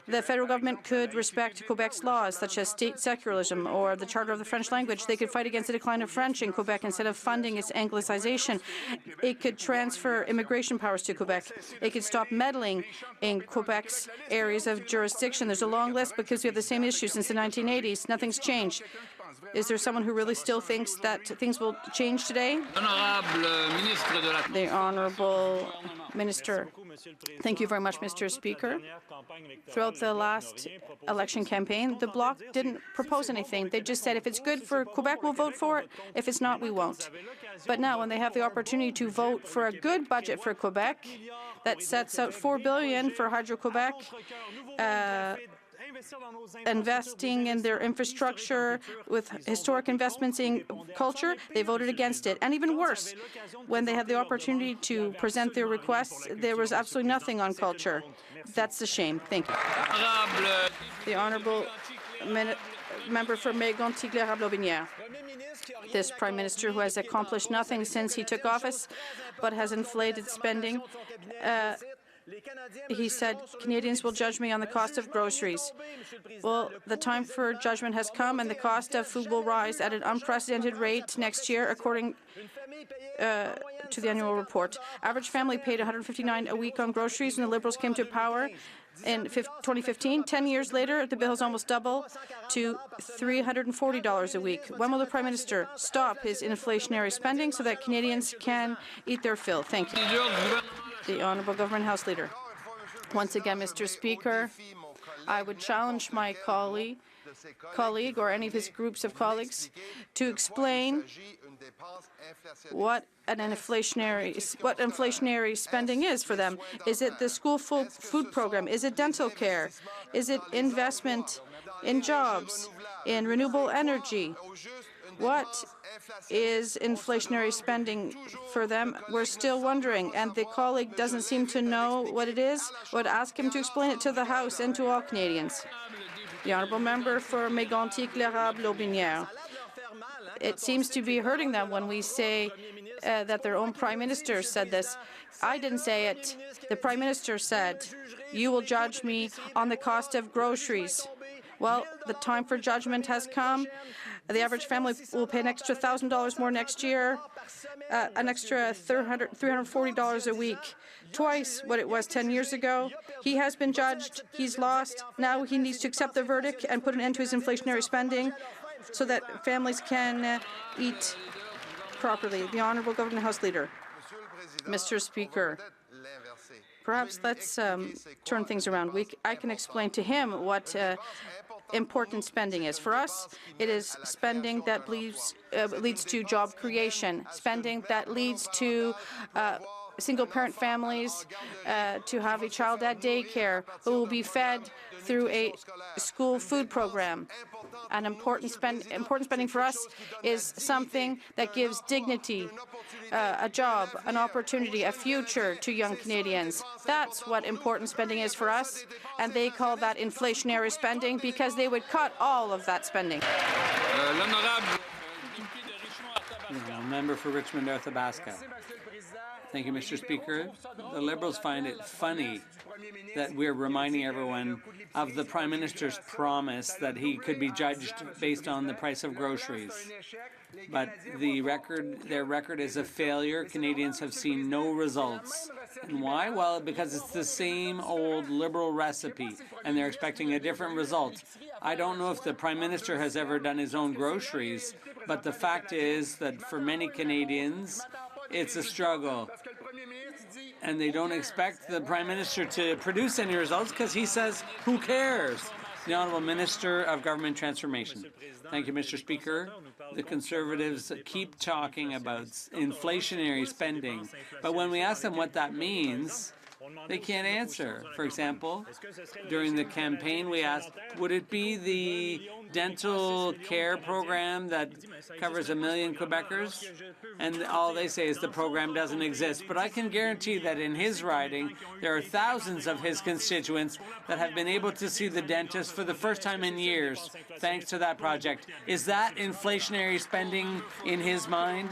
Speaker 15: The federal government could respect Quebec's laws, such as state secularism or the Charter of the French language. They could fight against the decline of French in Quebec instead of funding its Anglicization. It could transfer immigration powers to Quebec. It could stop meddling in Quebec's areas of jurisdiction. There's a long list because we have the same issues since the 1980s. Nothing's changed. Is there someone who really still thinks that things will change today? The Honourable Minister. Thank you very much, Mr. Speaker. Throughout the last election campaign, the Bloc didn't propose anything. They just said, if it's good for Quebec, we'll vote for it. If it's not, we won't. But now, when they have the opportunity to vote for a good budget for Quebec that sets out $4 billion for Hydro-Quebec, investing in their infrastructure with historic investments in culture, they voted against it. And even worse, when they had the opportunity to present their requests, there was absolutely nothing on culture. That's a shame. Thank you. The Honourable Member for Mégantic-Lorraine-Aubinière. This Prime Minister, who has accomplished nothing since he took office, but has inflated spending, he said, Canadians will judge me on the cost of groceries. Well, the time for judgment has come, and the cost of food will rise at an unprecedented rate next year, according to the annual report. Average family paid $159 a week on groceries when the Liberals came to power in 2015. 10 years later, the bill is almost double to $340 a week. When will the Prime Minister stop his inflationary spending so that Canadians can eat their fill? Thank you. The Honourable Government House Leader. Once again, Mr. Speaker, I would challenge my colleague or any of his groups of colleagues to explain what inflationary spending is for them. Is it the school food program? Is it dental care? Is it investment in jobs, in renewable energy? What is inflationary spending for them? We're still wondering, and the colleague doesn't seem to know what it is. I would ask him to explain it to the House and to all Canadians. The honourable member for Mégantic-L'Érable-Aubinière. It seems to be hurting them when we say that their own Prime Minister said this. I didn't say it. The Prime Minister said, "You will judge me on the cost of groceries." Well, the time for judgment has come. The average family will pay an extra $1,000 more next year, an extra $340 a week, twice what it was 10 years ago. He has been judged. He's lost. Now he needs to accept the verdict and put an end to his inflationary spending so that families can eat properly. The Honourable Government House Leader. Mr. Speaker, perhaps let's turn things around. I can explain to him what important spending is. For us, it is spending that leads to job creation, spending that leads to single-parent families to have a child at daycare who will be fed through a school food program. An important spending for us is something that gives dignity, a job, an opportunity, a future to young Canadians. That's what important spending is for us, and they call that inflationary spending because they would cut all of that spending.
Speaker 3: Member for Richmond Athabasca. Thank you, Mr. Speaker. The Liberals find it funny that we're reminding everyone of the Prime Minister's promise that he could be judged based on the price of groceries. But their record is a failure. Canadians have seen no results. And why? Well, because it's the same old Liberal recipe, and they're expecting a different result. I don't know if the Prime Minister has ever done his own groceries, but the fact is that for many Canadians, it's a struggle. And they don't expect the Prime Minister to produce any results because he says, who cares? The Honourable Minister of Government Transformation. Thank you, Mr. Speaker. The Conservatives keep talking about inflationary spending, but when we ask them what that means, they can't answer. For example, during the campaign, we asked, would it be the dental care program that covers 1 million Quebecers? And all they say is the program doesn't exist. But I can guarantee that in his riding, there are thousands of his constituents that have been able to see the dentist for the first time in years, thanks to that project. Is that inflationary spending in his mind?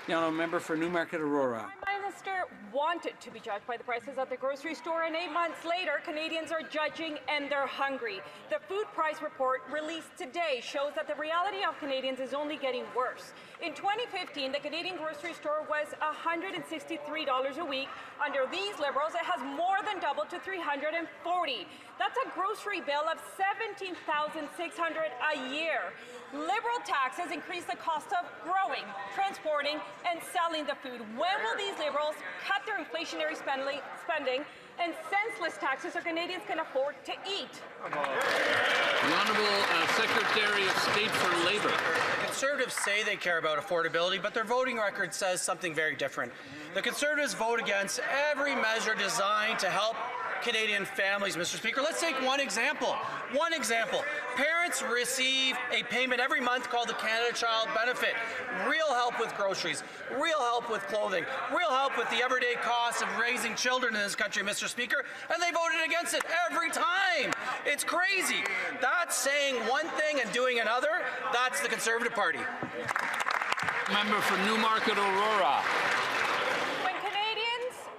Speaker 3: The Honourable Member for Newmarket Aurora.
Speaker 12: Prime Minister wanted to be judged by the prices at the grocery store, and 8 months later, Canadians are judging and they're hungry. The food price report released today shows that the reality of Canadians is only getting worse. In 2015, the Canadian grocery store was $163 a week. Under these Liberals, it has more than doubled to $340. That's a grocery bill of $17,600 a year. Liberal taxes increase the cost of growing, transporting, and selling the food. When will these Liberals cut their inflationary spending and senseless taxes so Canadians can afford to eat?
Speaker 8: The Honourable Secretary of State for Labour.
Speaker 6: Conservatives say they care about affordability, but their voting record says something very different. The Conservatives vote against every measure designed to help Canadian families, Mr. Speaker. Let's take one example. Parents receive a payment every month called the Canada Child Benefit. Real help with groceries, real help with clothing, real help with the everyday costs of raising children in this country, Mr. Speaker, and they voted against it every time. It's crazy. That's saying one thing and doing another. That's the Conservative Party.
Speaker 8: Member for Newmarket Aurora.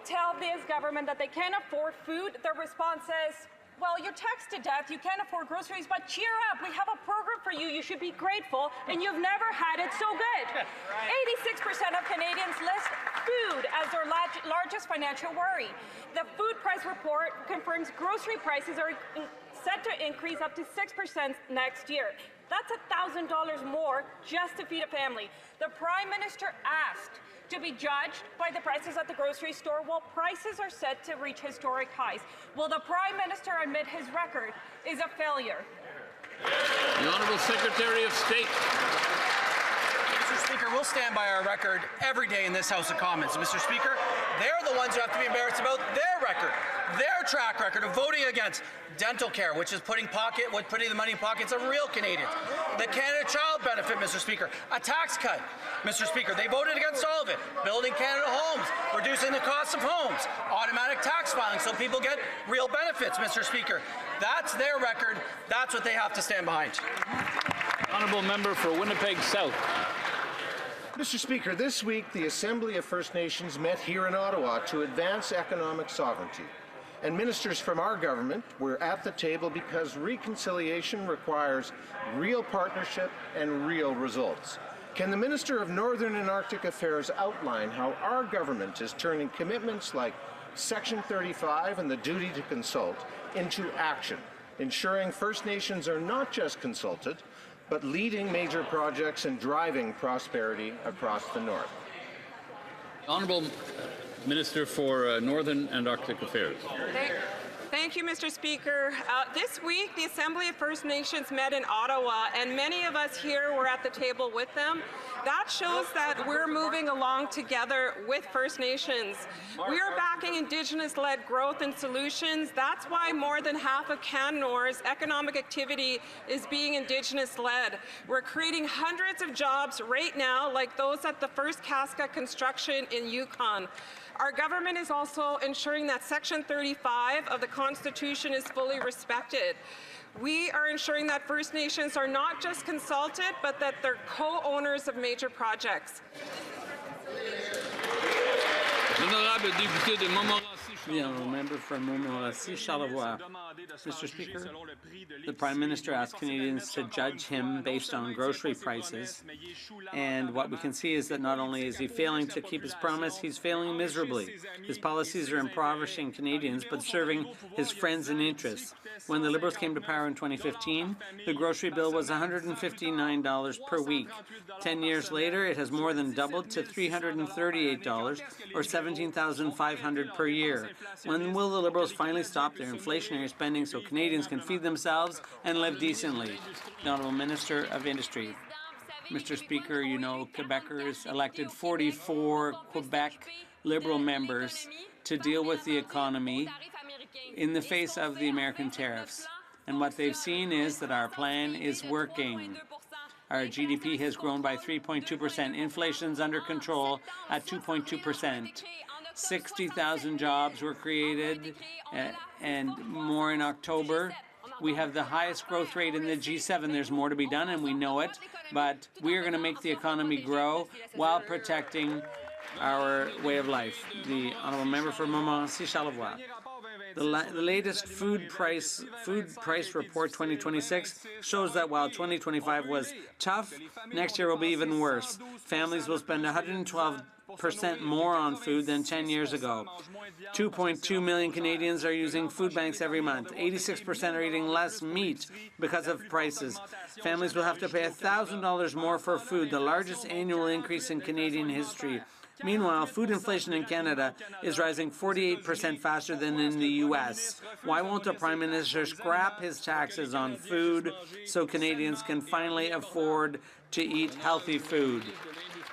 Speaker 12: Tell this government that they can't afford food, their response is, well, you're taxed to death, you can't afford groceries, but cheer up, we have a program for you, you should be grateful, and you've never had it so good. 86% of Canadians list food as their largest financial worry. The food price report confirms grocery prices are
Speaker 17: set to increase up to 6% next year. That's $1,000 more just to feed a family. The Prime Minister asked to be judged by the prices at the grocery store while prices are set to reach historic highs. Will the Prime Minister admit his record is a failure?
Speaker 8: The Honourable Secretary of State.
Speaker 14: Mr. Speaker, we'll stand by our record every day in this House of Commons. Mr. Speaker, they're the ones who have to be embarrassed about their record, their track record of voting against dental care, which is putting the money in pockets of real Canadians. The Canada Child Benefit, Mr. Speaker, a tax cut. Mr. Speaker, they voted against all of it. Building Canada homes, reducing the cost of homes, automatic tax filing so people get real benefits, Mr. Speaker. That's their record. That's what they have to stand behind.
Speaker 8: Honourable Member for Winnipeg South.
Speaker 4: Mr. Speaker, this week the Assembly of First Nations met here in Ottawa to advance economic sovereignty. And ministers from our government were at the table because reconciliation requires real partnership and real results. Can the Minister of Northern and Arctic Affairs outline how our government is turning commitments like Section 35 and the duty to consult into action, ensuring First Nations are not just consulted, but leading major projects and driving prosperity across the North?
Speaker 8: Honourable Minister for Northern and Arctic Affairs.
Speaker 17: Thank you, Mr. Speaker. This week, the Assembly of First Nations met in Ottawa, and many of us here were at the table with them. That shows that we're moving along together with First Nations. We are backing Indigenous-led growth and solutions. That's why more than half of Canada's economic activity is being Indigenous-led. We're creating hundreds of jobs right now, like those at the First Casca construction in Yukon. Our government is also ensuring that Section 35 of the Constitution is fully respected. We are ensuring that First Nations are not just consulted, but that they're co-owners of major projects.
Speaker 3: The honourable member for Montmorency Charlevoix. Mr. Speaker, the Prime Minister asked Canadians to judge him based on grocery prices, and what we can see is that not only is he failing to keep his promise, he's failing miserably. His policies are impoverishing Canadians, but serving his friends and interests. When the Liberals came to power in 2015, the grocery bill was $159 per week. 10 years later, it has more than doubled to $338, or $17,500 per year. When will the Liberals finally stop their inflationary spending so Canadians can feed themselves and live decently? The Honourable Minister of Industry. Mr. Speaker, you know Quebecers elected 44 Quebec Liberal members to deal with the economy in the face of the American tariffs. And what they've seen is that our plan is working. Our GDP has grown by 3.2%. Inflation's under control at 2.2%. 60,000 jobs were created and more in October. We have the highest growth rate in the G7. There's more to be done, and we know it, but we are going to make the economy grow while protecting our way of life. The honourable member for Montmorency Charlevoix. The latest food price report 2026 shows that while 2025 was tough, next year will be even worse. Families will spend 112% more on food than 10 years ago. 2.2 million Canadians are using food banks every month. 86% are eating less meat because of prices. Families will have to pay $1,000 more for food, the largest annual increase in Canadian history. Meanwhile, food inflation in Canada is rising 48% faster than in the U.S. Why won't the Prime Minister scrap his taxes on food so Canadians can finally afford to eat healthy food?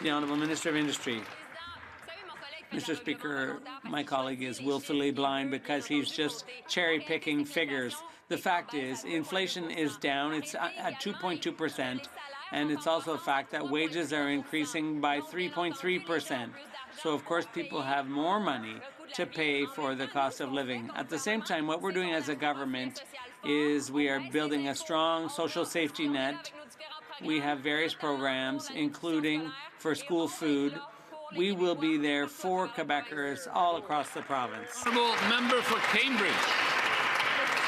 Speaker 3: The Honourable Minister of Industry. Mr. Speaker, my colleague is willfully blind because he's just cherry-picking figures. The fact is, inflation is down. It's at 2.2%. And it's also a fact that wages are increasing by 3.3%. So, of course, people have more money to pay for the cost of living. At the same time, what we're doing as a government is we are building a strong social safety net. We have various programs, including for school food. We will be there for Quebecers all across the province.
Speaker 8: Honourable member for Cambridge.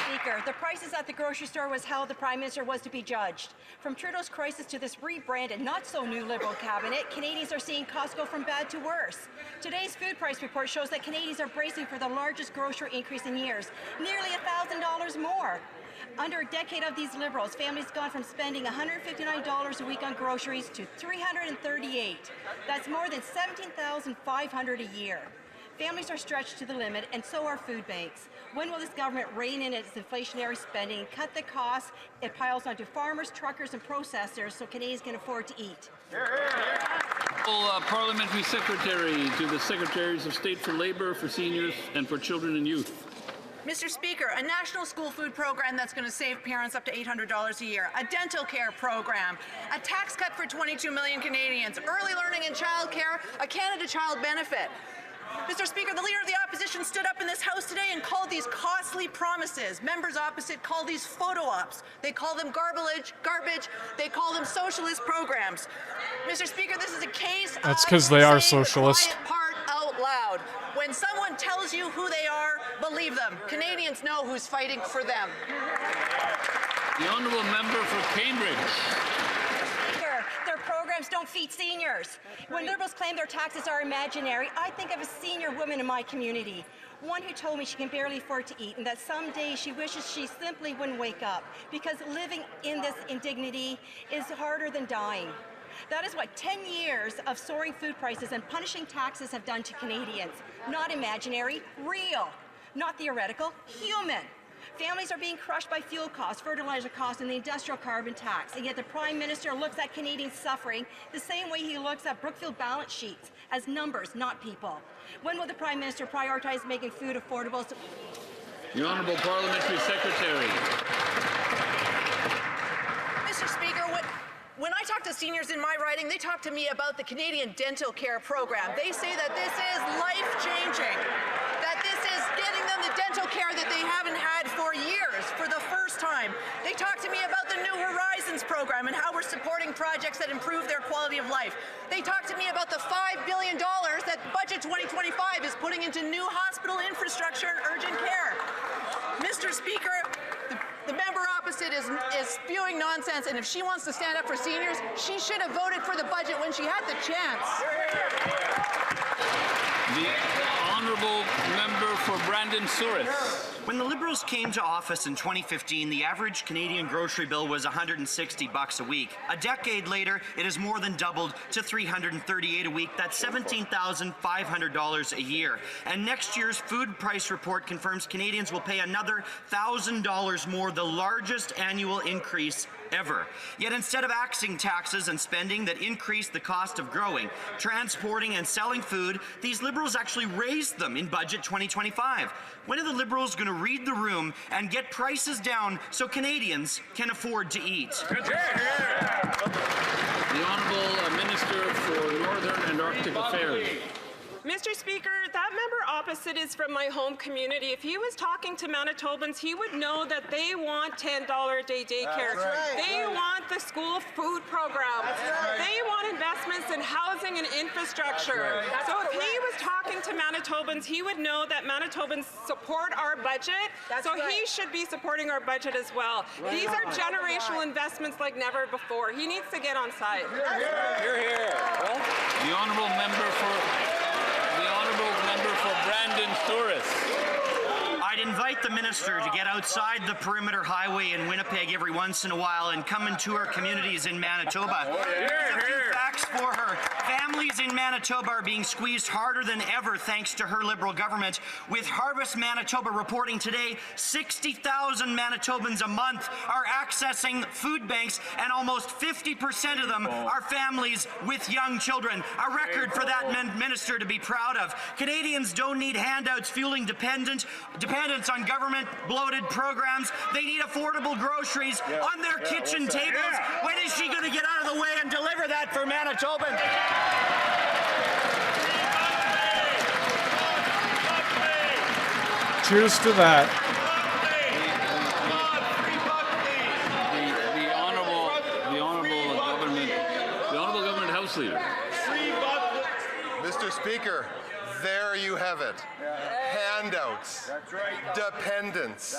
Speaker 5: Speaker, the prices at the grocery store was how the Prime Minister was to be judged. From Trudeau's crisis to this rebranded, not-so-new Liberal cabinet, Canadians are seeing costs go from bad to worse. Today's food price report shows that Canadians are bracing for the largest grocery increase in years, nearly $1,000 more. Under a decade of these Liberals, families gone from spending $159 a week on groceries to $338. That's more than $17,500 a year. Families are stretched to the limit, and so are food banks. When will this government rein in its inflationary spending, cut the costs it piles onto farmers, truckers, and processors so Canadians can afford to eat?
Speaker 8: Parliamentary Secretary to the Secretaries of State for Labour, for Seniors and for Children and Youth.
Speaker 7: Mr. Speaker, a national school food program that's going to save parents up to $800 a year, a dental care program, a tax cut for 22 million Canadians, early learning and child care, a Canada Child benefit. Mr. Speaker, the Leader of the Opposition stood up in this House today and called these costly promises. Members opposite call these photo ops. They call them garbage. They call them socialist programs. Mr. Speaker, this is a case
Speaker 1: That's
Speaker 7: of
Speaker 1: because they are
Speaker 7: saying
Speaker 1: socialist.
Speaker 7: the quiet part out loud. When someone tells you who they are, believe them. Canadians know who's fighting for them.
Speaker 8: The Honourable Member for Cambridge.
Speaker 5: Their programs don't feed seniors. When Liberals claim their taxes are imaginary, I think of a senior woman in my community, one who told me she can barely afford to eat and that someday she wishes she simply wouldn't wake up because living in this indignity is harder than dying. That is what 10 years of soaring food prices and punishing taxes have done to Canadians. Not imaginary, real. Not theoretical, human. Families are being crushed by fuel costs, fertilizer costs, and the industrial carbon tax. And yet the Prime Minister looks at Canadians suffering the same way he looks at Brookfield balance sheets, as numbers, not people. When will the Prime Minister prioritize making food affordable?
Speaker 8: The Honourable Parliamentary Secretary.
Speaker 7: Mr. Speaker, when I talk to seniors in my riding, they talk to me about the Canadian Dental Care Program. They say that this is life-changing, that this is getting them the dental care that they haven't had for years for the first time. They talk to me about the New Horizons program and how we're supporting projects that improve their quality of life. They talk to me about the $5 billion that Budget 2025 is putting into new hospital infrastructure and urgent care. Mr. Speaker, the member opposite is spewing nonsense, and if she wants to stand up for seniors, she should have voted for the budget when she had the chance.
Speaker 8: The Honourable Member for Brandon-Souris.
Speaker 9: When the Liberals came to office in 2015, the average Canadian grocery bill was $160 a week. A decade later, it has more than doubled to $338 a week. That's $17,500 a year. And next year's food price report confirms Canadians will pay another $1,000 more, the largest annual increase ever. Yet instead of axing taxes and spending that increase the cost of growing, transporting and selling food, these Liberals actually raised them in Budget 2025. When are the Liberals going to read the room and get prices down so Canadians can afford to eat?
Speaker 8: The Honourable Minister for Northern and Arctic Affairs.
Speaker 10: Mr. Speaker, that member opposite is from my home community. If he was talking to Manitobans, he would know that they want $10 a day daycare. They want the school food program. They want investments in housing and infrastructure. So if he was talking to Manitobans, he would know that Manitobans support our budget. He should be supporting our budget as well. These are generational investments like never before. He needs to get on side.
Speaker 8: You're here. The Honourable Member for Brandon-Souris.
Speaker 9: I'd invite the minister to get outside the perimeter highway in Winnipeg every once in a while and come and tour communities in Manitoba. Here's a few facts for her. Families in Manitoba are being squeezed harder than ever thanks to her Liberal government. With Harvest Manitoba reporting today, 60,000 Manitobans a month are accessing food banks, and almost 50% of them are families with young children. A record for that minister to be proud of. Canadians don't need handouts fueling dependence on government-bloated programs. They need affordable groceries on their kitchen tables. When is she going to get out of the way and deliver that for Manitobans?
Speaker 1: Cheers to that.
Speaker 8: The honourable government House Leader.
Speaker 11: Mr. Speaker, there you have it. Handouts, dependence,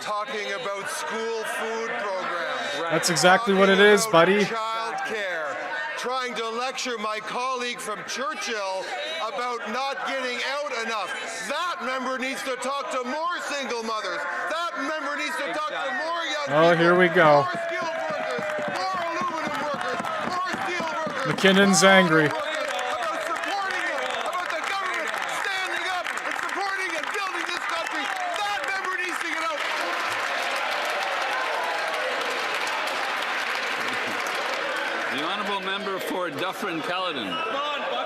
Speaker 11: talking about school food programs.
Speaker 1: That's exactly what it is, buddy.
Speaker 11: Child care, trying to lecture my colleague from Churchill about not getting out enough. That member needs to talk to more single mothers. That member needs to talk to more young people.
Speaker 1: Oh, here we go.
Speaker 11: More skilled workers, more aluminum workers, more steel workers.
Speaker 1: McKinnon's angry.
Speaker 11: About supporting it, about the government standing up and supporting and building this country. That member needs to get out.
Speaker 8: The honourable member for Dufferin-Caledon.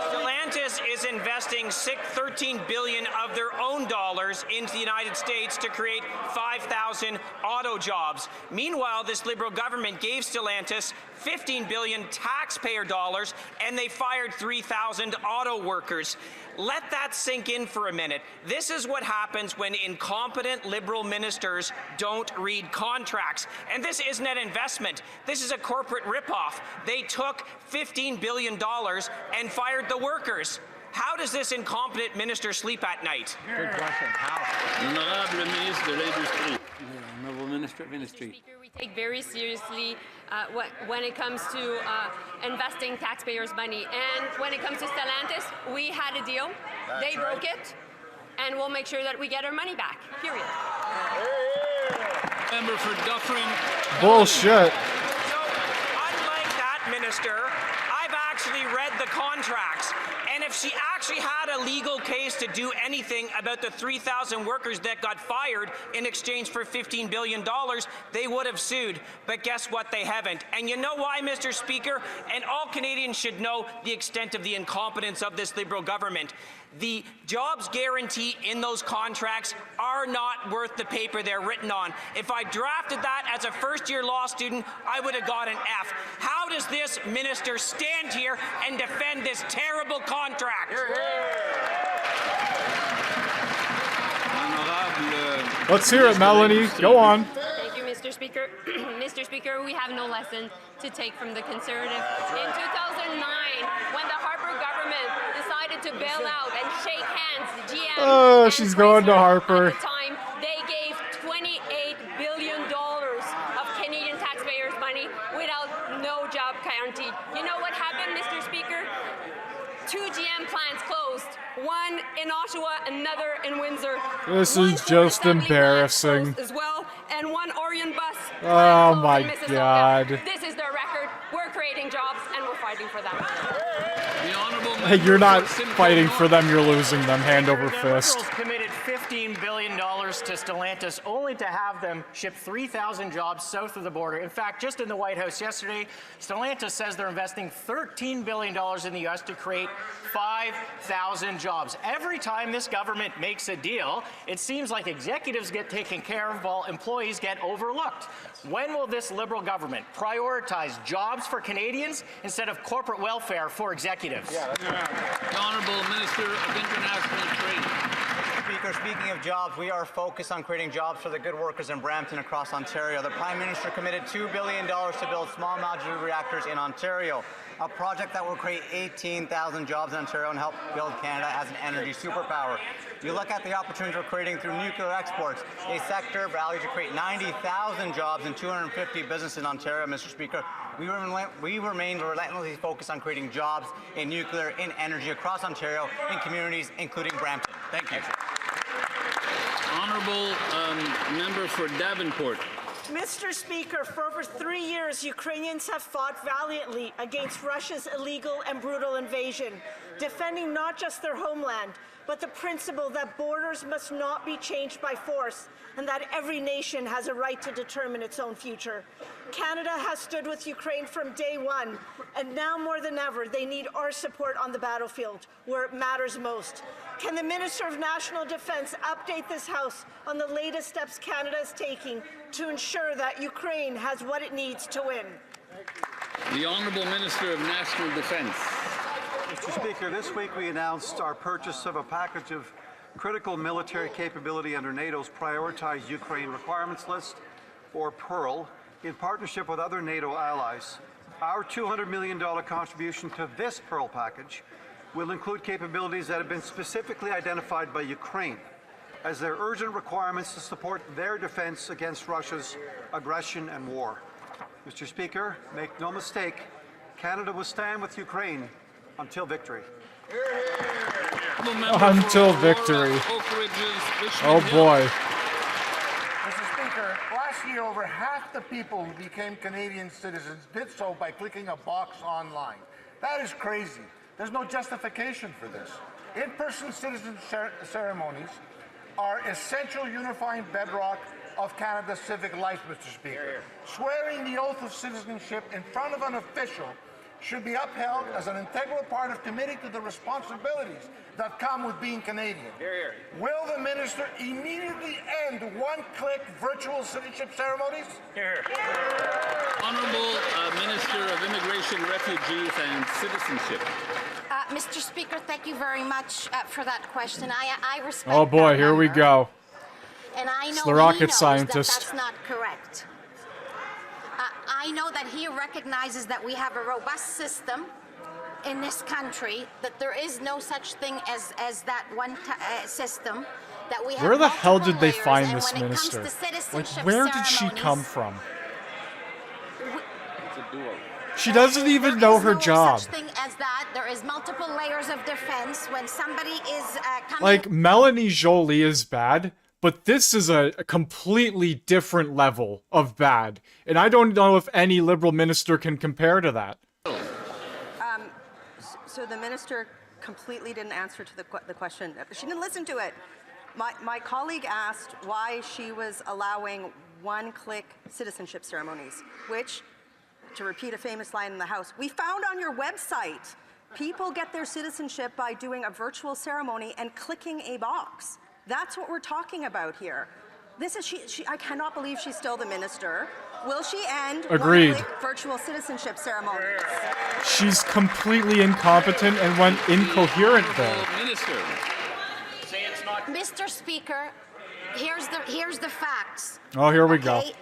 Speaker 9: Stellantis is investing $13 billion of their own dollars into the United States to create 5,000 auto jobs. Meanwhile, this Liberal government gave Stellantis $15 billion taxpayer dollars, and they fired 3,000 auto workers. Let that sink in for a minute. This is what happens when incompetent Liberal ministers don't read contracts. And this isn't an investment. This is a corporate ripoff. They took $15 billion and fired the workers. How does this incompetent minister sleep at night?
Speaker 3: Good question. How?
Speaker 8: Honorable Ministre de l'Industrie.
Speaker 3: Honorable Minister of Industry.
Speaker 13: We take very seriously when it comes to investing taxpayers' money. And when it comes to Stellantis, we had a deal. They broke it. And we'll make sure that we get our money back, period.
Speaker 8: Member for Dufferin.
Speaker 1: Bullshit.
Speaker 9: So, unlike that minister, I've actually read the contracts. And if she actually had a legal case to do anything about the 3,000 workers that got fired in exchange for $15 billion, they would have sued. But guess what? They haven't. And you know why, Mr. Speaker? And all Canadians should know the extent of the incompetence of this Liberal government. The jobs guarantee in those contracts are not worth the paper they're written on. If I drafted that as a first-year law student, I would have got an F. How does this minister stand here and defend this terrible contract?
Speaker 1: Let's hear it, Melanie. Go on.
Speaker 13: Thank you, Mr. Speaker. Mr. Speaker, we have no lesson to take from the Conservative. In 2009, when the Harper government decided to bail out and shake hands, GM
Speaker 1: Oh,
Speaker 13: and
Speaker 1: she's going to
Speaker 13: Chrysler
Speaker 1: Harper.
Speaker 13: At the time, they gave $28 billion of Canadian taxpayers' money without no job guarantee. You know what happened, Mr. Speaker? 2 GM plants closed. One in Oshawa, another in Windsor.
Speaker 1: This
Speaker 13: One
Speaker 1: is just
Speaker 13: Ford assembly
Speaker 1: embarrassing.
Speaker 13: plant closed as well, and one Orion bus.
Speaker 1: Oh my
Speaker 13: in Mississauga.
Speaker 1: God.
Speaker 13: This is their record. We're creating jobs, and we're fighting for them.
Speaker 8: The honourable
Speaker 1: Hey, you're not fighting for them, you're losing them, hand over fist.
Speaker 14: Liberals committed $15 billion to Stellantis only to have them ship 3,000 jobs south of the border. In fact, just in the White House yesterday, Stellantis says they're investing $13 billion in the U.S. to create 5,000 jobs. Every time this government makes a deal, it seems like executives get taken care of while employees get overlooked. When will this Liberal government prioritize jobs for Canadians instead of corporate welfare for executives?
Speaker 8: The Honourable Minister of International Trade.
Speaker 16: Speaker, speaking of jobs, we are focused on creating jobs for the good workers in Brampton across Ontario. The Prime Minister committed $2 billion to build small modular reactors in Ontario, a project that will create 18,000 jobs in Ontario and help build Canada as an energy superpower. You look at the opportunities we're creating through nuclear exports, a sector valued to create 90,000 jobs and 250 businesses in Ontario, Mr. Speaker. We remain relentlessly focused on creating jobs in nuclear, in energy across Ontario, in communities, including Brampton. Thank you.
Speaker 8: Honourable member for Davenport.
Speaker 18: Mr. Speaker, for over 3 years, Ukrainians have fought valiantly against Russia's illegal and brutal invasion, defending not just their homeland, but the principle that borders must not be changed by force and that every nation has a right to determine its own future. Canada has stood with Ukraine from day one, and now more than ever, they need our support on the battlefield, where it matters most. Can the Minister of National Defence update this House on the latest steps Canada is taking to ensure that Ukraine has what it needs to win?
Speaker 8: The Honourable Minister of National Defence.
Speaker 19: Mr. Speaker, this week we announced our purchase of a package of critical military capability under NATO's Prioritized Ukraine Requirements List, or PEARL, in partnership with other NATO allies. Our $200 million contribution to this PEARL package will include capabilities that have been specifically identified by Ukraine as their urgent requirements to support their defense against Russia's aggression and war. Mr. Speaker, make no mistake, Canada will stand with Ukraine until victory.
Speaker 1: Until victory. Oh boy.
Speaker 14: Mr. Speaker,
Speaker 11: last year over half the people who became Canadian citizens did so by clicking a box online. That is crazy. There's no justification for this. In-person citizen ceremonies are essential unifying bedrock of Canada's civic life, Mr. Speaker. Swearing the oath of citizenship in front of an official should be upheld as an integral part of committing to the responsibilities that come with being Canadian. Will the minister immediately end one-click virtual citizenship ceremonies?
Speaker 8: Honourable Minister of Immigration, Refugees and Citizenship.
Speaker 20: Mr. Speaker, thank you very much for that question. I respect
Speaker 1: Oh boy,
Speaker 20: that
Speaker 1: here we
Speaker 20: member,
Speaker 1: go.
Speaker 20: and I know
Speaker 1: It's the
Speaker 20: he
Speaker 1: rocket
Speaker 20: knows
Speaker 1: scientist.
Speaker 20: that that's not correct. I know that he recognizes that we have a robust system in this country, that there is no such thing as that one system, that we have
Speaker 1: Where the hell
Speaker 20: multiple
Speaker 1: did they
Speaker 20: layers,
Speaker 1: find
Speaker 20: and
Speaker 1: this
Speaker 20: when it comes
Speaker 1: minister?
Speaker 20: to
Speaker 1: Like,
Speaker 20: citizenship
Speaker 1: where did she
Speaker 20: ceremonies,
Speaker 1: come from?
Speaker 8: It's a duo.
Speaker 1: She doesn't even know her job.
Speaker 20: such thing as that. There is multiple layers of defense when somebody is coming.
Speaker 1: Like, Melanie Joly is bad, but this is a completely different level of bad. And I don't know if any Liberal minister can compare to that.
Speaker 21: So the minister completely didn't answer to the question. She didn't listen to it. My colleague asked why she was allowing one-click citizenship ceremonies, which, to repeat a famous line in the House, we found on your website. People get their citizenship by doing a virtual ceremony and clicking a box. That's what we're talking about here. This is I cannot believe she's still the minister. Will she end
Speaker 1: Agreed.
Speaker 21: one-click virtual citizenship ceremonies?
Speaker 1: She's completely incompetent and went incoherent there.
Speaker 8: Minister.
Speaker 20: Mr. Speaker, here's the facts.
Speaker 1: Oh, here we go.
Speaker 20: Okay?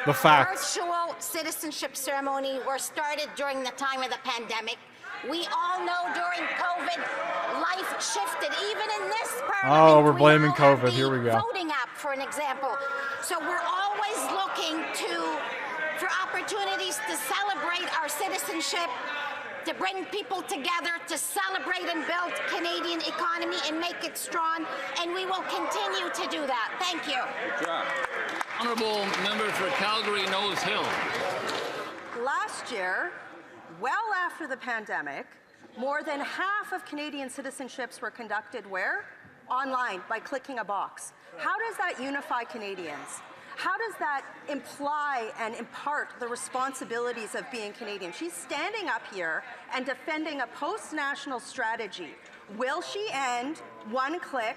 Speaker 1: The facts.
Speaker 20: Virtual citizenship ceremony were started during the time of the pandemic. We all know during COVID, life shifted. Even in this parliament,
Speaker 1: Oh, we're blaming
Speaker 20: we all have
Speaker 1: COVID. Here we
Speaker 20: the
Speaker 1: go.
Speaker 20: voting app, for an example. So we're always looking for opportunities to celebrate our citizenship, to bring people together, to celebrate and build Canadian economy and make it strong, and we will continue to do that. Thank you.
Speaker 8: Good job. Honourable Member for Calgary Nose Hill.
Speaker 21: Last year, well after the pandemic, more than half of Canadian citizenships were conducted where? Online, by clicking a box. How does that unify Canadians? How does that imply and impart the responsibilities of being Canadian? She's standing up here and defending a post-national strategy. Will she end one-click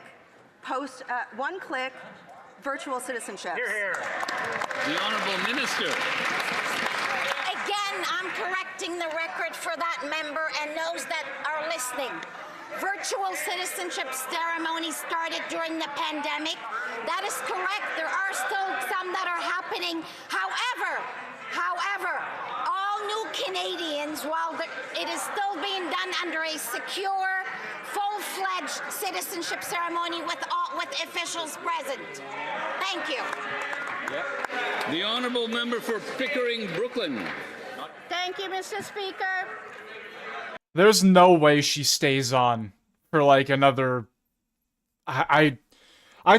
Speaker 21: virtual citizenship?
Speaker 8: The Honourable Minister.
Speaker 20: Again, I'm correcting the record for that member and those that are listening. Virtual citizenship ceremonies started during the pandemic. That is correct. There are still some that are happening. However, all new Canadians, while it is still being done under a secure, full-fledged citizenship ceremony with officials present. Thank you.
Speaker 8: The Honourable Member for Pickering, Brooklyn.
Speaker 20: Thank you, Mr. Speaker.
Speaker 1: There's no way she stays on for like another... I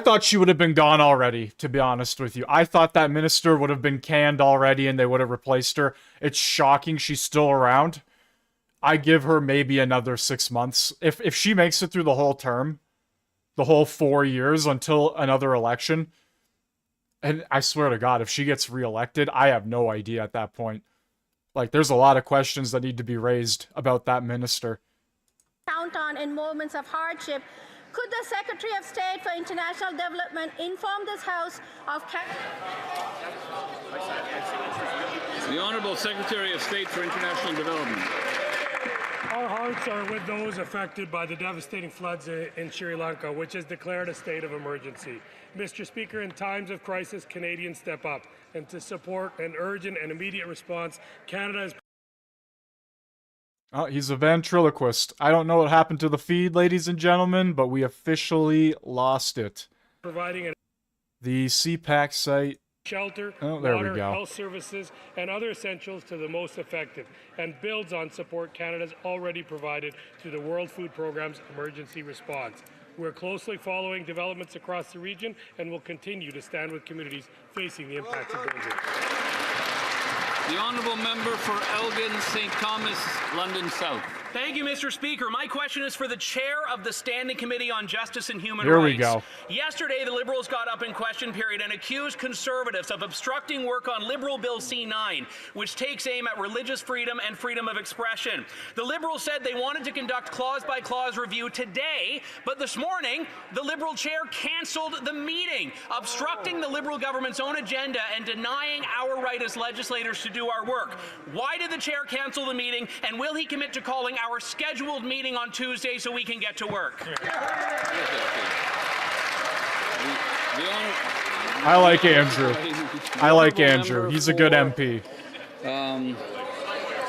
Speaker 1: thought she would have been gone already, to be honest with you. I thought that minister would have been canned already and they would have replaced her. It's shocking she's still around. I give her maybe another 6 months. If she makes it through the whole term, the whole 4 years until another election, and I swear to God, if she gets reelected, I have no idea at that point. Like, there's a lot of questions that need to be raised about that minister.
Speaker 22: Count on in moments of hardship. Could the Secretary of State for International Development inform this House of...
Speaker 8: The Honourable Secretary of State for International Development.
Speaker 23: Our hearts are with those affected by the devastating floods in Sri Lanka, which has declared a state of emergency. Mr. Speaker, in times of crisis, Canadians step up, and to support an urgent and immediate response, Canada is...
Speaker 1: Oh, he's a ventriloquist. I don't know what happened to the feed, ladies and gentlemen, but we officially lost it.
Speaker 23: providing
Speaker 1: The CPAC site.
Speaker 23: shelter,
Speaker 1: Oh, there we
Speaker 23: water,
Speaker 1: go.
Speaker 23: health services, and other essentials to the most affected, and builds on support Canada's already provided through the World Food Programme's emergency response. We're closely following developments across the region and will continue to stand with communities facing the impacts of danger.
Speaker 8: The honourable member for Elgin, St. Thomas, London South.
Speaker 2: Thank you, Mr. Speaker. My question is for the chair of the Standing Committee on Justice and Human
Speaker 1: Here
Speaker 2: Rights.
Speaker 1: we go.
Speaker 2: Yesterday, the Liberals got up in question period and accused Conservatives of obstructing work on Liberal Bill C9, which takes aim at religious freedom and freedom of expression. The Liberals said they wanted to conduct clause-by-clause review today, but this morning, the Liberal chair cancelled the meeting, obstructing the Liberal government's own agenda and denying our right as legislators to do our work. Why did the chair cancel the meeting, and will he commit to calling our scheduled meeting on Tuesday so we can get to work?
Speaker 1: I like Andrew. I like Andrew. He's a good MP.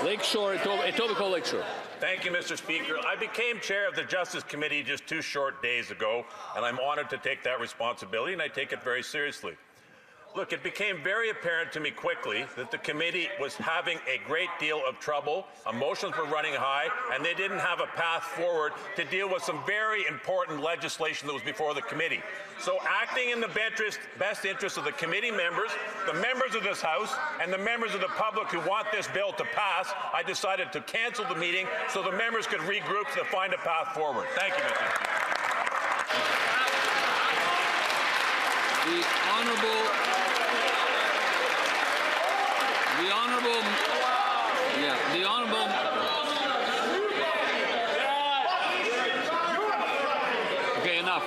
Speaker 8: Lakeshore, Etobicoke Lakeshore.
Speaker 6: Thank you, Mr. Speaker. I became chair of the Justice Committee just 2 short days ago, and I'm honored to take that responsibility, and I take it very seriously. Look, it became very apparent to me quickly that the committee was having a great deal of trouble. Emotions were running high, and they didn't have a path forward to deal with some very important legislation that was before the committee. So acting in the best interest of the committee members, the members of this House, and the members of the public who want this bill to pass, I decided to cancel the meeting so the members could regroup to find a path forward. Thank you, Mr. Speaker.
Speaker 8: The honourable Okay, enough.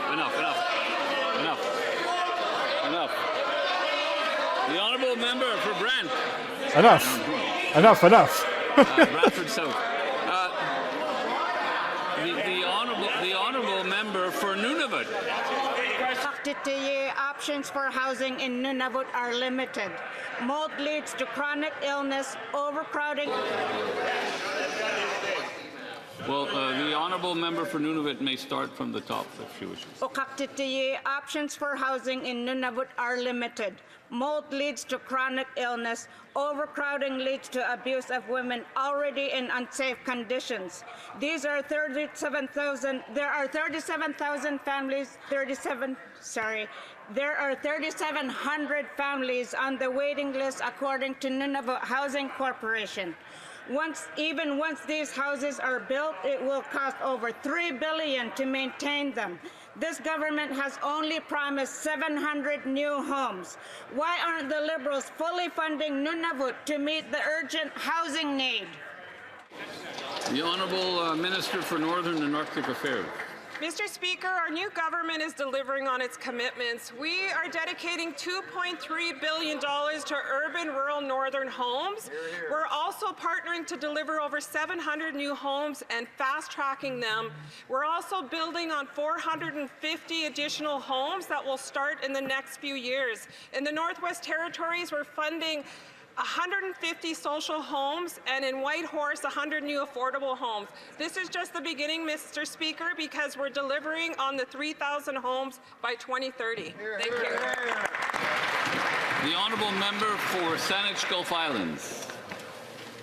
Speaker 8: The honourable member for Brant.
Speaker 1: Enough.
Speaker 8: Bradford South. The honourable member for Nunavut.
Speaker 22: Options for housing in Nunavut are limited. Mold leads to chronic illness, overcrowding.
Speaker 8: Well, the honourable member for Nunavut may start from the top if she wishes.
Speaker 22: Options for housing in Nunavut are limited. Mold leads to chronic illness. Overcrowding leads to abuse of women already in unsafe conditions. There are 37,000 families, there are 3,700 families on the waiting list according to Nunavut Housing Corporation. Even once these houses are built, it will cost over $3 billion to maintain them. This government has only promised 700 new homes. Why aren't the Liberals fully funding Nunavut to meet the urgent housing need?
Speaker 8: The Honourable Minister for Northern and Arctic Affairs.
Speaker 10: Mr. Speaker, our new government is delivering on its commitments. We are dedicating $2.3 billion to urban, rural, northern homes. We're also partnering to deliver over 700 new homes and fast-tracking them. We're also building on 450 additional homes that will start in the next few years. In the Northwest Territories, we're funding 150 social homes, and in Whitehorse, 100 new affordable homes. This is just the beginning, Mr. Speaker, because we're delivering on the 3,000 homes by 2030. Thank you.
Speaker 8: The honourable member for Saanich Gulf Islands.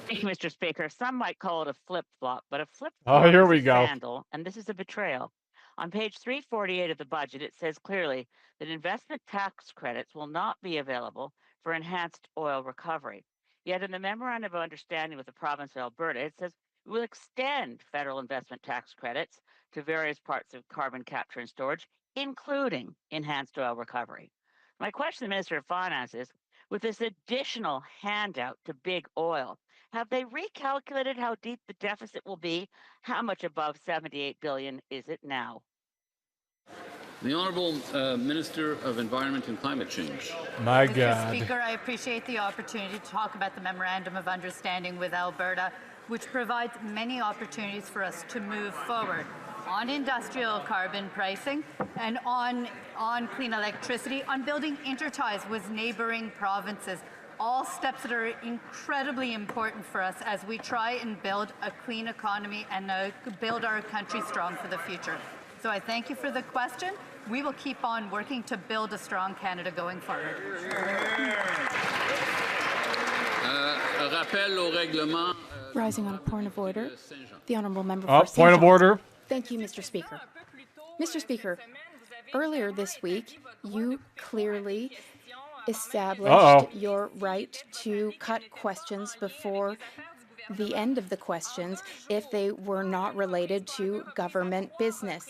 Speaker 15: Thank you, Mr. Speaker. Some might call it a flip-flop, but a flip-flop
Speaker 1: Oh, here
Speaker 15: is
Speaker 1: we
Speaker 15: a
Speaker 1: go.
Speaker 15: scandal, and this is a betrayal. On page 348 of the budget, it says clearly that investment tax credits will not be available for enhanced oil recovery. Yet in the Memorandum of Understanding with the province of Alberta, it says we will extend federal investment tax credits to various parts of carbon capture and storage, including enhanced oil recovery. My question to the Minister of Finance is, with this additional handout to big oil, have they recalculated how deep the deficit will be? How much above $78 billion is it now?
Speaker 8: The Honourable Minister of Environment and Climate Change.
Speaker 1: My
Speaker 24: Mr.
Speaker 1: God.
Speaker 24: Speaker, I appreciate the opportunity to talk about the Memorandum of Understanding with Alberta, which provides many opportunities for us to move forward on industrial carbon pricing and on clean electricity, on building interties with neighbouring provinces. All steps that are incredibly important for us as we try and build a clean economy and build our country strong for the future. So I thank you for the question. We will keep on working to build a strong Canada going forward.
Speaker 8: Rappel au règlement.
Speaker 25: Rising on a point of order, the honourable member
Speaker 1: Oh,
Speaker 25: for
Speaker 1: point of
Speaker 25: Saint-Jean.
Speaker 1: order.
Speaker 25: Thank you, Mr. Speaker.
Speaker 4: Mr. Speaker, earlier this week, you clearly established your right to cut questions before the end of the questions if they were not related to government business.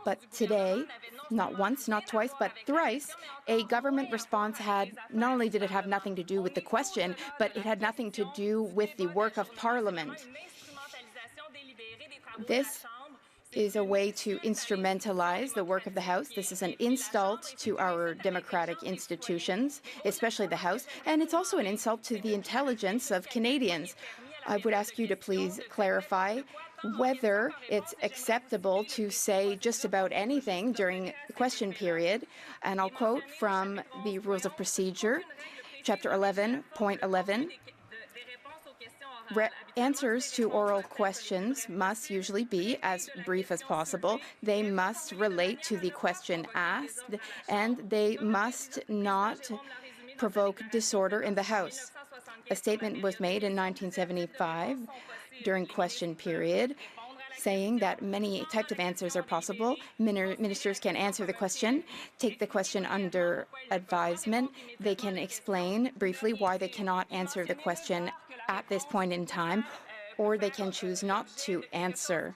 Speaker 4: But today, not once, not twice, but thrice, a government response had, not only did it have nothing to do with the question, but it had nothing to do with the work of Parliament. This is a way to instrumentalize the work of the House. This is an insult to our democratic institutions, especially the House, and it's also an insult to the intelligence of Canadians. I would ask you to please clarify whether it's acceptable to say just about anything during the question period. And I'll quote from the Rules of Procedure, Chapter 11.11. Answers to oral questions must usually be as brief as possible. They must relate to the question asked, and they must not provoke disorder in the House. A statement was made in 1975 during question period saying that many types of answers are possible. Ministers can answer the question, take the question under advisement. They can explain briefly why they cannot answer the question at this point in time, or they can choose not to answer.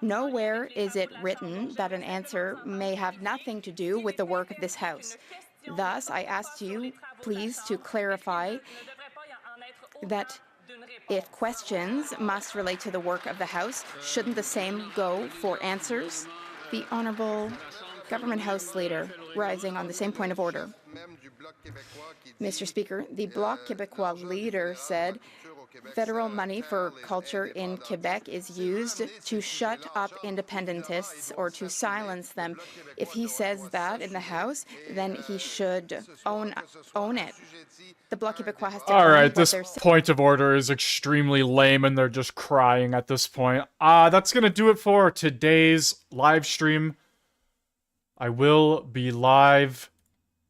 Speaker 4: Nowhere is it written that an answer may have nothing to do with the work of this House. Thus, I ask you, please, to clarify that if questions must relate to the work of the House, shouldn't the same go for answers? The Honourable Government House Leader, rising on the same point of order. Mr. Speaker, the Bloc Québécois leader said federal money for culture in Quebec is used to shut up independentists or to silence them. If he says that in the House, then he should own it. The Bloc Québécois has to
Speaker 1: All
Speaker 4: own
Speaker 1: right,
Speaker 4: what
Speaker 1: this
Speaker 4: they're saying.
Speaker 1: point of order is extremely lame and they're just crying at this point. That's going to do it for today's live stream. I will be live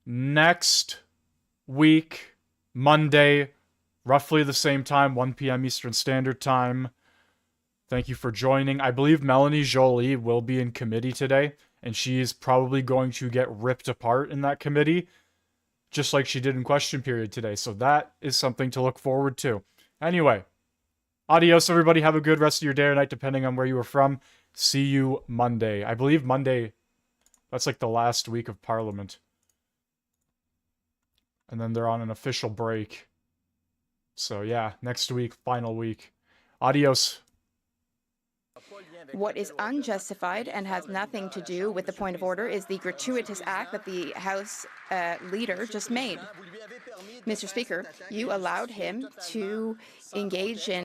Speaker 1: next week, Monday, roughly the same time, 1 p.m. Eastern Standard Time. Thank you for joining. I believe Melanie Joly will be in committee today, and she is probably going to get ripped apart in that committee, just like she did in question period today. So that is something to look forward to. Anyway, adios, everybody. Have a good rest of your day or night, depending on where you are from. See you Monday. I believe Monday, that's like the last week of Parliament. And then they're on an official break. So yeah, next week, final week. Adios.
Speaker 4: What is unjustified and has nothing to do with the point of order is the gratuitous act that the House leader just made. Mr. Speaker, you allowed him to engage in